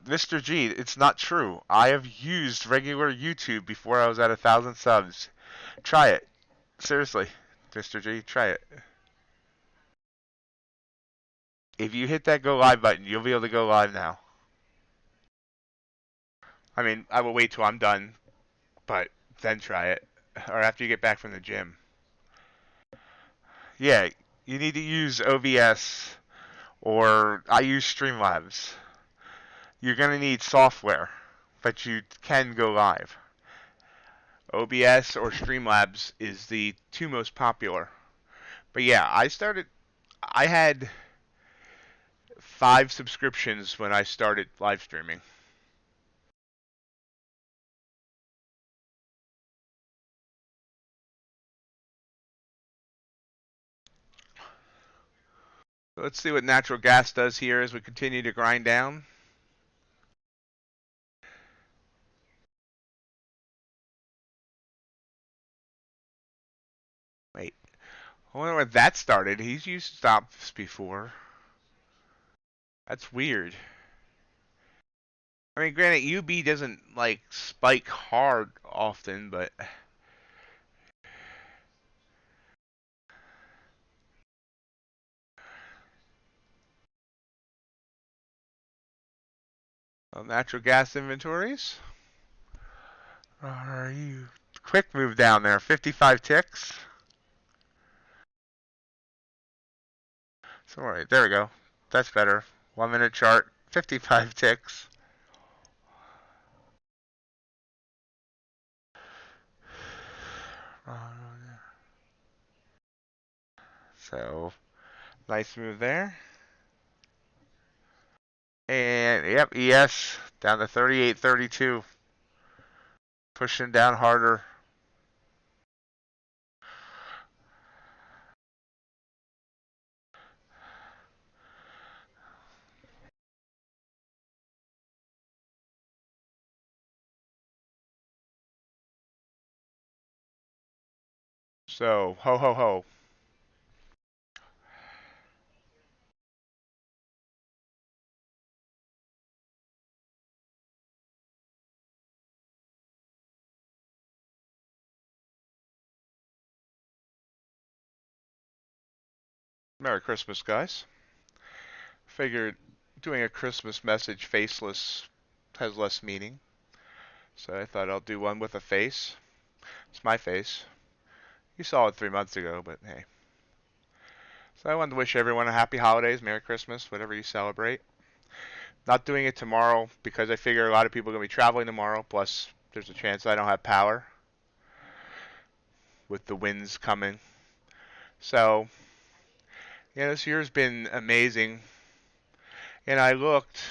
Mr. G, it's not true. I have used regular YouTube before I was at 1,000 subs. Try it. Seriously, Mr. G, try it. If you hit that go live button, you'll be able to go live now. I mean, I will wait till I'm done, but then try it. Or after you get back from the gym. Yeah, you need to use OBS or I use Streamlabs. You're going to need software, but you can go live. OBS or Streamlabs is the two most popular. But yeah, I had 5 subscriptions when I started live streaming. Let's see what natural gas does here as we continue to grind down. Wait, I wonder where that started. He's used stops before. That's weird. I mean, granted, UB doesn't like spike hard often, but natural gas inventories. Are you quick move down there? 55 ticks. So alright, there we go. That's better. 1 minute chart, 55 ticks. So nice move there. And yep, ES down to 38.32. Pushing down harder. So ho ho ho. Merry Christmas, guys. Figured doing a Christmas message faceless has less meaning, so I thought I'll do one with a face. It's my face. You saw it 3 months ago, but hey. So I wanted to wish everyone a happy holidays, Merry Christmas, whatever you celebrate. Not doing it tomorrow because I figure a lot of people are going to be traveling tomorrow, plus there's a chance I don't have power with the winds coming. So, yeah, this year's been amazing. And I looked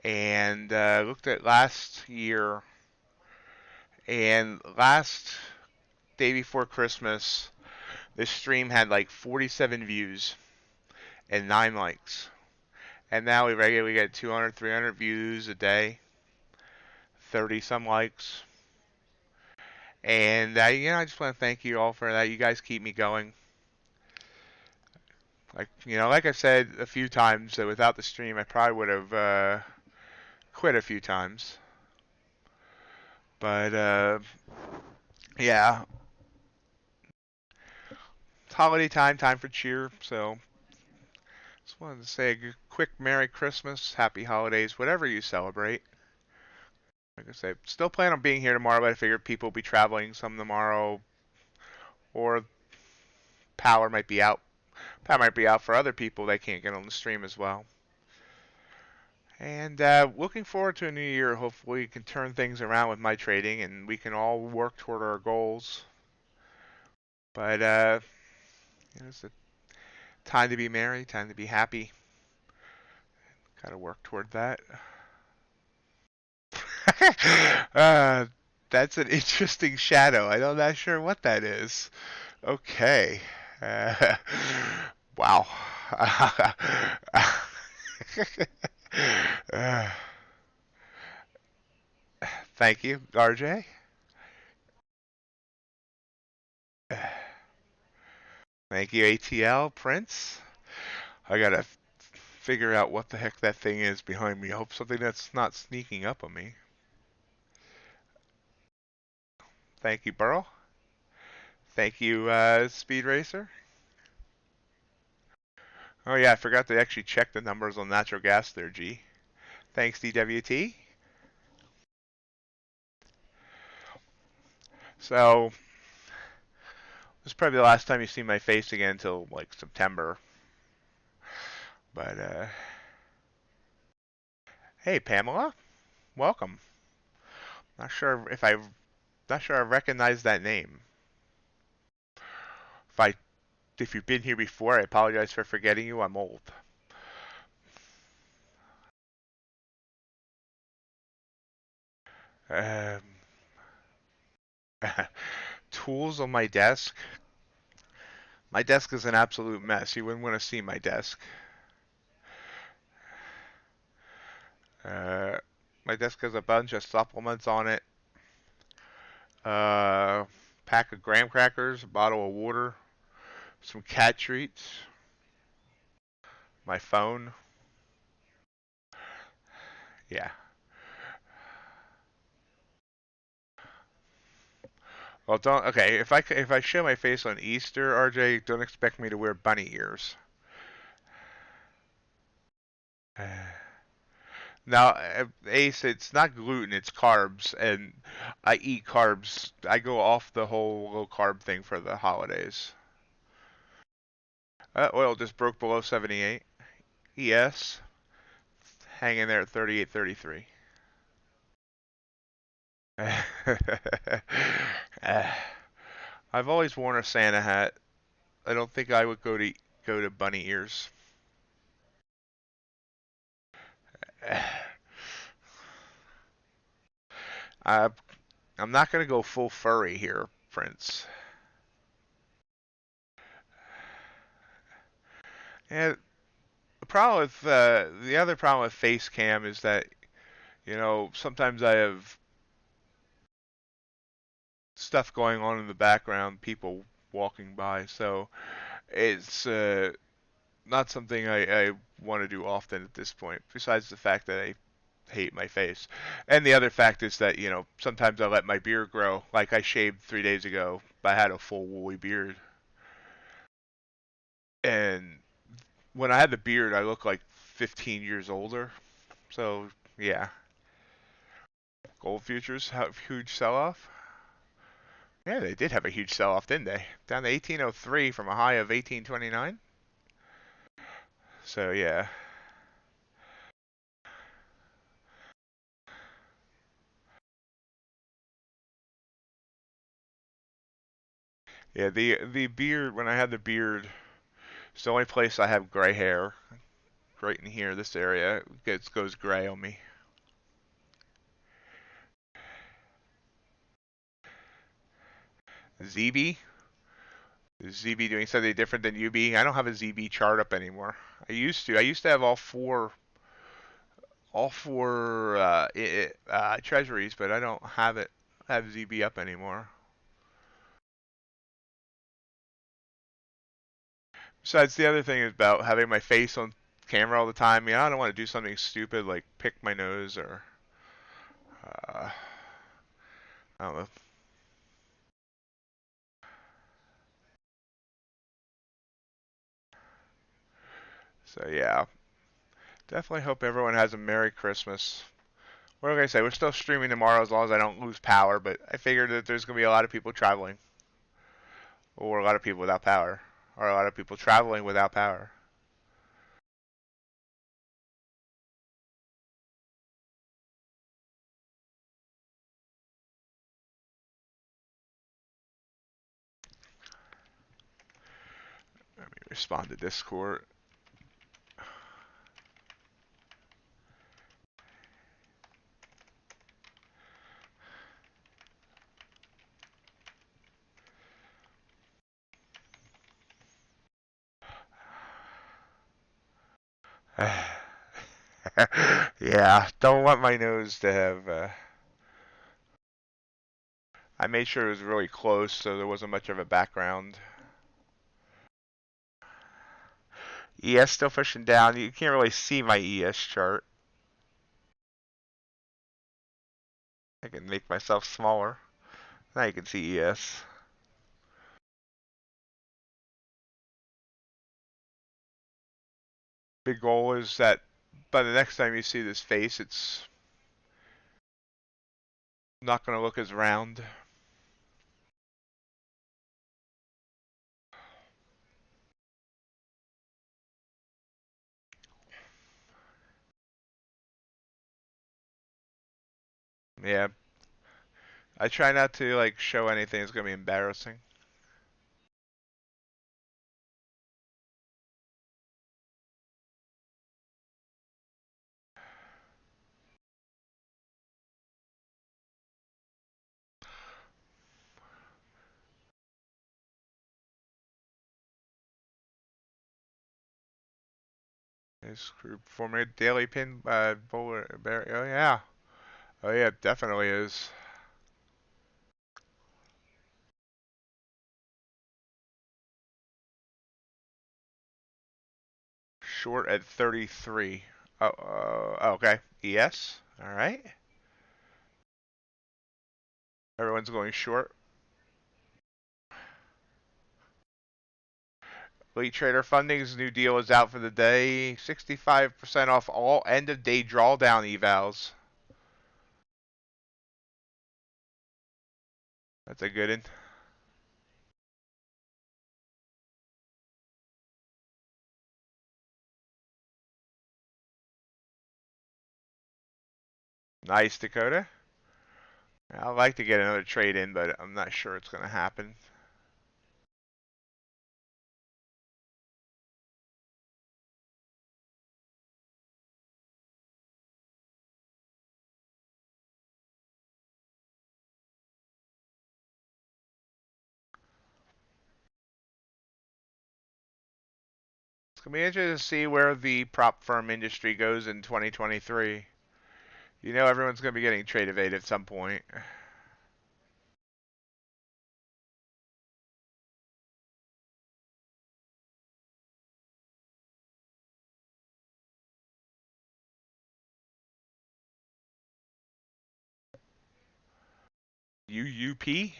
looked at last year, and last day before Christmas, this stream had like 47 views and 9 likes. And now we regularly get 200, 300 views a day, 30 some likes. And I just want to thank you all for that. You guys keep me going. Like I said a few times, that without the stream, I probably would have quit a few times. But yeah, it's holiday time for cheer. So just wanted to say a quick Merry Christmas, Happy Holidays, whatever you celebrate. Like I said, still plan on being here tomorrow, but I figured people will be traveling some tomorrow, or power might be out. Power might be out for other people. They can't get on the stream as well. And looking forward to a new year. Hopefully we can turn things around with my trading and we can all work toward our goals. But it's a time to be merry, time to be happy. Gotta work toward that. That's an interesting shadow. I'm not sure what that is. Okay. Wow. Thank you, RJ. Thank you, ATL, Prince. I gotta figure out what the heck that thing is behind me. I hope something that's not sneaking up on me. Thank you, Burl. Thank you, Speed Racer. Oh yeah, I forgot to actually check the numbers on natural gas there, G. Thanks, DWT. So, this is probably the last time you see my face again until like September. But, hey, Pamela, welcome. Not sure I recognize that name. If you've been here before, I apologize for forgetting you. I'm old. Tools on my desk. My desk is an absolute mess. You wouldn't want to see my desk. My desk has a bunch of supplements on it. Pack of graham crackers, a bottle of water, some cat treats, my phone. Yeah. Well, don't. Okay, if I show my face on Easter, RJ, don't expect me to wear bunny ears. Now, Ace, it's not gluten, it's carbs, and I eat carbs. I go off the whole low carb thing for the holidays. Oil just broke below 78. ES hanging there at 38.33. I've always worn a Santa hat. I don't think I would go to bunny ears. I'm not gonna go full furry here, Prince. And the other problem with face cam is that sometimes I have stuff going on in the background, people walking by, so it's not something I want to do often at this point. Besides the fact that I hate my face, and the other fact is that sometimes I let my beard grow. Like I shaved 3 days ago, but I had a full woolly beard. And when I had the beard, I looked like 15 years older. So yeah, gold futures have huge sell-off. Yeah, they did have a huge sell-off, didn't they? Down to 1803 from a high of 1829. So yeah. Yeah, the beard, when I had the beard, it's the only place I have gray hair. Right in here, this area goes gray on me. ZB? Is ZB doing something different than UB? I don't have a ZB chart up anymore. I used to. I used to have all four treasuries, but I don't have ZB up anymore. Besides, the other thing is about having my face on camera all the time. I don't want to do something stupid like pick my nose or uh, I don't know. So yeah, definitely hope everyone has a Merry Christmas. What can I say? We're still streaming tomorrow as long as I don't lose power, but I figured that there's going to be a lot of people traveling. Or a lot of people without power. Or a lot of people traveling without power. Let me respond to Discord. Yeah, don't want my nose to have. I made sure it was really close so there wasn't much of a background. ES still pushing down. You can't really see my ES chart. I can make myself smaller. Now you can see ES. Big goal is that by the next time you see this face, it's not going to look as round. Yeah, I try not to like show anything that's going to be embarrassing. This group forming a daily pin bowler. Oh yeah. Oh yeah, definitely is. Short at 33. Okay. ES. All right. Everyone's going short. Elite Trader Funding's new deal is out for the day. 65% off all end of day drawdown evals. That's a good one. Nice, Dakota. I'd like to get another trade in, but I'm not sure it's going to happen. It's going to be interesting to see where the prop firm industry goes in 2023. You know everyone's going to be getting Tradovate at some point. UUP?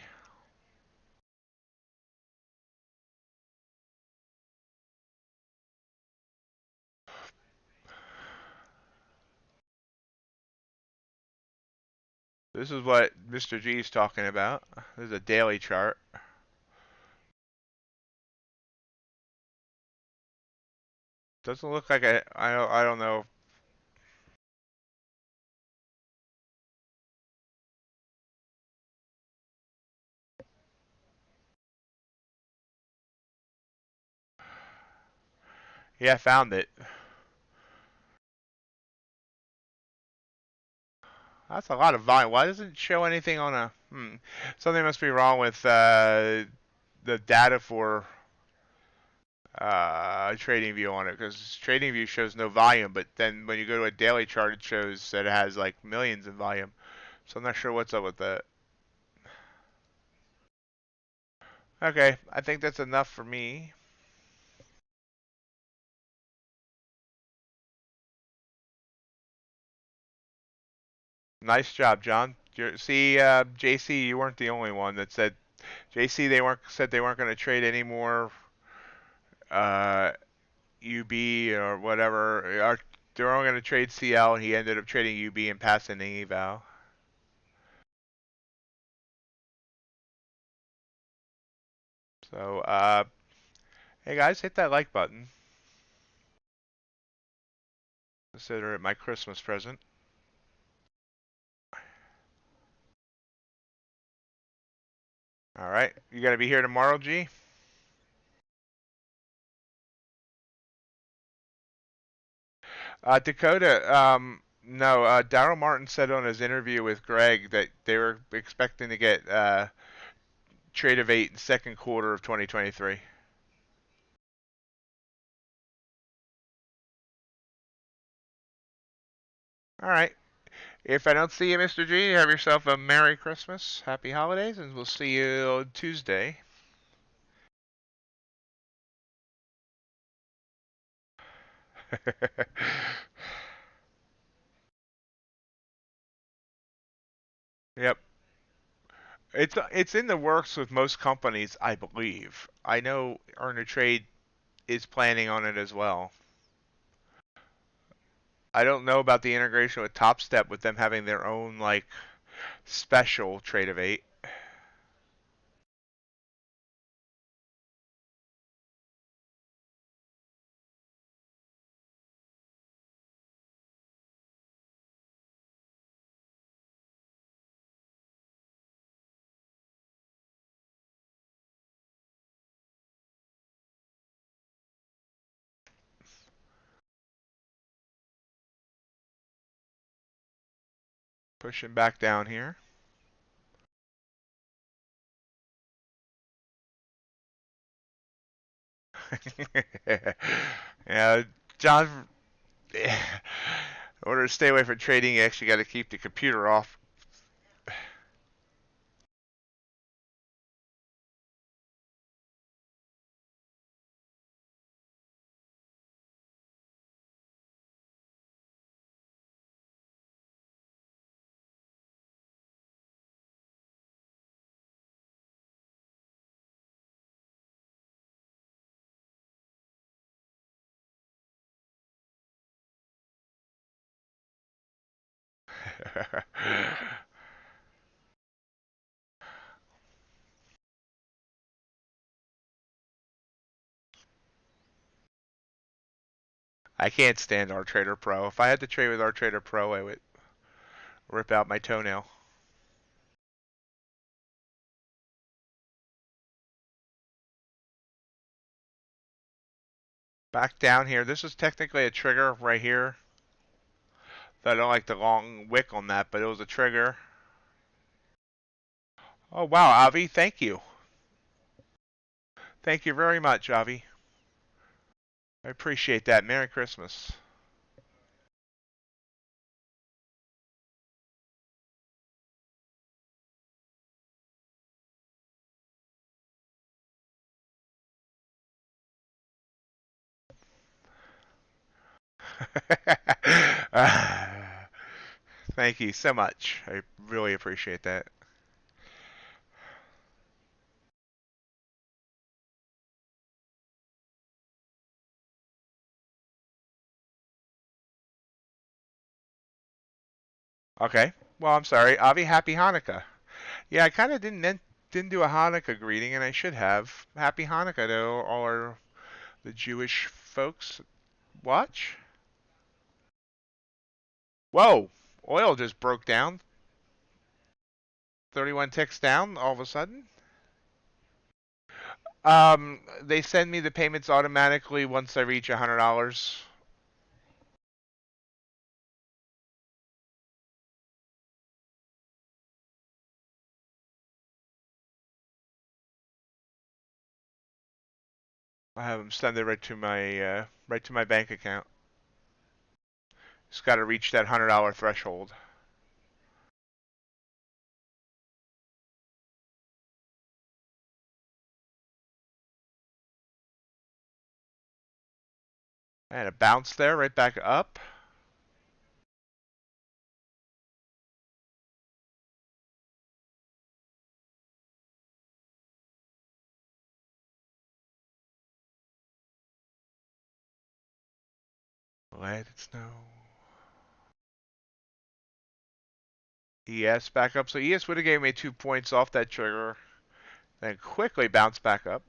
This is what Mr. G is talking about. This is a daily chart. Doesn't look like I don't know. Yeah, I found it. That's a lot of volume. Why doesn't it show anything on a? Something must be wrong with the data for TradingView on it, because TradingView shows no volume, but then when you go to a daily chart, it shows that it has like millions in volume. So I'm not sure what's up with that. Okay, I think that's enough for me. Nice job, John. See, JC, you weren't the only one that said JC. They weren't going to trade any more uh, UB or whatever. They were only going to trade CL, and he ended up trading UB and passing the eval. So, hey guys, hit that like button. Consider it my Christmas present. All right, you gonna be here tomorrow, G? Dakota, no. Daryl Martin said on his interview with Greg that they were expecting to get Tradovate in second quarter of 2023. All right. If I don't see you, Mr. G, have yourself a Merry Christmas, Happy Holidays, and we'll see you on Tuesday. Yep. It's in the works with most companies, I believe. I know Earn a Trade is planning on it as well. I don't know about the integration with Top Step with them having their own like special Tradovate. Pushing back down here. Yeah, John. In order to stay away from trading, you actually got to keep the computer off. I can't stand our Trader Pro. If I had to trade with our Trader Pro, I would rip out my toenail. Back down here. This is technically a trigger right here. I don't like the long wick on that, but it was a trigger. Oh wow, Avi, thank you. Thank you very much, Avi. I appreciate that. Merry Christmas. Thank you so much. I really appreciate that. Okay. Well, I'm sorry, Avi. Happy Hanukkah. Yeah, I kind of didn't do a Hanukkah greeting, and I should have. Happy Hanukkah to all the Jewish folks. Watch. Whoa! Oil just broke down. 31 ticks down all of a sudden. They send me the payments automatically once I reach $100. I have them send it right to my bank account. Just got to reach that $100 threshold. And a bounce there, right back up. Let it snow. ES back up. So ES would have gave me 2 points off that trigger. Then quickly bounced back up.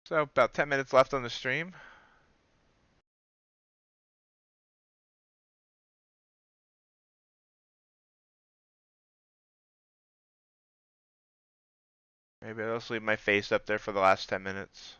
So about 10 minutes left on the stream. Maybe I'll just leave my face up there for the last 10 minutes.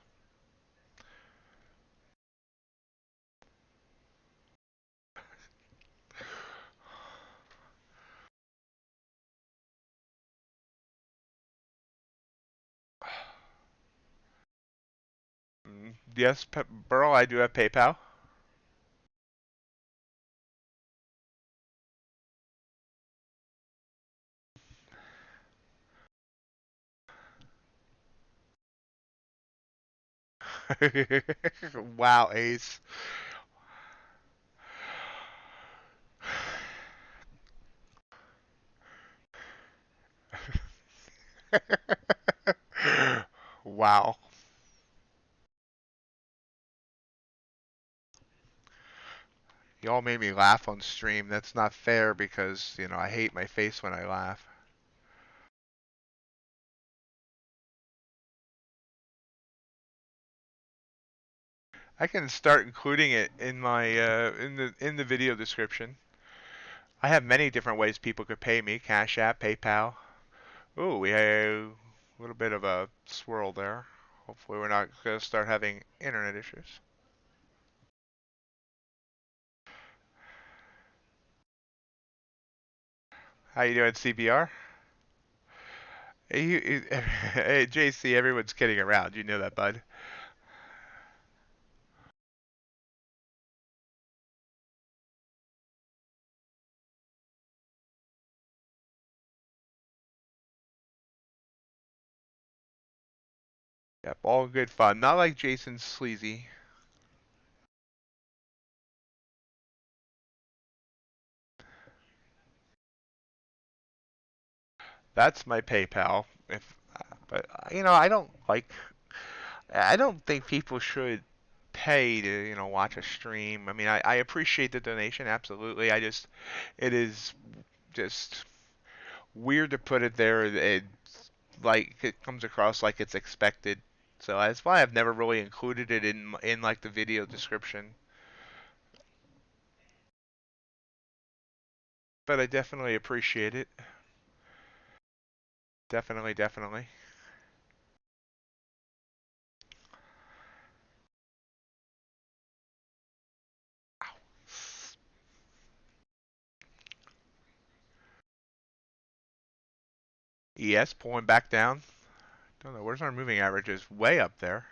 Yes, Burl, I do have PayPal. Wow, Ace. Wow. Y'all made me laugh on stream. That's not fair because, I hate my face when I laugh. I can start including it in my in the video description. I have many different ways people could pay me. Cash App, PayPal. Ooh, we have a little bit of a swirl there. Hopefully we're not going to start having internet issues. How you doing, CBR? Hey, JC, everyone's kidding around. You know that, bud. Yep, all good fun. Not like Jason's sleazy. That's my PayPal. But I don't think people should pay to, watch a stream. I mean, I appreciate the donation, absolutely. It is just weird to put it there. Like it comes across like it's expected. So that's why I've never really included it in like the video description. But I definitely appreciate it. Definitely, definitely. ES pulling back down. Don't know, where's our moving averages? Way up there.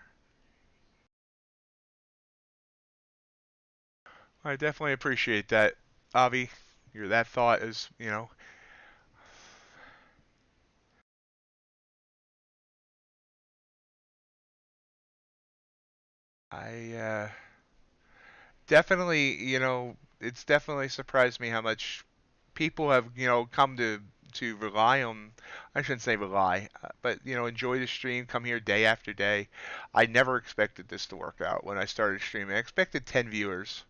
I definitely appreciate that, Avi. That thought is, I definitely, it's definitely surprised me how much people have, come to rely on, I shouldn't say rely, but enjoy the stream, come here day after day. I never expected this to work out when I started streaming. I expected 10 viewers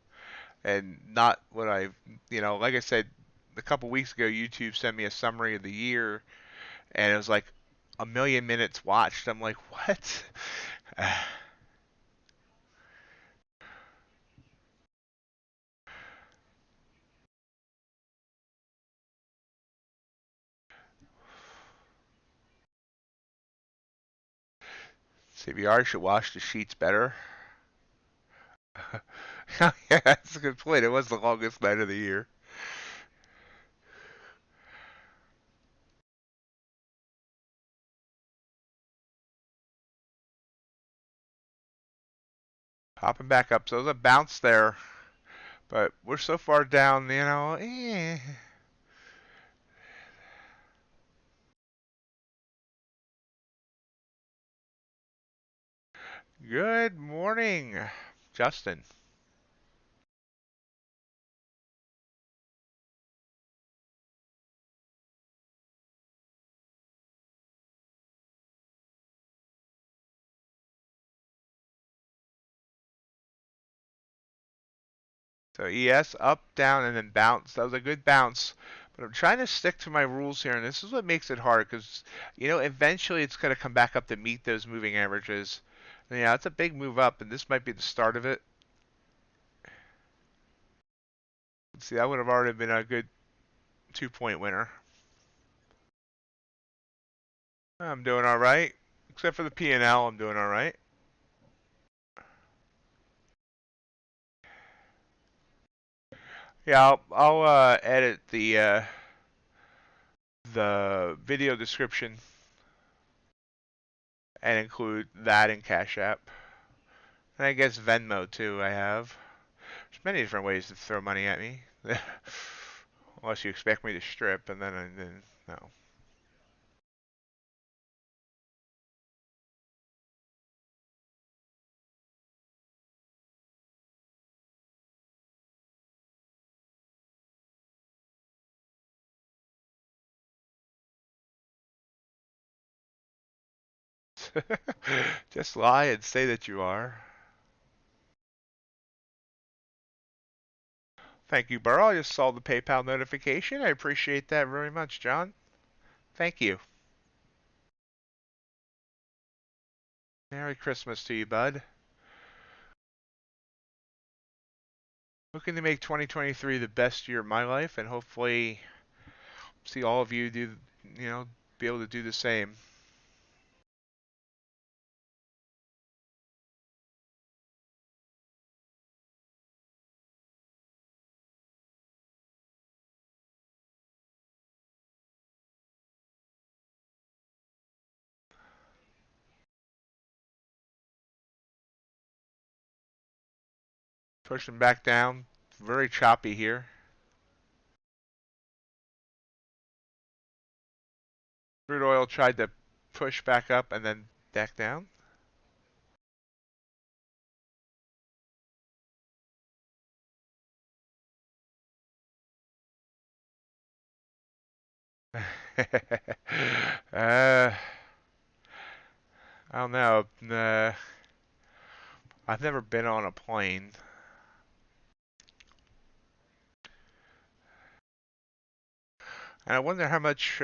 and not what like I said a couple weeks ago, YouTube sent me a summary of the year and it was like 1 million minutes watched. I'm like, what? CBR should wash the sheets better. Yeah, that's a good point. It was the longest night of the year. Popping back up. So there's a bounce there, but we're so far down, Good morning, Justin. So ES up, down, and then bounce. That was a good bounce. But I'm trying to stick to my rules here, and this is what makes it hard because, eventually it's going to come back up to meet those moving averages. And yeah, it's a big move up, and this might be the start of it. See, that would have already been a good 2-point winner. I'm doing all right. Except for the P&L, I'm doing all right. Yeah, I'll edit the video description and include that in Cash App. And I guess Venmo too. I have. There's many different ways to throw money at me, unless you expect me to strip, and then no. Just lie and say that you are. Thank you, Burrow. I just saw the PayPal notification. I appreciate that very much, John. Thank you. Merry Christmas to you, bud. Looking to make 2023 the best year of my life, and hopefully see all of you do, be able to do the same. Pushing back down. Very choppy here. Crude oil tried to push back up and then back down. I don't know. I've never been on a plane. And I wonder how much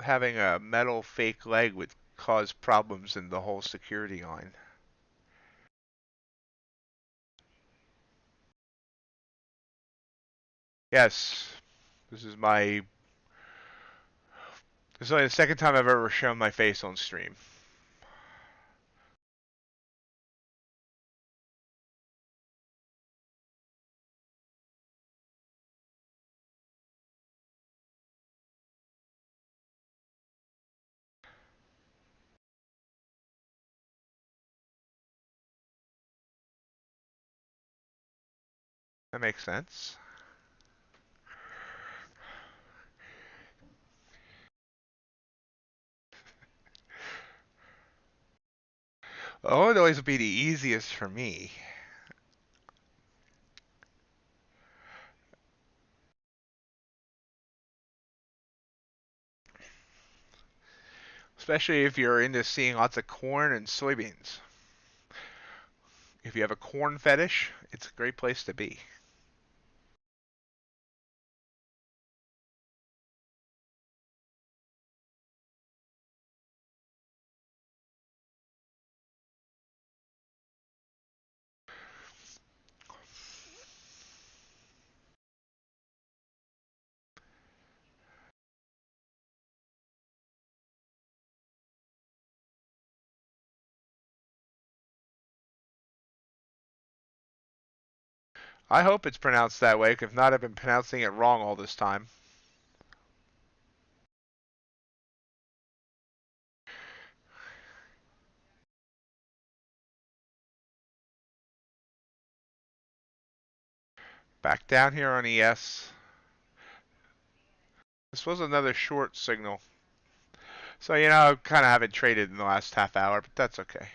having a metal fake leg would cause problems in the whole security line. Yes, this is my. This is only the second time I've ever shown my face on stream. That makes sense. Oh, it always be the easiest for me. especially if you're into seeing lots of corn and soybeans. If you have a corn fetish, it's a great place to be. I hope it's pronounced that way, 'cause if not, I've been pronouncing it wrong all this time. Back down here on ES. This was another short signal. So, I kind of haven't traded in the last half hour, but that's okay.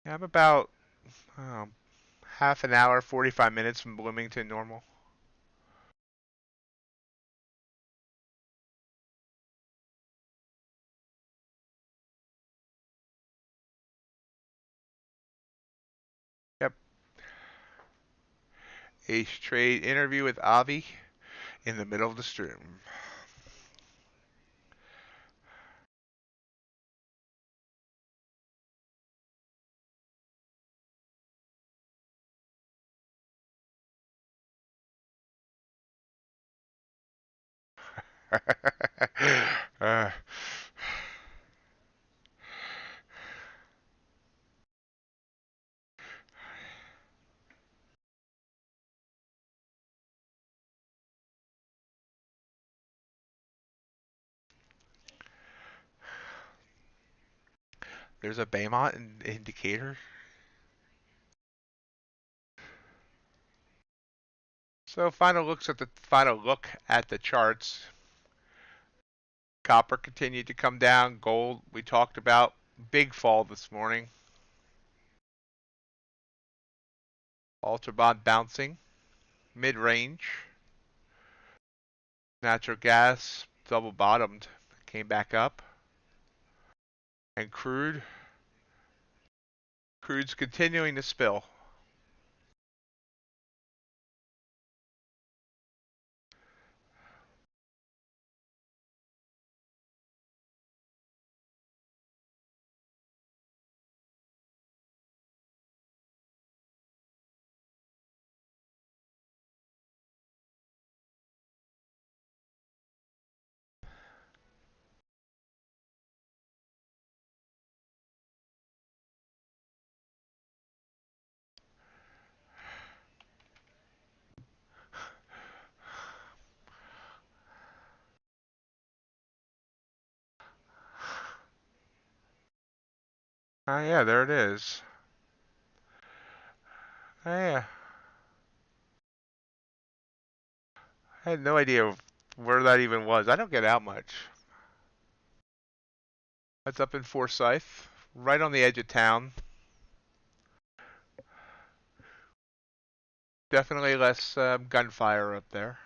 Yeah, I'm about half an hour, 45 minutes from Bloomington normal. Yep. Ace trade interview with Avi in the middle of the stream. uh, there's a Baymont indicator. So final look at the charts. Copper continued to come down. Gold, we talked about, big fall this morning. Ultrabond bouncing, mid-range. Natural gas double bottomed, came back up. And crude's continuing to spill. Oh yeah, there it is. Oh yeah. I had no idea where that even was. I don't get out much. That's up in Forsyth, right on the edge of town. Definitely less gunfire up there.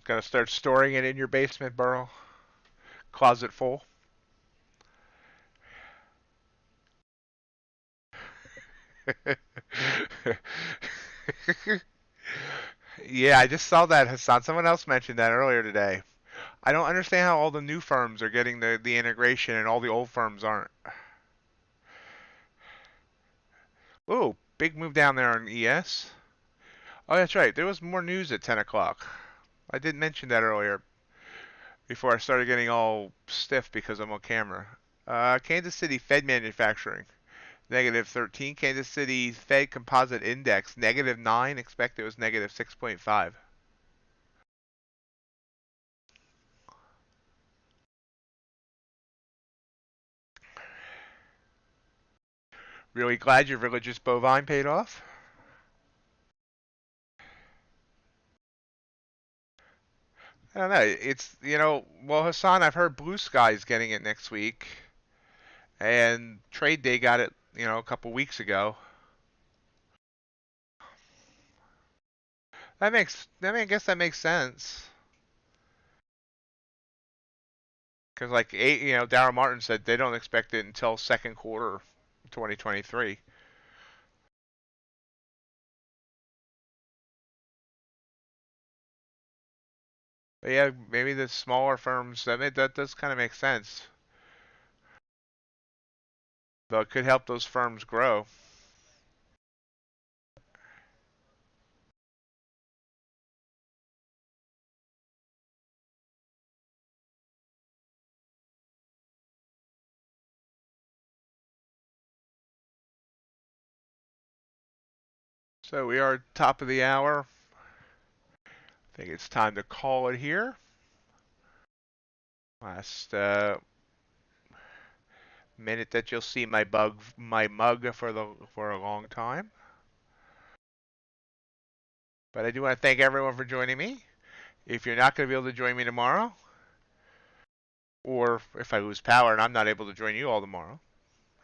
Gonna start storing it in your basement, Burrow. Closet full. Yeah, I just saw that, Hassan. Someone else mentioned that earlier today. I don't understand how all the new firms are getting the integration and all the old firms aren't. Ooh, big move down there on ES. Oh, that's right. There was more news at 10 o'clock. I did mention that earlier before I started getting all stiff because I'm on camera. Kansas City Fed Manufacturing, -13. Kansas City Fed Composite Index, -9. Expect it was -6.5. Really glad your religious bovine paid off. I don't know. It's, well, Hassan, I've heard Blue Sky's getting it next week, and Trade Day got it, a couple weeks ago. I guess that makes sense. Because like Darryl Martin said they don't expect it until second quarter 2023. But yeah, maybe the smaller firms, that does kind of make sense. Though it could help those firms grow. So we are top of the hour. I think it's time to call it here. Last minute that you'll see my mug for a long time. But I do want to thank everyone for joining me. If you're not going to be able to join me tomorrow, or if I lose power and I'm not able to join you all tomorrow,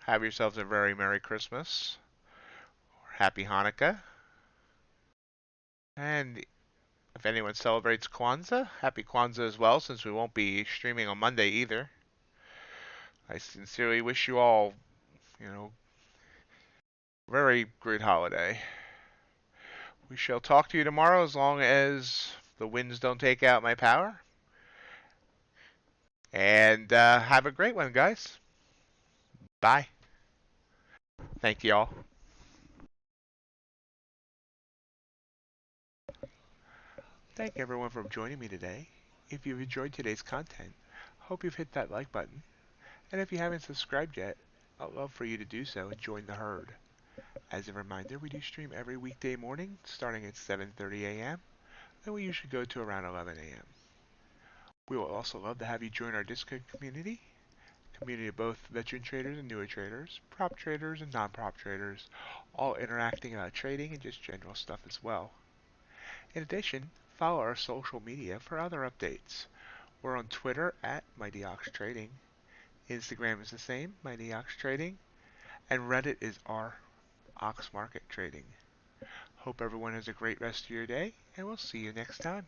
have yourselves a very Merry Christmas, or Happy Hanukkah, and if anyone celebrates Kwanzaa, Happy Kwanzaa as well, since we won't be streaming on Monday either. I sincerely wish you all, you know, very great holiday. We shall talk to you tomorrow as long as the winds don't take out my power. And have a great one, guys. Bye. Thank you all. Thank everyone for joining me today. If you've enjoyed today's content, hope you've hit that like button. And if you haven't subscribed yet, I'd love for you to do so and join the herd. As a reminder, we do stream every weekday morning starting at 7:30 a.m. and we usually go to around 11 a.m. We will also love to have you join our Discord community of both veteran traders and newer traders, prop traders and non-prop traders, all interacting about trading and just general stuff as well. In addition, follow our social media for other updates. We're on Twitter at MightyOxTrading, Instagram is the same, MightyOxTrading, and Reddit is r Ox Market Trading. Hope everyone has a great rest of your day, and we'll see you next time.